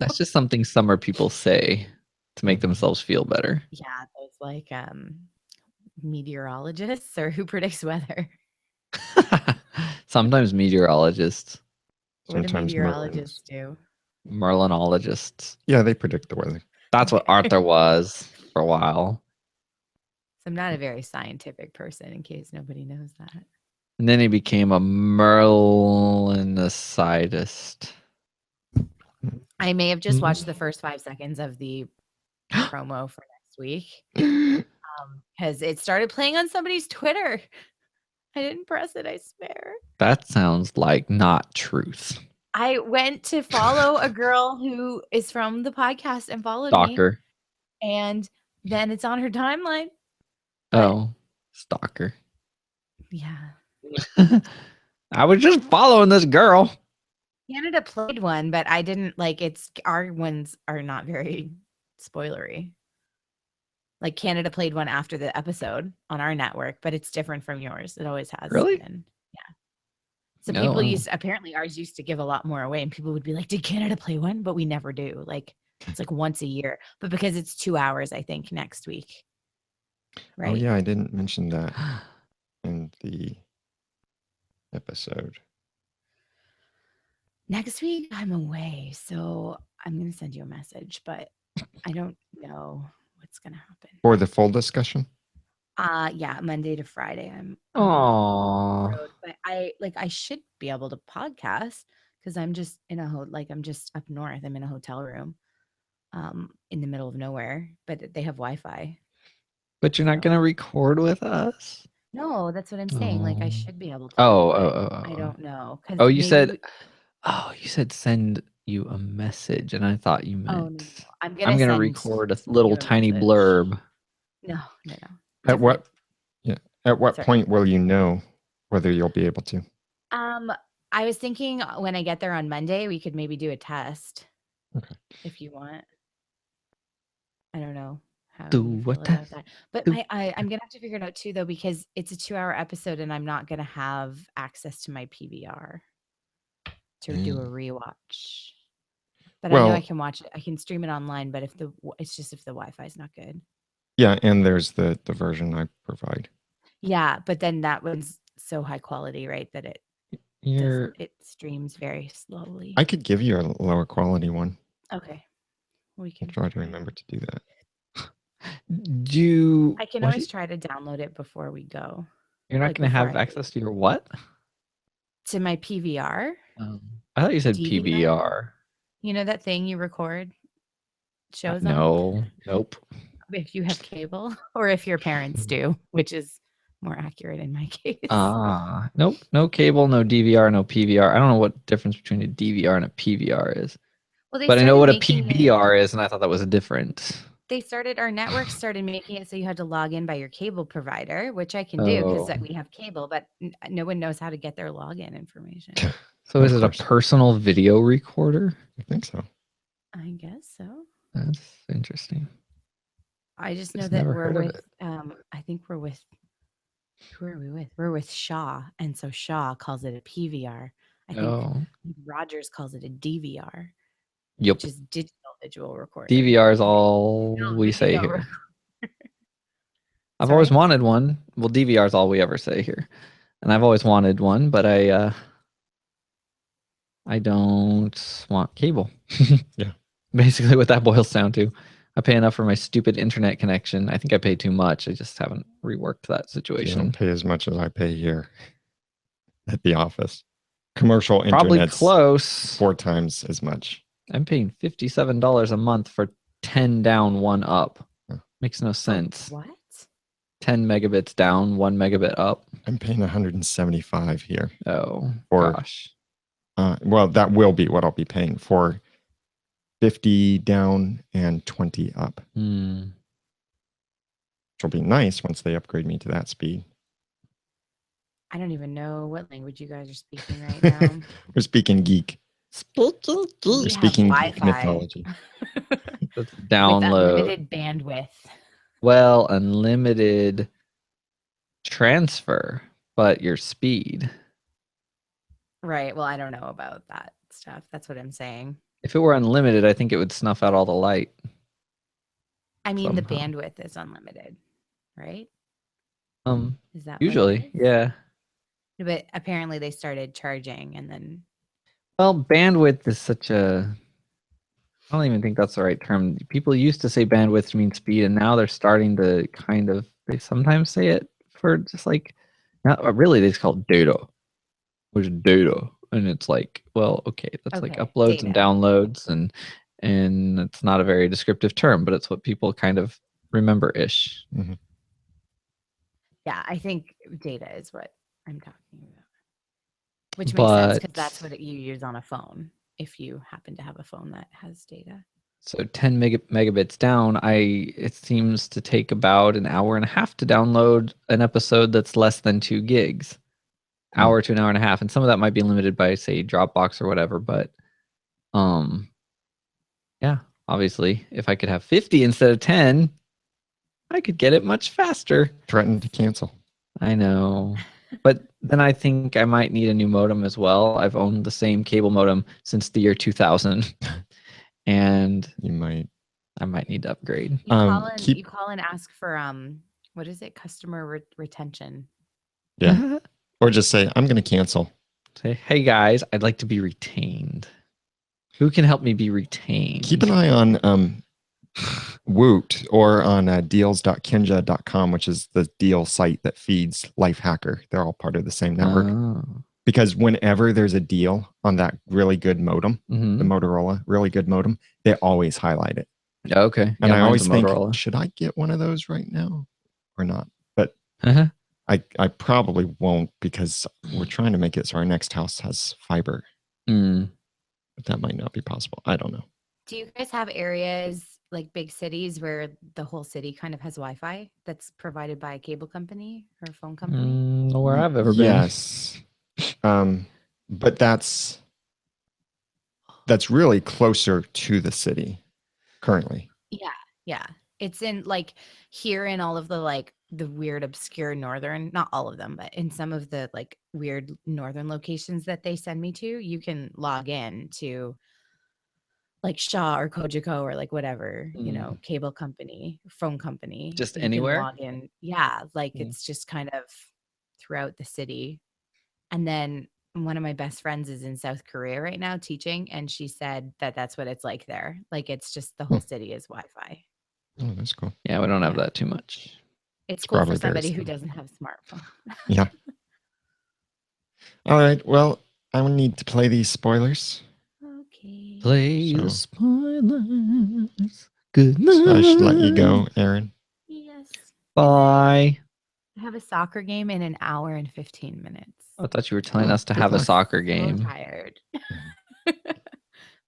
That's just something summer people say to make themselves feel better.
Yeah, those like meteorologists or who predicts weather.
Sometimes meteorologists.
What do meteorologists do?
Merlinologists.
Yeah, they predict the weather.
That's what Arthur was for a while.
So I'm not a very scientific person, in case nobody knows that.
And then he became a Merlinocidist.
I may have just watched the first 5 seconds of the promo for next week because it started playing on somebody's Twitter. I didn't press it, I swear.
That sounds like not truth.
I went to follow a girl who is from the podcast and followed
Stalker.
me. And then it's on her timeline.
Oh, stalker.
Yeah.
I was just following this girl.
Canada played one, but I didn't like our ones are not very spoilery. Like Canada played one after the episode on our network, but it's different from yours. It always has
Really?
been. Yeah. So people apparently ours used to give a lot more away, and people would be like, did Canada play one? But we never do. Like, it's like once a year. But because it's 2 hours, I think, next week. Right?
Oh, yeah, I didn't mention that in the episode.
Next week, I'm away. So I'm going to send you a message, but I don't know what's going to happen.
For the full discussion?
Yeah, Monday to Friday. I'm
Aww.
road, but I should be able to podcast because I'm just in I'm just up north. I'm in a hotel room in the middle of nowhere, but they have Wi-Fi.
But you're not going to record with us?
No, that's what I'm saying. Like, I should be able to. I don't know.
Oh, you said send you a message, and I thought you meant.
Oh, no. I'm
gonna
send
record a little tiny
message.
blurb.
No.
At what point will you know whether you'll be able to?
I was thinking when I get there on Monday, we could maybe do a test.
Okay.
If you want. I don't know how
Do
you feel
what
about that. But
do-
I'm gonna have to figure it out too, though, because it's a 2-hour episode and I'm not gonna have access to my PVR to do a rewatch. But I know I can watch it. I can stream it online, but it's just if the Wi-Fi is not good.
Yeah, and there's the version I provide.
Yeah, but then that one's so high quality, right? That it streams very slowly.
I could give you a lower quality one.
Okay. We can
try to remember to do that.
I can always try to download it before we go.
You're not going to have access to your what?
To my PVR.
I thought you said
DVR?
PVR.
You know that thing you record shows on?
No. Nope.
If you have cable or if your parents do, which is more accurate in my case.
Nope. No cable, no DVR, no PVR. I don't know what difference between a DVR and a PVR is.
Well,
but I know what a PVR is, and I thought that was different.
Our network started making it so you had to log in by your cable provider, which I can do because we have cable, but no one knows how to get their login information.
So is it a personal video recorder?
I think so.
I guess so.
That's interesting.
I just know that we're with, I think we're with, who are we with? We're with Shaw. And so Shaw calls it a PVR. I think Rogers calls it a DVR.
Yep.
Which is digital recorder.
DVR is all we say here. I've always wanted one. Well, DVR is all we ever say here. And I've always wanted one, but I don't want cable.
Yeah.
Basically what that boils down to. I pay enough for my stupid internet connection. I think I pay too much. I just haven't reworked that situation.
You don't pay as much as I pay here at the office. Commercial
probably
internet's
close.
4 times as much.
I'm paying $57 a month for 10 down, 1 up. Makes no sense.
What?
10 megabits down, 1 megabit up.
I'm paying 175 here.
Oh, gosh.
Well, that will be what I'll be paying for 50 down and 20 up. Which will be nice once they upgrade me to that speed.
I don't even know what language you guys are speaking right now.
We're speaking geek.
Speaking geek.
We're speaking geek mythology.
Let's download.
With unlimited bandwidth.
Well, unlimited transfer, but your speed.
Right. Well, I don't know about that stuff. That's what I'm saying.
If it were unlimited, I think it would snuff out all the light.
I mean, the bandwidth is unlimited, right?
Is that usually? Yeah.
But apparently they started charging and then.
Well, bandwidth is such a. I don't even think that's the right term. People used to say bandwidth to mean speed, and now they're starting to kind of. They sometimes say it for just like. Not really, they just call it data. Which is data, and it's like, well, okay, that's like uploads and downloads, and it's not a very descriptive term, but it's what people kind of remember-ish.
Mm-hmm.
Yeah, I think data is what I'm talking about. Which makes sense because that's what you use on a phone if you happen to have a phone that has data.
So 10 megabits down, it seems to take about an hour and a half to download an episode that's less than 2 gigs. Hour to an hour and a half. And some of that might be limited by, say, Dropbox or whatever. But yeah, obviously, if I could have 50 instead of 10, I could get it much faster.
Threaten to cancel.
I know. But then I think I might need a new modem as well. I've owned the same cable modem since the year 2000, and I might need to upgrade.
You call and ask for what is it? Customer retention.
Yeah. Or just say, I'm going to cancel.
Say, hey guys, I'd like to be retained. Who can help me be retained?
Keep an eye on Woot or on deals.kinja.com, which is the deal site that feeds Lifehacker. They're all part of the same network.
Oh.
Because whenever there's a deal on that really good modem, the Motorola really good modem, they always highlight it.
Okay.
And I always think, should I get one of those right now or not? But I probably won't, because we're trying to make it so our next house has fiber. But that might not be possible. I don't know.
Do you guys have areas like big cities where the whole city kind of has Wi-Fi that's provided by a cable company or a phone company?
Where I've ever been.
Yes. But that's really closer to the city currently.
Yeah. It's in like here in all of the like the weird obscure northern, not all of them, but in some of the like weird northern locations that they send me to, you can log in to like Shaw or Kojiko or like whatever, cable company, phone company.
Just
you
anywhere?
can log in. Yeah. Like it's just kind of throughout the city. And then one of my best friends is in South Korea right now teaching, and she said that that's what it's like there. Like it's just the whole city is Wi-Fi.
Oh, that's cool.
Yeah, we don't have that too much.
It's cool for somebody who doesn't have a smartphone.
Yeah. All right. Well, I will need to play these spoilers.
Okay.
Play the spoilers. Good night.
So I should let you go, Aaron.
Yes.
Bye.
I have a soccer game in an hour and 15 minutes.
I thought you were telling us to have a soccer game.
I'm tired.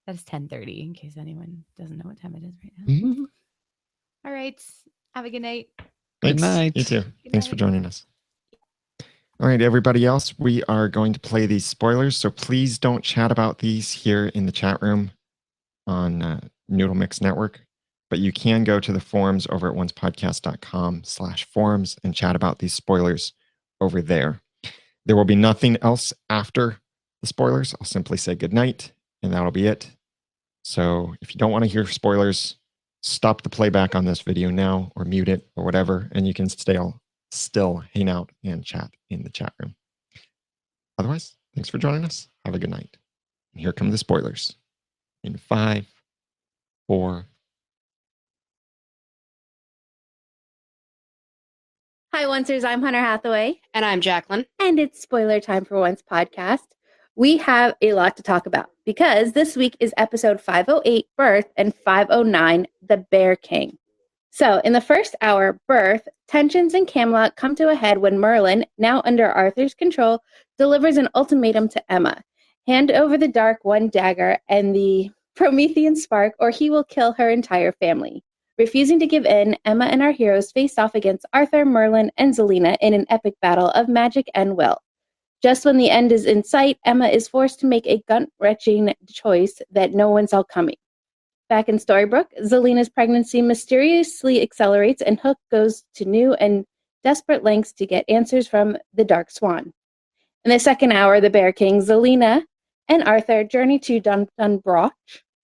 That's 10:30 in case anyone doesn't know what time it is right now. All right. Have a good night.
Thanks.
Good night.
You too. Thanks for joining us. All right, everybody else, we are going to play these spoilers, so please don't chat about these here in the chat room on Noodle.mx Network, but you can go to the forums over at oncepodcast.com/forums and chat about these spoilers over there. There will be nothing else after the spoilers. I'll simply say good night, and that'll be it. So if you don't want to hear spoilers, stop the playback on this video now or mute it or whatever, and you can still hang out and chat in the chat room. Otherwise, thanks for joining us. Have a good night. And here come the spoilers in 5, 4.
Hi, Oncers. I'm Hunter Hathaway.
And I'm Jacqueline.
And it's spoiler time for Once podcast. We have a lot to talk about because this week is episode 508, Birth, and 509, The Bear King. So in the first hour, Birth, tensions in Camelot come to a head when Merlin, now under Arthur's control, delivers an ultimatum to Emma. Hand over the Dark One dagger and the Promethean spark, or he will kill her entire family. Refusing to give in, Emma and our heroes face off against Arthur, Merlin, and Zelina in an epic battle of magic and will. Just when the end is in sight, Emma is forced to make a gut-wrenching choice that no one saw coming. Back in Storybrooke, Zelina's pregnancy mysteriously accelerates and Hook goes to new and desperate lengths to get answers from the Dark Swan. In the second hour, the Bear King, Zelina, and Arthur journey to Dunbroch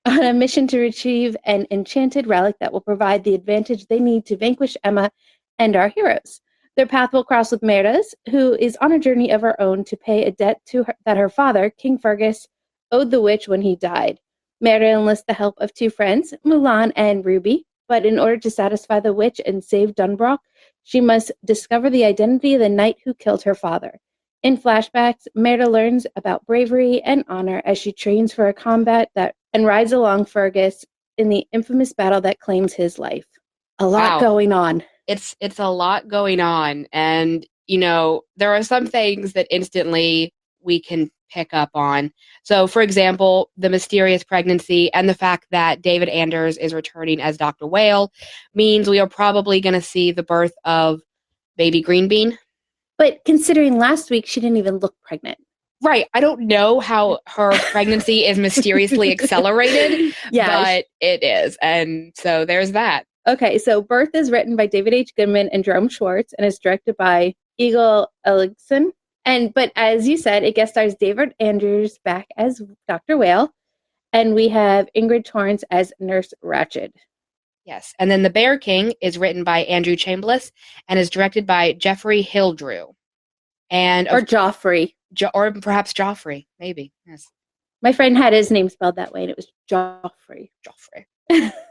on a mission to retrieve an enchanted relic that will provide the advantage they need to vanquish Emma and our heroes. Their path will cross with Merda's, who is on a journey of her own to pay a debt to her that her father, King Fergus, owed the witch when he died. Merda enlists the help of two friends, Mulan and Ruby, but in order to satisfy the witch and save Dunbroch, she must discover the identity of the knight who killed her father. In flashbacks, Merda learns about bravery and honor as she trains for a combat and rides along Fergus in the infamous battle that claims his life. A lot going on.
It's a lot going on, and there are some things that instantly we can pick up on. So, for example, the mysterious pregnancy and the fact that David Anders is returning as Dr. Whale means we are probably going to see the birth of baby Greenbean.
But considering last week she didn't even look pregnant.
Right. I don't know how her pregnancy is mysteriously accelerated, but it is. And so there's that.
Okay, so Birth is written by David H. Goodman and Jerome Schwartz and is directed by Eagle Eligson. But as you said, it guest stars David Andrews back as Dr. Whale, and we have Ingrid Torrance as Nurse Ratched.
Yes. And then The Bear King is written by Andrew Chambliss and is directed by Jeffrey Hildrew.
Or Joffrey.
Or perhaps Joffrey, maybe. Yes.
My friend had his name spelled that way, and it was Joffrey.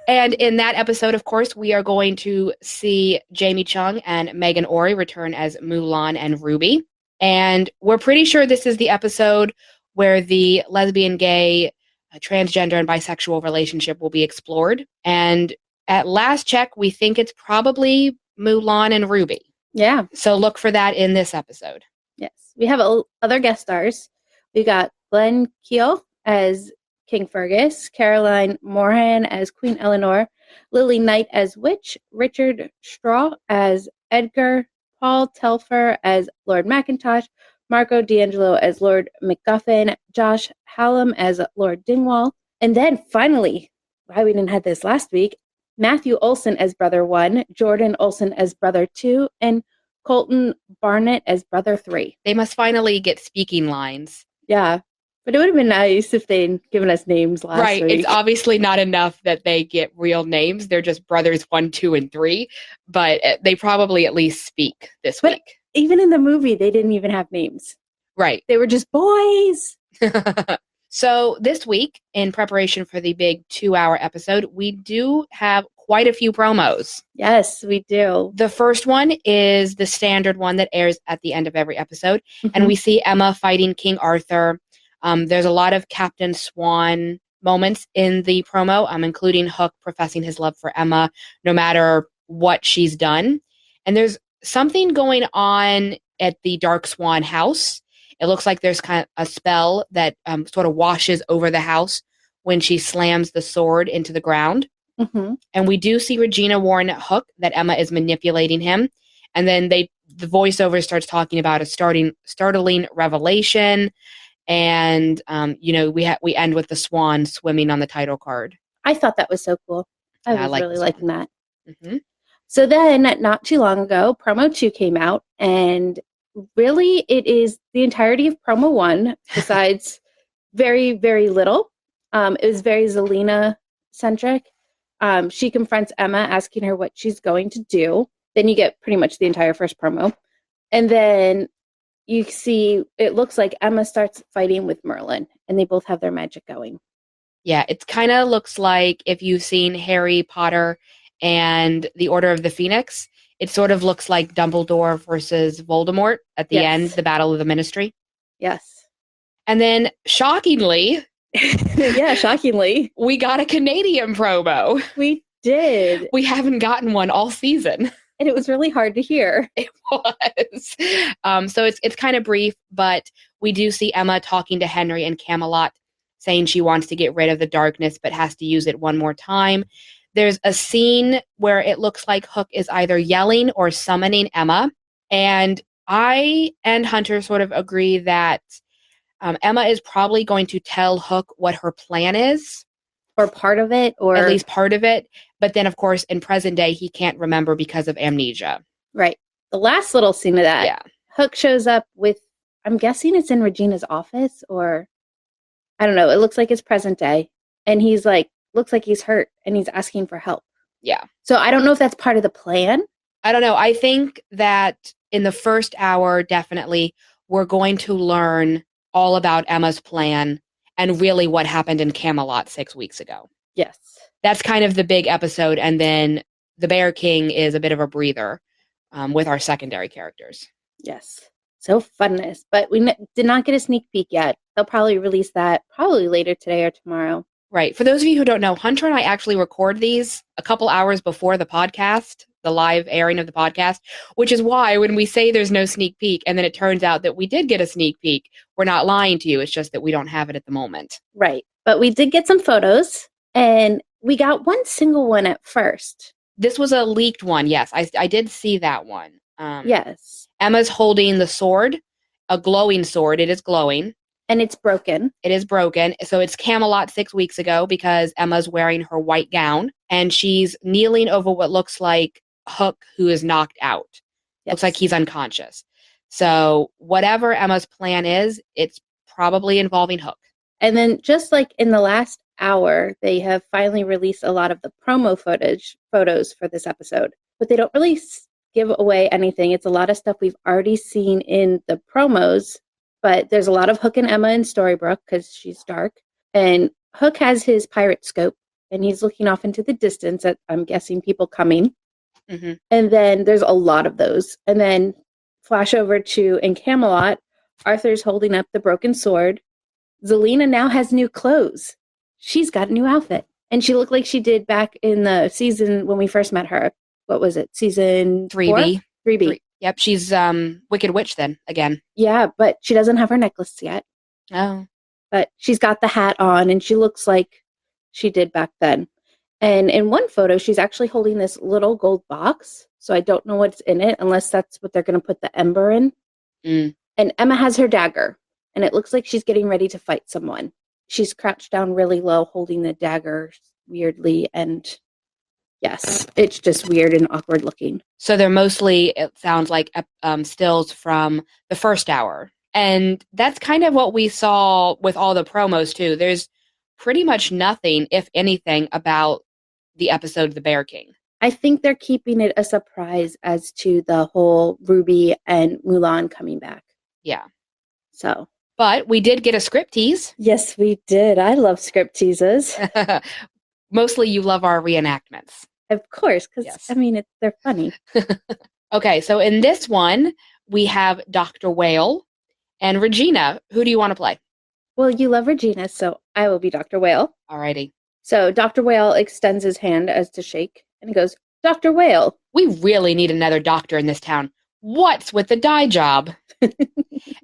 And in that episode, of course, we are going to see Jamie Chung and Megan Ori return as Mulan and Ruby. And we're pretty sure this is the episode where the lesbian, gay, transgender, and bisexual relationship will be explored. And at last check, we think it's probably Mulan and Ruby.
Yeah.
So look for that in this episode.
Yes. We have other guest stars. We got Glenn Keogh as King Fergus, Caroline Moran as Queen Eleanor, Lily Knight as Witch, Richard Straw as Edgar, Paul Telfer as Lord Mackintosh, Marco D'Angelo as Lord MacGuffin, Josh Hallam as Lord Dingwall, and then finally, why we didn't have this last week, Matthew Olson as Brother 1, Jordan Olson as Brother 2, and Colton Barnett as Brother 3.
They must finally get speaking lines.
Yeah. But it would have been nice if they'd given us names last week.
It's obviously not enough that they get real names. They're just brothers 1, 2, and 3. But they probably at least speak this week.
Even in the movie, they didn't even have names.
Right.
They were just boys.
So this week, in preparation for the big 2-hour episode, we do have quite a few promos.
Yes, we do.
The first one is the standard one that airs at the end of every episode.
Mm-hmm.
And we see Emma fighting King Arthur. There's a lot of Captain Swan moments in the promo, including Hook professing his love for Emma, no matter what she's done. And there's something going on at the Dark Swan house. It looks like there's kind of a spell that sort of washes over the house when she slams the sword into the ground.
Mm-hmm.
And we do see Regina warn Hook that Emma is manipulating him. And then the voiceover starts talking about a startling revelation. And, we end with the swan swimming on the title card.
I thought that was so cool. I was really liking that.
Mm-hmm.
So then, not too long ago, promo 2 came out. And really, it is the entirety of promo 1, besides very, very little. It was very Zelina-centric. She confronts Emma, asking her what she's going to do. Then you get pretty much the entire first promo. And then you see, it looks like Emma starts fighting with Merlin, and they both have their magic going.
Yeah, it kind of looks like if you've seen Harry Potter and the Order of the Phoenix, it sort of looks like Dumbledore versus Voldemort at the end, the Battle of the Ministry.
Yes.
And then, shockingly, we got a Canadian promo.
We did.
We haven't gotten one all season.
And it was really hard to hear.
It was. So it's kind of brief, but we do see Emma talking to Henry and Camelot, saying she wants to get rid of the darkness, but has to use it one more time. There's a scene where it looks like Hook is either yelling or summoning Emma. And I and Hunter sort of agree that Emma is probably going to tell Hook what her plan is.
Or part of it. Or
at least part of it. But then, of course, in present day, he can't remember because of amnesia.
Right. The last little scene of that, Hook shows up with, I'm guessing it's in Regina's office, or I don't know. It looks like it's present day. And he's like, looks like he's hurt, and he's asking for help.
Yeah.
So I don't know if that's part of the plan.
I don't know. I think that in the first hour, definitely, we're going to learn all about Emma's plan and really what happened in Camelot 6 weeks ago.
Yes.
That's kind of the big episode. And then the Bear King is a bit of a breather with our secondary characters.
Yes. So funness. But we did not get a sneak peek yet. They'll probably release that probably later today or tomorrow.
Right. For those of you who don't know, Hunter and I actually record these a couple hours before the podcast, the live airing of the podcast, which is why when we say there's no sneak peek and then it turns out that we did get a sneak peek, we're not lying to you. It's just that we don't have it at the moment.
Right. But we did get some photos, and we got one single one at first.
This was a leaked one. Yes, I did see that one.
Yes.
Emma's holding the sword, a glowing sword. It is glowing.
And it's broken.
It is broken. So it's Camelot 6 weeks ago because Emma's wearing her white gown and she's kneeling over what looks like Hook, who is knocked out. Yes. Looks like he's unconscious. So whatever Emma's plan is, it's probably involving Hook.
And then just like in the last hour, they have finally released a lot of the promo photos for this episode, but they don't really give away anything. It's a lot of stuff we've already seen in the promos, but there's a lot of Hook and Emma in Storybrooke because she's dark. And Hook has his pirate scope and he's looking off into the distance at, I'm guessing, people coming.
Mm-hmm.
And then there's a lot of those. And then flash over to in Camelot, Arthur's holding up the broken sword. Zelina now has new clothes. She's got a new outfit. And she looked like she did back in the season when we first met her. What was it? Season
3B.
3B.
Yep, she's Wicked Witch then, again.
Yeah, but she doesn't have her necklace yet.
Oh.
But she's got the hat on and she looks like she did back then. And in one photo, she's actually holding this little gold box. So I don't know what's in it unless that's what they're going to put the ember in.
Mm.
And Emma has her dagger. And it looks like she's getting ready to fight someone. She's crouched down really low, holding the dagger weirdly. And yes, it's just weird and awkward looking.
So they're mostly, it sounds like, stills from the first hour. And that's kind of what we saw with all the promos, too. There's pretty much nothing, if anything, about the episode of The Bear King.
I think they're keeping it a surprise as to the whole Ruby and Mulan coming back.
Yeah.
So.
But we did get a script tease.
Yes, we did. I love script teases.
Mostly you love our reenactments.
Of course, because,
yes.
I mean, they're funny.
Okay, so in this one, we have Dr. Whale and Regina. Who do you want to play?
Well, you love Regina, so I will be Dr. Whale.
Alrighty.
So Dr. Whale extends his hand as to shake, and he goes, Dr. Whale.
We really need another doctor in this town. What's with the dye job?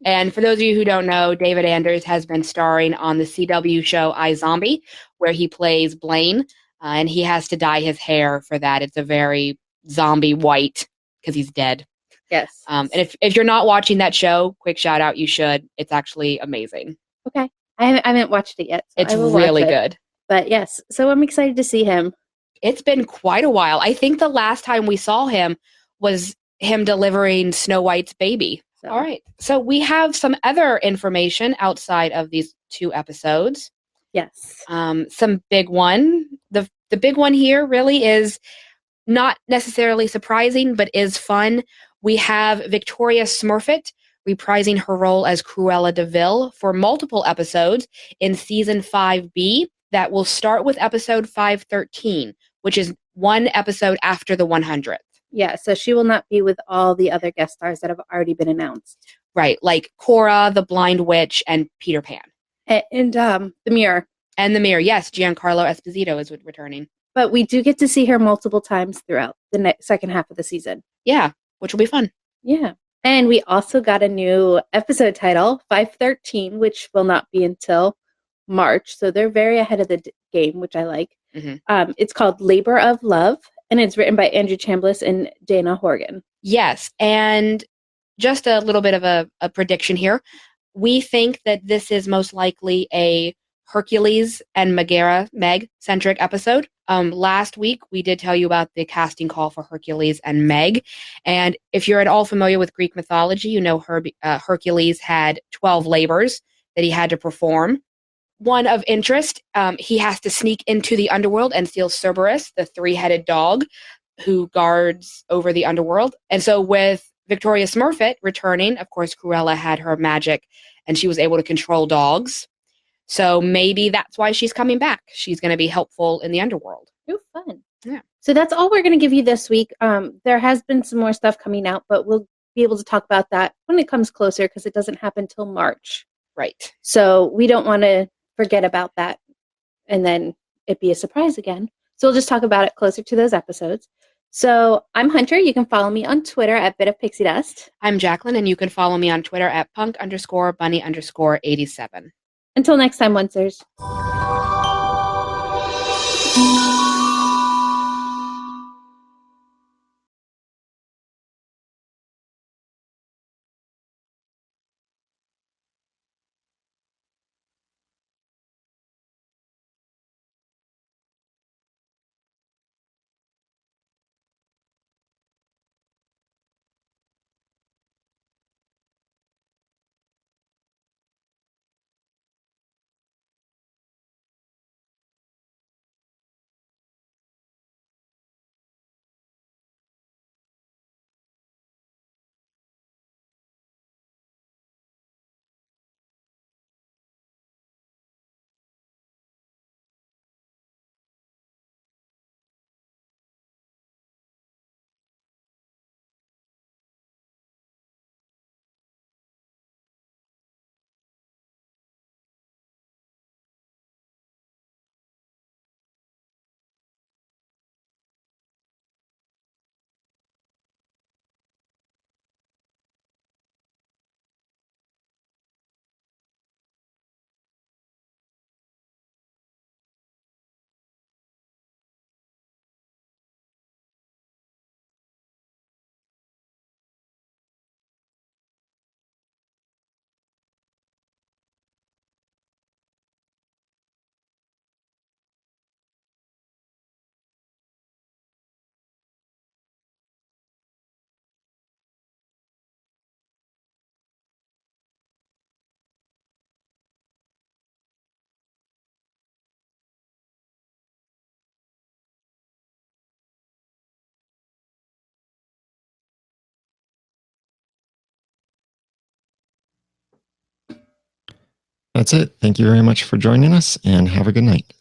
And for those of you who don't know, David Anders has been starring on the CW show iZombie, where he plays Blaine, and he has to dye his hair for that. It's a very zombie white because he's dead.
Yes.
And if you're not watching that show, quick shout out, you should. It's actually amazing.
Okay. I haven't watched it yet. So
it's really good.
But yes, so I'm excited to see him.
It's been quite a while. I think the last time we saw him was him delivering Snow White's baby. So. All right. So we have some other information outside of these 2 episodes.
Yes.
Some big one. The big one here really is not necessarily surprising, but is fun. We have Victoria Smurfett reprising her role as Cruella de Vil for multiple episodes in season 5B that will start with episode 513, which is 1 episode after the 100th.
Yeah, so she will not be with all the other guest stars that have already been announced.
Right, like Cora, the Blind Witch, and Peter Pan.
And the Mirror.
And the Mirror, yes, Giancarlo Esposito is returning.
But we do get to see her multiple times throughout the second half of the season.
Yeah, which will be fun.
Yeah. And we also got a new episode title, 513, which will not be until March. So they're very ahead of the game, which I like.
Mm-hmm.
It's called Labor of Love, and it's written by Andrew Chambliss and Dana Horgan.
Yes, and just a little bit of a prediction here. We think that this is most likely a Hercules and Meg-centric episode. Last week, we did tell you about the casting call for Hercules and Meg. And if you're at all familiar with Greek mythology, you know Hercules had 12 labors that he had to perform. One of interest, he has to sneak into the underworld and steal Cerberus, the 3-headed dog who guards over the underworld. And so with Victoria Smurfett returning, of course, Cruella had her magic and she was able to control dogs. So maybe that's why she's coming back. She's going to be helpful in the underworld.
Oh, fun.
Yeah.
So that's all we're going to give you this week. There has been some more stuff coming out, but we'll be able to talk about that when it comes closer because it doesn't happen till March.
Right.
So we don't want to forget about that and then it be a surprise again. So we'll just talk about it closer to those episodes. So I'm Hunter. You can follow me on Twitter at Bit of Pixie Dust.
I'm Jacqueline, and you can follow me on Twitter at punk_bunny_87.
Until next time, Oncers.
That's it. Thank you very much for joining us, and have a good night.